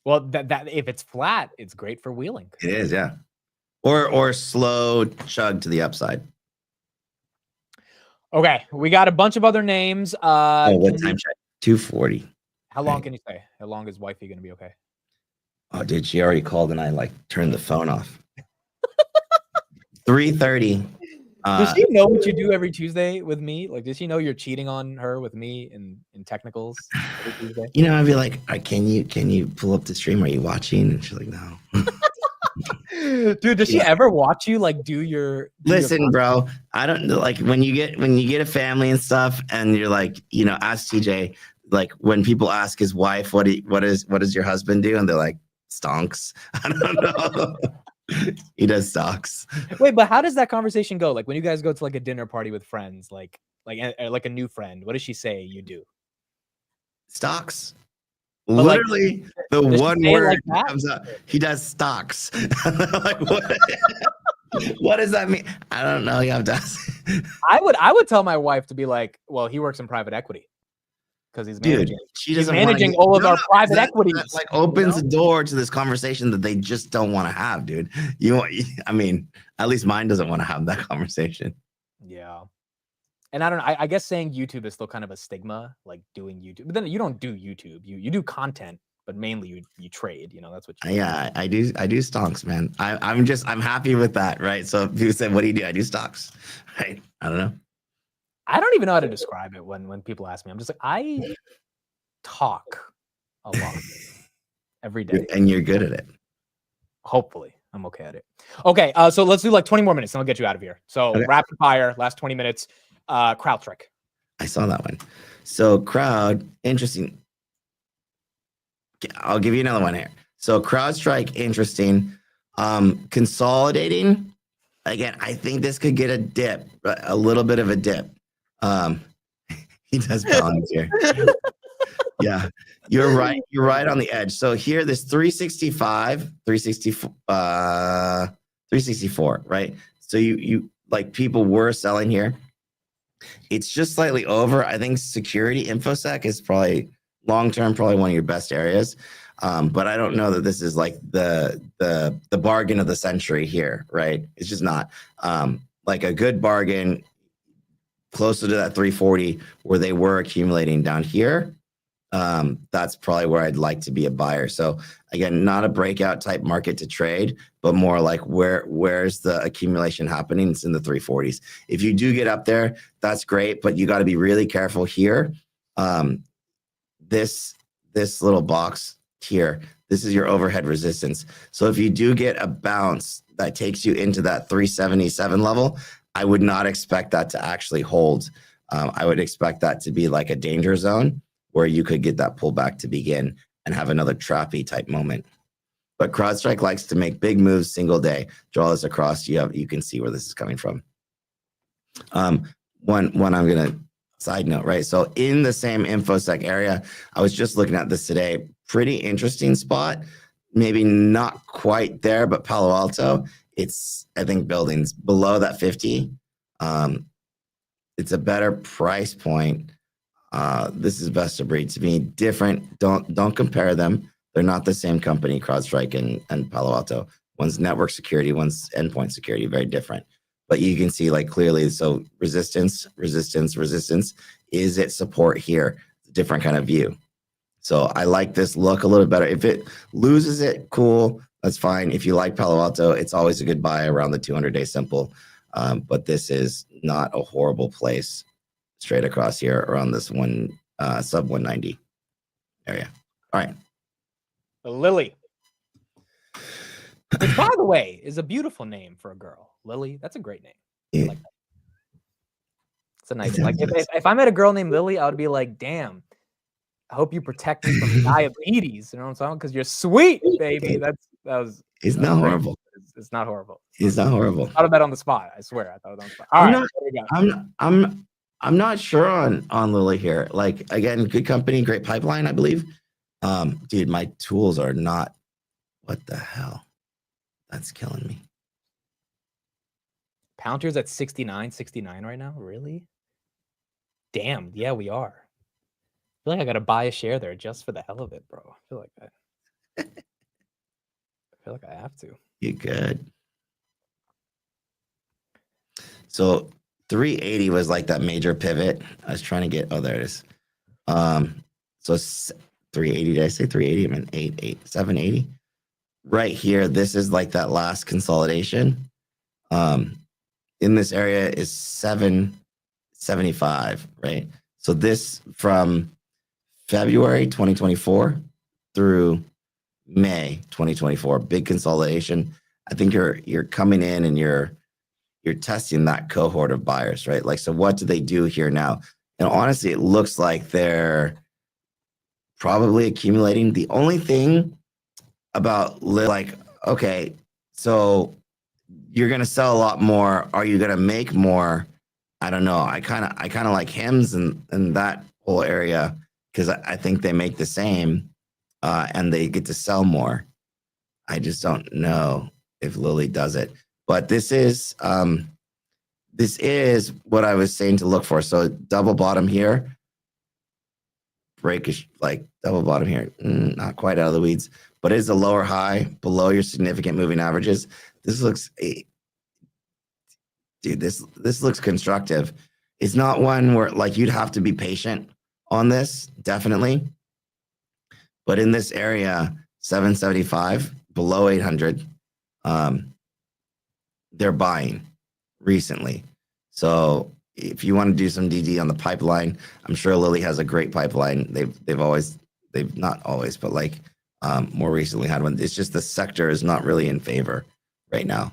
Well, that if it's flat, it's great for wheeling. It is, yeah. Or slow chug to the upside. Okay, we got a bunch of other names. What time check? 2:40. How long can you say? How long is wifey going to be okay? Oh, dude, she already called and I like turned the phone off. 3:30. Does she know what you do every Tuesday with me? Like, does she know you're cheating on her with me in technicals every Tuesday? You know, I'd be like, can you pull up the stream? Are you watching? And she's like, no. Dude, does she ever watch you like do your Listen, bro, I don't know, like when you get a family and stuff and you're like, you know, ask TJ, like when people ask his wife what does your husband do, and they're like, stonks. I don't know. He does stocks. Wait, but how does that conversation go? Like when you guys go to like a dinner party with friends, like a new friend, what does she say you do? Stocks. But literally, like, the one word like comes up. He does stocks. Like what? What does that mean? I don't know. You have to ask. I would tell my wife to be like, well, he works in private equity because he's managing. Dude, she's managing all of our private equities. That like opens the door to this conversation that they just don't want to have, dude. I mean, at least mine doesn't want to have that conversation. Yeah. And I don't know. I guess saying YouTube is still kind of a stigma, like doing YouTube. But then you don't do YouTube. You do content, but mainly you trade. You know, that's what you do. Yeah, I do stocks, man. I'm happy with that, right? So if you said, what do you do? I do stocks. Right. I don't know. I don't even know how to describe it when people ask me. I'm just like, I talk a lot every day. And you're good at it. Hopefully. I'm okay at it. Okay, so let's do like 20 more minutes and I'll get you out of here. So okay. Rapid fire, last 20 minutes. CrowdStrike. I saw that one. So crowd, interesting. I'll give you another one here. So CrowdStrike, interesting. Consolidating. Again, I think this could get a dip, a little bit of a dip. He does Palantir. Yeah, you're right. You're right on the edge. So here, this 364, right? So you like people were selling here. It's just slightly over. I think security infosec is probably long-term, probably one of your best areas. But I don't know that this is like the bargain of the century here, right? It's just not. Like a good bargain closer to that 340 where they were accumulating down here. That's probably where I'd like to be a buyer. So again, not a breakout type market to trade, but more like where's the accumulation happening? It's in the 340s. If you do get up there, that's great, but you got to be really careful here. This little box here, this is your overhead resistance. So if you do get a bounce that takes you into that 377 level, I would not expect that to actually hold. I would expect that to be like a danger zone where you could get that pullback to begin and have another trappy type moment. But CrowdStrike likes to make big moves single day. Draw this across. You can see where this is coming from. One I'm gonna side note, right? So in the same infosec area, I was just looking at this today. Pretty interesting spot. Maybe not quite there, but Palo Alto. It's, I think, buildings below that 50. It's a better price point. This is best of breed to me. Different. Don't compare them. They're not the same company, CrowdStrike and Palo Alto. One's network security, one's endpoint security, very different. But you can see like clearly, so resistance. Is it support here? Different kind of view. So I like this look a little better. If it loses it, cool. That's fine. If you like Palo Alto, it's always a good buy around the 200-day simple. But this is not a horrible place straight across here around this one sub 190 area. All right. Lily. Which, by the way, is a beautiful name for a girl. Lily, that's a great name. Yeah. Like that. It's a nice. Like if I met a girl named Lily, I would be like, damn. I hope you protect me from diabetes. You know what I'm saying? Because you're sweet, baby. It's not horrible. It's not horrible. It's not horrible. I thought of that on the spot. I swear, I thought of that on the spot. I'm not sure on Lily here. Like, again, good company, great pipeline, I believe. Dude, my tools are not. What the hell? That's killing me. Palantir's at 69 right now. Really? Damn. Yeah, we are. I feel like I gotta buy a share there just for the hell of it, bro. I feel like I have to. You good? So 380 was like that major pivot. I was trying to get. Oh, there it is. So 380. Did I say 380? I mean 780. Right here. This is like that last consolidation. In this area is 775. Right. So this from February 2024 through May 2024, big consolidation. I think you're coming in and you're testing that cohort of buyers, right? Like, so what do they do here now? And honestly, it looks like they're probably accumulating. The only thing about like, okay, so you're gonna sell a lot more. Are you gonna make more? I don't know. I kind of like HIMS and that whole area because I think they make the same and they get to sell more. I just don't know if Lily does it. But this is what I was saying to look for. So double bottom here, breakish, like double bottom here, not quite out of the weeds, but it is a lower high below your significant moving averages. This looks, dude, this looks constructive. It's not one where like you'd have to be patient on this, definitely. But in this area, 775 below 800. They're buying recently. So if you want to do some DD on the pipeline, I'm sure Lily has a great pipeline. They've not always, but like more recently had one. It's just the sector is not really in favor right now.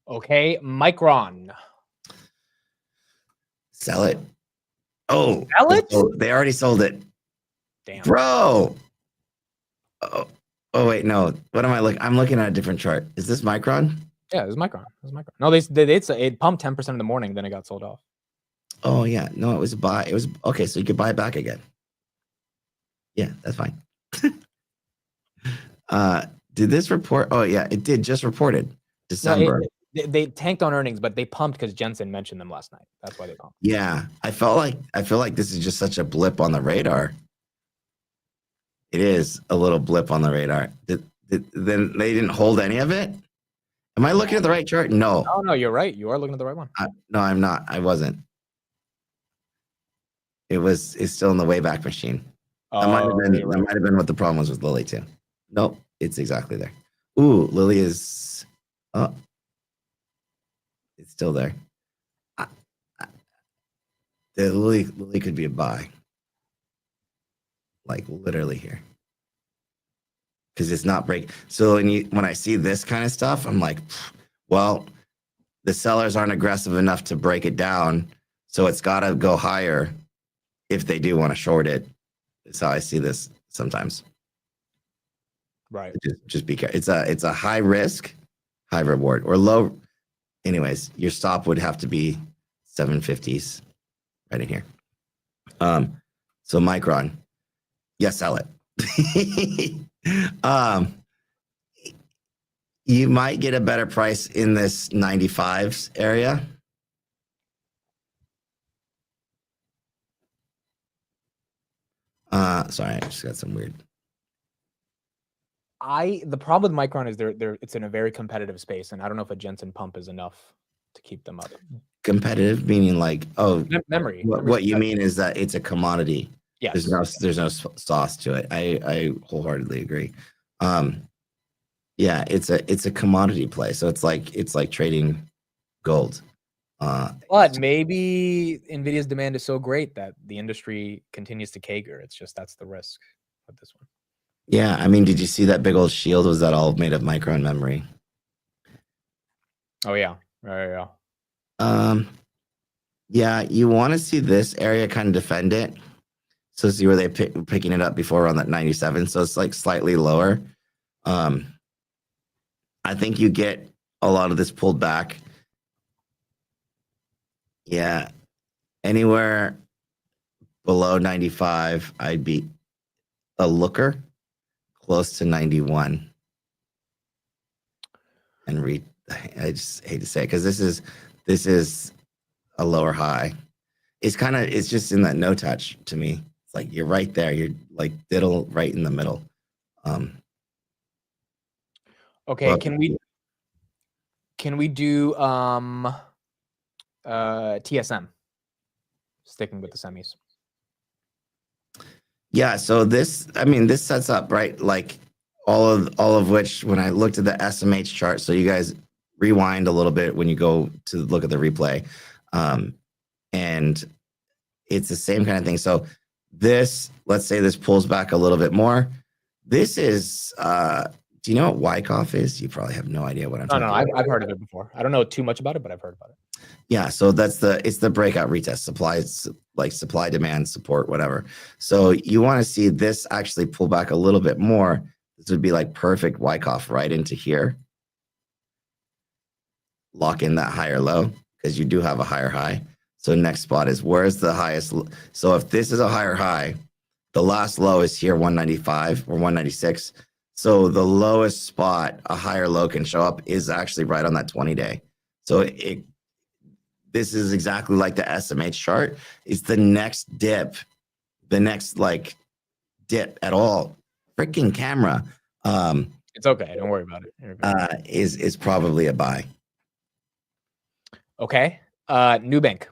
Okay, Micron. Sell it. Oh, sell it? They already sold it. Damn, bro. Oh wait, no. What am I looking? I'm looking at a different chart. Is this Micron? Yeah, it was Micron. No, it pumped 10% in the morning, then it got sold off. Oh yeah, no, it was a buy. It was okay, so you could buy it back again. Yeah, that's fine. Did this report? Oh yeah, it did. Just reported December. No, they tanked on earnings, but they pumped because Jensen mentioned them last night. That's why they pumped. Yeah, I feel like this is just such a blip on the radar. It is a little blip on the radar. Then they didn't hold any of it. Am I looking at the right chart? No. Oh no, you're right. You are looking at the right one. No, I'm not. I wasn't. It's still in the Wayback Machine. That might have been what the problem was with Lily too. Nope, it's exactly there. Ooh, Lily is. Oh, it's still there. The Lily could be a buy. Like literally here. Because it's not break. So when I see this kind of stuff, I'm like, well, the sellers aren't aggressive enough to break it down. So it's got to go higher if they do want to short it. That's how I see this sometimes. Right. Just be careful. It's a high risk, high reward, or low. Anyways, your stop would have to be 750s right in here. So Micron, yes, sell it. You might get a better price in this 95s area. Sorry, I just got some weird. The problem with Micron is it's in a very competitive space, and I don't know if a Jensen pump is enough to keep them up. Competitive meaning like memory. What you mean is that it's a commodity. Yes. There's no sauce to it. I wholeheartedly agree. Yeah, it's a commodity play. So it's like trading gold. But maybe NVIDIA's demand is so great that the industry continues to cager. It's just that's the risk with this one. Yeah, I mean, did you see that big old shield? Was that all made of micro and memory? Oh yeah. Yeah. Yeah, you want to see this area kind of defend it. So see where they picking it up before around that 97. So it's like slightly lower. I think you get a lot of this pulled back. Yeah, anywhere below 95, I'd be a looker. Close to 91. And read. I just hate to say it because this is a lower high. It's just in that no touch to me. It's like you're right there. You're like diddle right in the middle. Okay, well, can we do TSM? Sticking with the semis. Yeah, so this sets up, right? Like all of which when I looked at the SMH chart, so you guys rewind a little bit when you go to look at the replay. And it's the same kind of thing. So this, let's say this pulls back a little bit more. This is do you know what Wyckoff is? You probably have no idea what I'm talking about. No, I've heard of it before. I don't know too much about it, but I've heard about it. Yeah, so it's the breakout retest, supply demand support, whatever. So you want to see this actually pull back a little bit more. This would be like perfect Wyckoff right into here. Lock in that higher low because you do have a higher high. So next spot is where's the highest? So if this is a higher high, the last low is here 195 or 196. So the lowest spot a higher low can show up is actually right on that 20-day. So this is exactly like the SMH chart. It's the next dip, the next like dip at all. Freaking camera. It's okay. Don't worry about it. Is probably a buy. Okay. Nubank.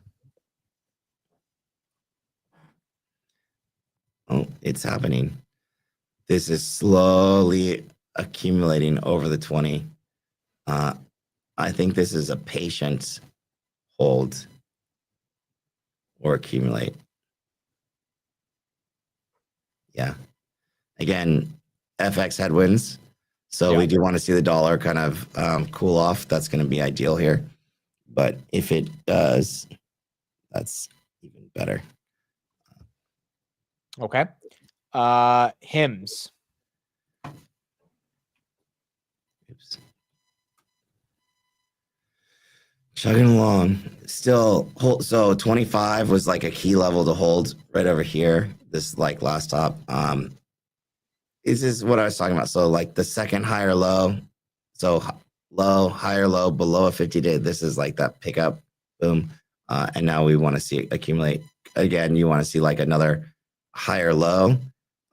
Oh, it's happening. This is slowly accumulating over the 20. I think this is a patient hold or accumulate. Yeah. Again, FX headwinds. So we do want to see the dollar kind of cool off. That's going to be ideal here. But if it does, that's even better. Okay. HIMS. Oops. Chugging along. Still hold. So 25 was like a key level to hold right over here. This like last top. This is what I was talking about. So like the second higher low. So low, higher low, below a 50-day. This is like that pickup. Boom. And now we want to see it accumulate. Again, you want to see like another higher low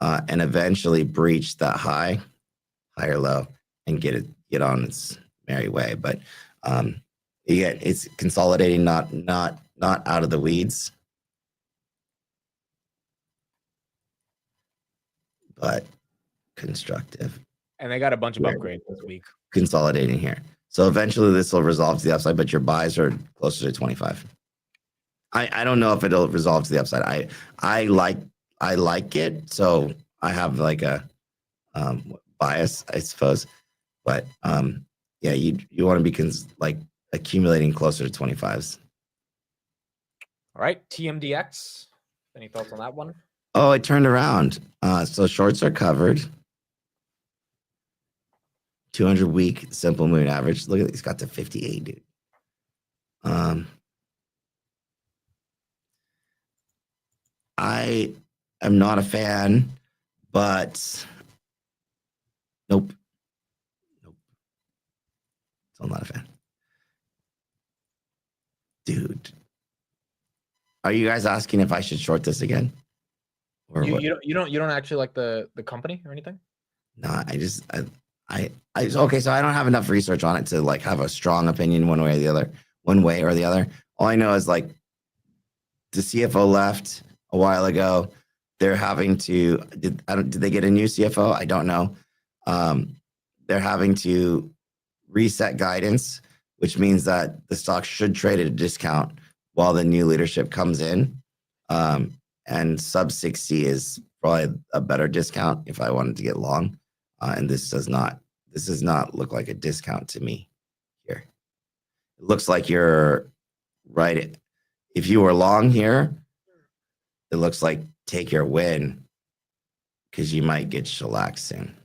and eventually breach that higher low and get on its merry way. But again, it's consolidating, not out of the weeds, but constructive. And they got a bunch of upgrades this week. Consolidating here. So eventually this will resolve to the upside, but your buys are closer to 25. I don't know if it'll resolve to the upside. I like it, so I have like a bias, I suppose. But yeah, you want to be like accumulating closer to 25s. All right, TMDX. Any thoughts on that one? Oh, it turned around. So shorts are covered. 200-week simple moving average. Look at it, it's got to 58, dude. I am not a fan, but nope. Still not a fan. Dude. Are you guys asking if I should short this again? Or you don't actually like the company or anything? No, okay, so I don't have enough research on it to like have a strong opinion one way or the other. All I know is like the CFO left a while ago. They're having to did they get a new CFO? I don't know. They're having to reset guidance, which means that the stock should trade at a discount while the new leadership comes in. And sub 60 is probably a better discount if I wanted to get long. And this does not look like a discount to me here. It looks like you're right. If you were long here, it looks like take your win because you might get shellacked soon.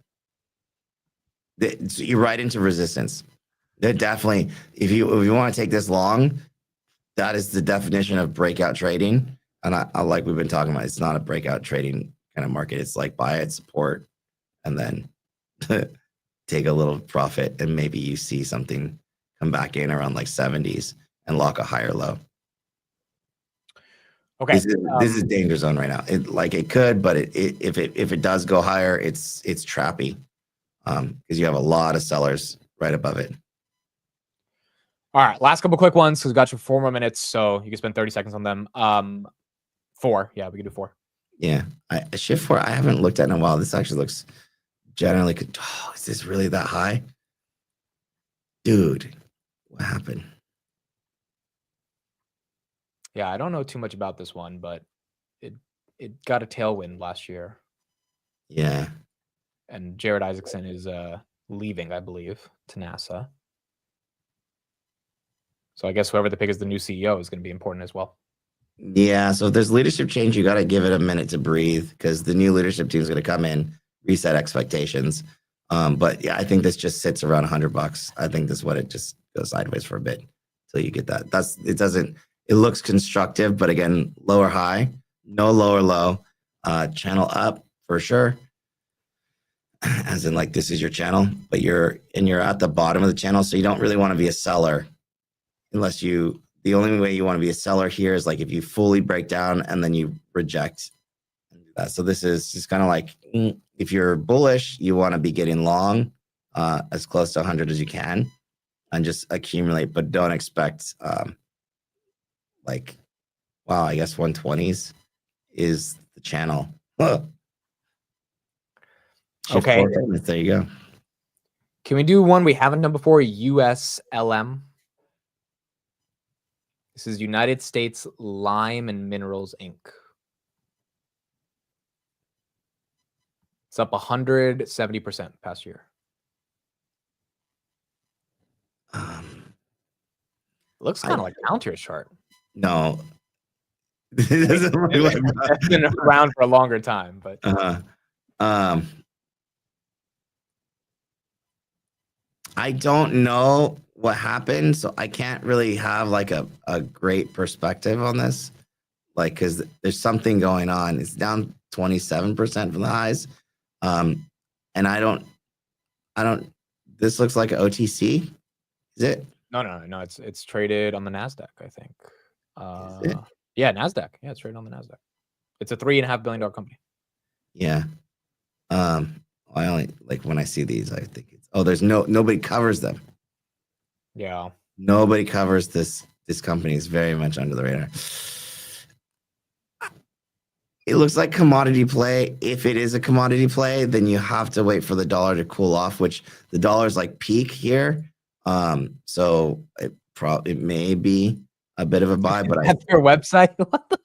You're right into resistance. They're definitely, if you want to take this long, that is the definition of breakout trading. And I like we've been talking about, it's not a breakout trading kind of market. It's like buy at support and then take a little profit, and maybe you see something come back in around like 70s and lock a higher low. Okay, this is danger zone right now. It could, but if it does go higher, it's trappy because you have a lot of sellers right above it. All right, last couple quick ones because we got you 4 more minutes, so you can spend 30 seconds on them. 4, yeah, we can do 4. Yeah, a shift 4 I haven't looked at in a while. This actually looks generally good. Oh, is this really that high? Dude, what happened? Yeah, I don't know too much about this one, but it got a tailwind last year. Yeah. And Jared Isaacson is leaving, I believe, to NASA. So I guess whoever they pick as the new CEO is going to be important as well. Yeah, so if there's leadership change, you got to give it a minute to breathe because the new leadership team is going to come in, reset expectations. But yeah, I think this just sits around $100. I think this is what it just goes sideways for a bit until you get that. It looks constructive, but again, lower high, no lower low, channel up for sure. As in like, this is your channel, but you're at the bottom of the channel. So you don't really want to be a seller unless the only way you want to be a seller here is like if you fully break down and then you reject and do that. So this is just kind of like, if you're bullish, you want to be getting long as close to 100 as you can and just accumulate, but don't expect like, wow, I guess 120s is the channel. Okay. There you go. Can we do one we haven't done before? USLM. This is United States Lime and Minerals, Inc. It's up 170% past year. Looks kind of like Palantir's chart. No. It doesn't look like that. It's been around for a longer time, but I don't know what happened, so I can't really have like a great perspective on this. Like, because there's something going on. It's down 27% from the highs. And I don't, this looks like an OTC. Is it? No. It's traded on the NASDAQ, I think. Is it? Yeah, NASDAQ. Yeah, it's traded on the NASDAQ. It's a $3.5 billion company. Yeah. I only like when I see these, I think there's nobody covers them. Yeah. Nobody covers this company. Is very much under the radar. It looks like commodity play. If it is a commodity play, then you have to wait for the dollar to cool off, which the dollar's like peak here. So it may be a bit of a buy, but that's your website. What the?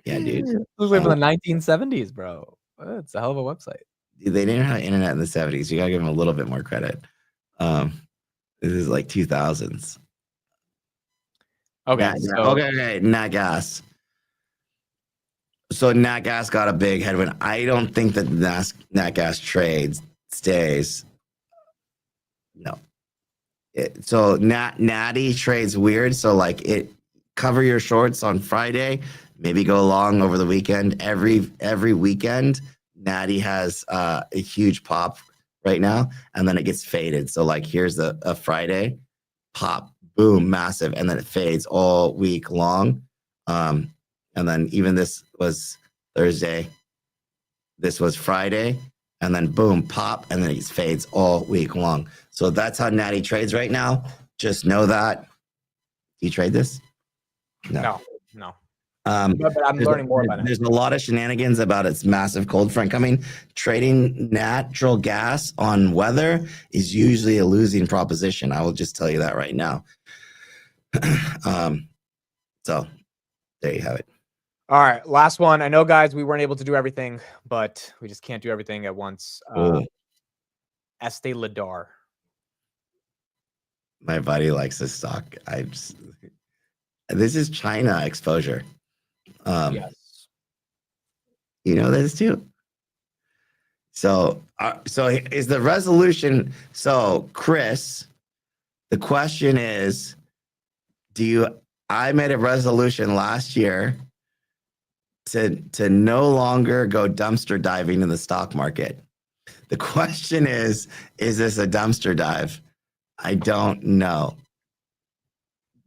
Yeah, dude. It was like from the 1970s, bro. It's a hell of a website. They didn't have internet in the 70s. You gotta give them a little bit more credit. This is like 2000s. Okay. Okay. Nat gas. So Nat gas got a big headwind. I don't think that Nat gas stays. No. So Natty trades weird. So like cover your shorts on Friday, maybe go long over the weekend. Every weekend, Natty has a huge pop right now, and then it gets faded. So like here's a Friday pop, boom, massive, and then it fades all week long. And then even this was Thursday, this was Friday, and then boom, pop, and then it fades all week long. So that's how Natty trades right now. Just know that. Do you trade this? No. But I'm learning more about it. There's a lot of shenanigans about its massive cold front coming. Trading natural gas on weather is usually a losing proposition. I will just tell you that right now. So there you have it. All right, last one. I know, guys, we weren't able to do everything, but we just can't do everything at once. Estee Ladar. My buddy likes this stock. This is China exposure. Yes. You know this too. So is the resolution? So Chris, the question is, I made a resolution last year to no longer go dumpster diving in the stock market. The question is this a dumpster dive? I don't know.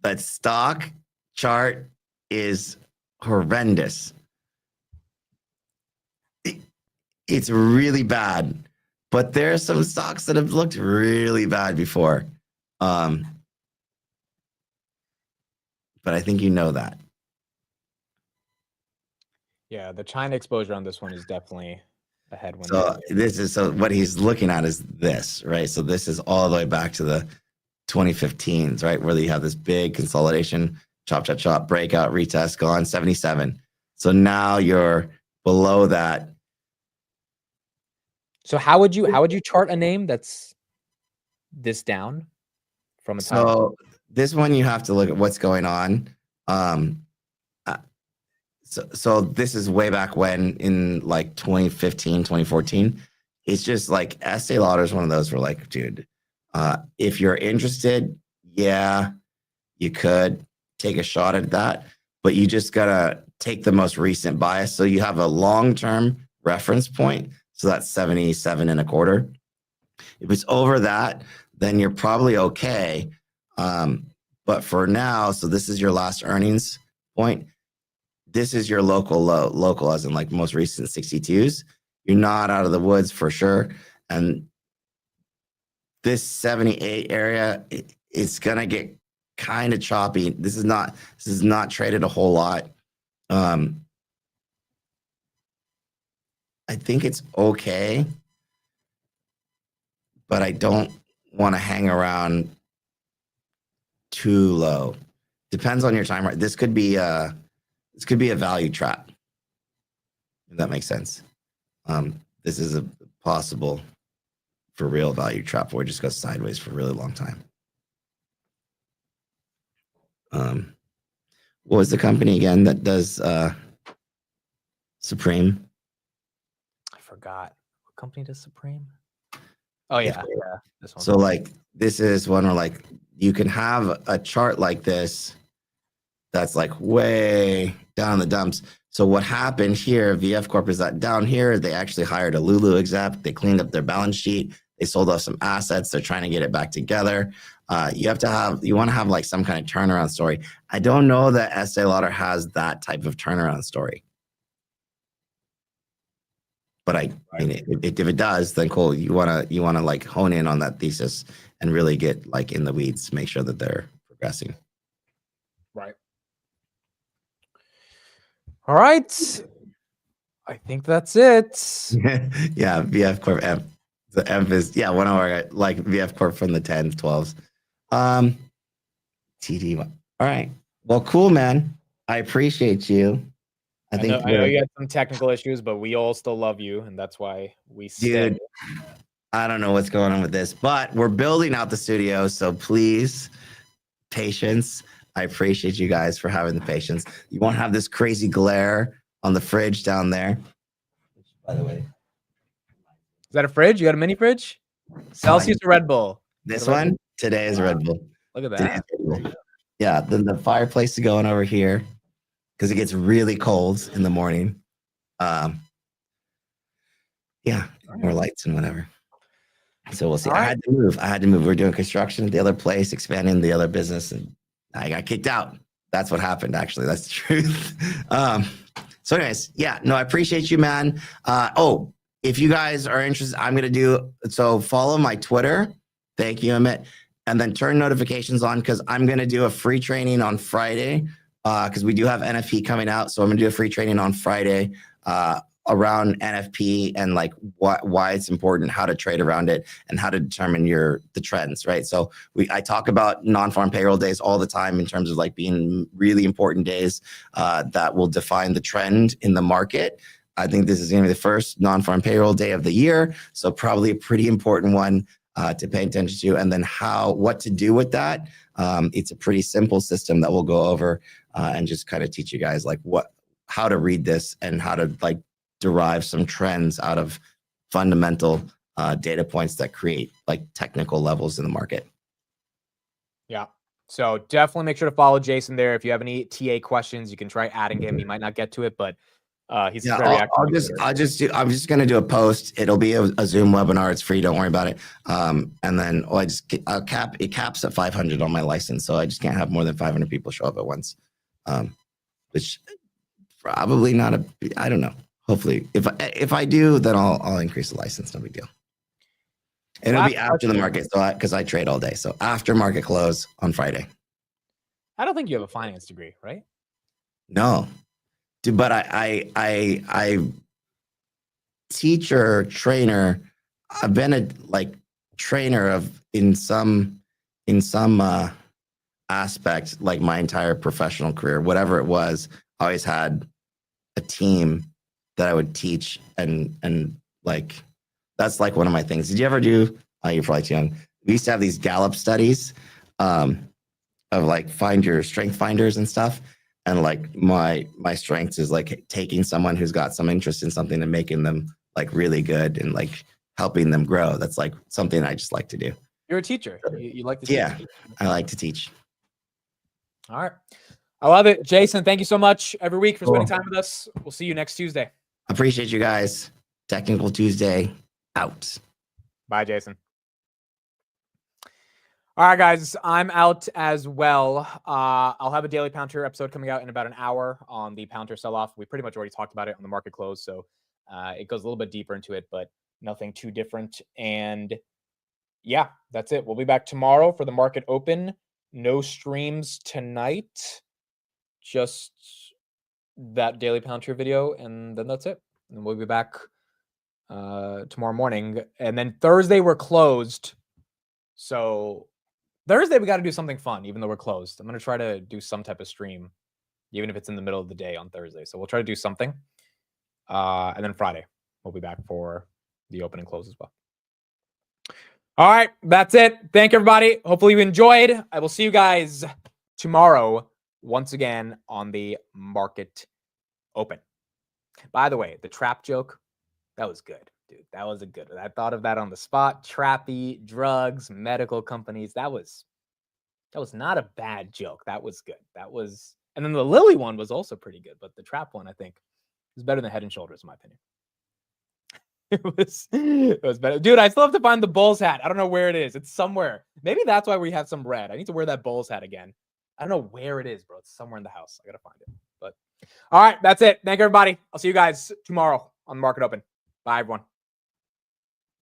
But stock chart is horrendous. It's really bad. But there are some stocks that have looked really bad before. But I think you know that. Yeah, the China exposure on this one is definitely a headwind. So what he's looking at is this, right? So this is all the way back to the 2015s, right? Where you have this big consolidation, chop, breakout, retest, gone 77. So now you're below that. So how would you chart a name that's this down from a time? So this one you have to look at what's going on. So this is way back when in like 2015, 2014. It's just like Estee Lauder is one of those where like, dude, if you're interested, yeah, you could take a shot at that, but you just gotta take the most recent bias. So you have a long-term reference point. So that's 77 and a quarter. If it's over that, then you're probably okay. But for now, so this is your last earnings point. This is your local low, local as in like most recent 62s. You're not out of the woods for sure. And this 78 area, it's gonna get kind of choppy. This is not traded a whole lot. I think it's okay, but I don't want to hang around too low. Depends on your time. Right? This could be a value trap. If that makes sense. This is a possible for real value trap where it just goes sideways for a really long time. What was the company again that does Supreme? I forgot. What company does Supreme? Oh yeah, this one. So like this is one where like you can have a chart like this that's like way down in the dumps. So what happened here, VF Corp, is that down here they actually hired a Lulu exec. They cleaned up their balance sheet. They sold off some assets. They're trying to get it back together. You want to have like some kind of turnaround story. I don't know that Estee Lauder has that type of turnaround story. But I mean, if it does, then cool. You wanna like hone in on that thesis and really get like in the weeds, make sure that they're progressing. Right. All right. I think that's it. Yeah, VF Corp M. The M is one of our like VF Corp from the 10s, 12s. TD. All right. Well, cool, man. I appreciate you. I know you had some technical issues, but we all still love you, and that's why we stay. Dude, I don't know what's going on with this, but we're building out the studio, so please, patience. I appreciate you guys for having the patience. You won't have this crazy glare on the fridge down there. By the way, is that a fridge? You got a mini fridge? Celsius or Red Bull? This one today is Red Bull. Look at that. Yeah, then the fireplace is going over here because it gets really cold in the morning. More lights and whatever. So we'll see. Right. I had to move. We're doing construction at the other place, expanding the other business, and I got kicked out. That's what happened, actually. That's the truth. So anyways, I appreciate you, man. If you guys are interested, I'm going to follow my Twitter. Thank you, Amit. And then turn notifications on because I'm going to do a free training on Friday because we do have NFP coming out. So I'm going to do a free training on Friday around NFP and like why it's important, how to trade around it, and how to determine the trends, right? So I talk about non-farm payroll days all the time in terms of like being really important days that will define the trend in the market. I think this is going to be the first non-farm payroll day of the year, so probably a pretty important one to pay attention to. And then what to do with that. It's a pretty simple system that we'll go over and just kind of teach you guys like how to read this and how to like derive some trends out of fundamental data points that create like technical levels in the market. Yeah. So definitely make sure to follow Jason there. If you have any TA questions, you can try adding him. He might not get to it, but he's very active. I'm just gonna do a post. It'll be a Zoom webinar. It's free. Don't worry about it. And then it caps at 500 on my license, so I just can't have more than 500 people show up at once. Which probably not I don't know. Hopefully, if I do, then I'll increase the license. No big deal. And it'll be after the market, so because I trade all day. So after market close on Friday. I don't think you have a finance degree, right? No. Dude, but I teacher, trainer. I've been a like trainer in some aspect, like my entire professional career, whatever it was. I always had a team that I would teach and like that's like one of my things. Did you ever do? You're probably too young. We used to have these Gallup studies of like find your strength finders and stuff. And like my strengths is like taking someone who's got some interest in something and making them like really good and like helping them grow. That's like something I just like to do. You're a teacher. You like to teach. Yeah, I like to teach. All right. I love it. Jason, thank you so much every week for spending time with us. We'll see you next Tuesday. Appreciate you guys. Technical Tuesday out. Bye, Jason. All right, guys, I'm out as well. I'll have a daily Palantir episode coming out in about an hour on the Palantir sell-off. We pretty much already talked about it on the market close, so it goes a little bit deeper into it, but nothing too different. And yeah, that's it. We'll be back tomorrow for the market open. No streams tonight, just that daily Palantir video, and then that's it. And we'll be back tomorrow morning. And then Thursday, we're closed. So Thursday, we got to do something fun, even though we're closed. I'm going to try to do some type of stream, even if it's in the middle of the day on Thursday. So we'll try to do something. And then Friday, we'll be back for the open and close as well. All right, that's it. Thank you, everybody. Hopefully you enjoyed. I will see you guys tomorrow once again on the market open. By the way, the trap joke, that was good. Dude, that was a good one. I thought of that on the spot. Trappy, drugs, medical companies. That was not a bad joke. That was good. And then the Lily one was also pretty good, but the trap one, I think, was better than Head and Shoulders, in my opinion. It was better. Dude, I still have to find the Bulls hat. I don't know where it is. It's somewhere. Maybe that's why we have some red. I need to wear that Bulls hat again. I don't know where it is, bro. It's somewhere in the house. I got to find it. But all right, that's it. Thank you, everybody. I'll see you guys tomorrow on the market open. Bye, everyone.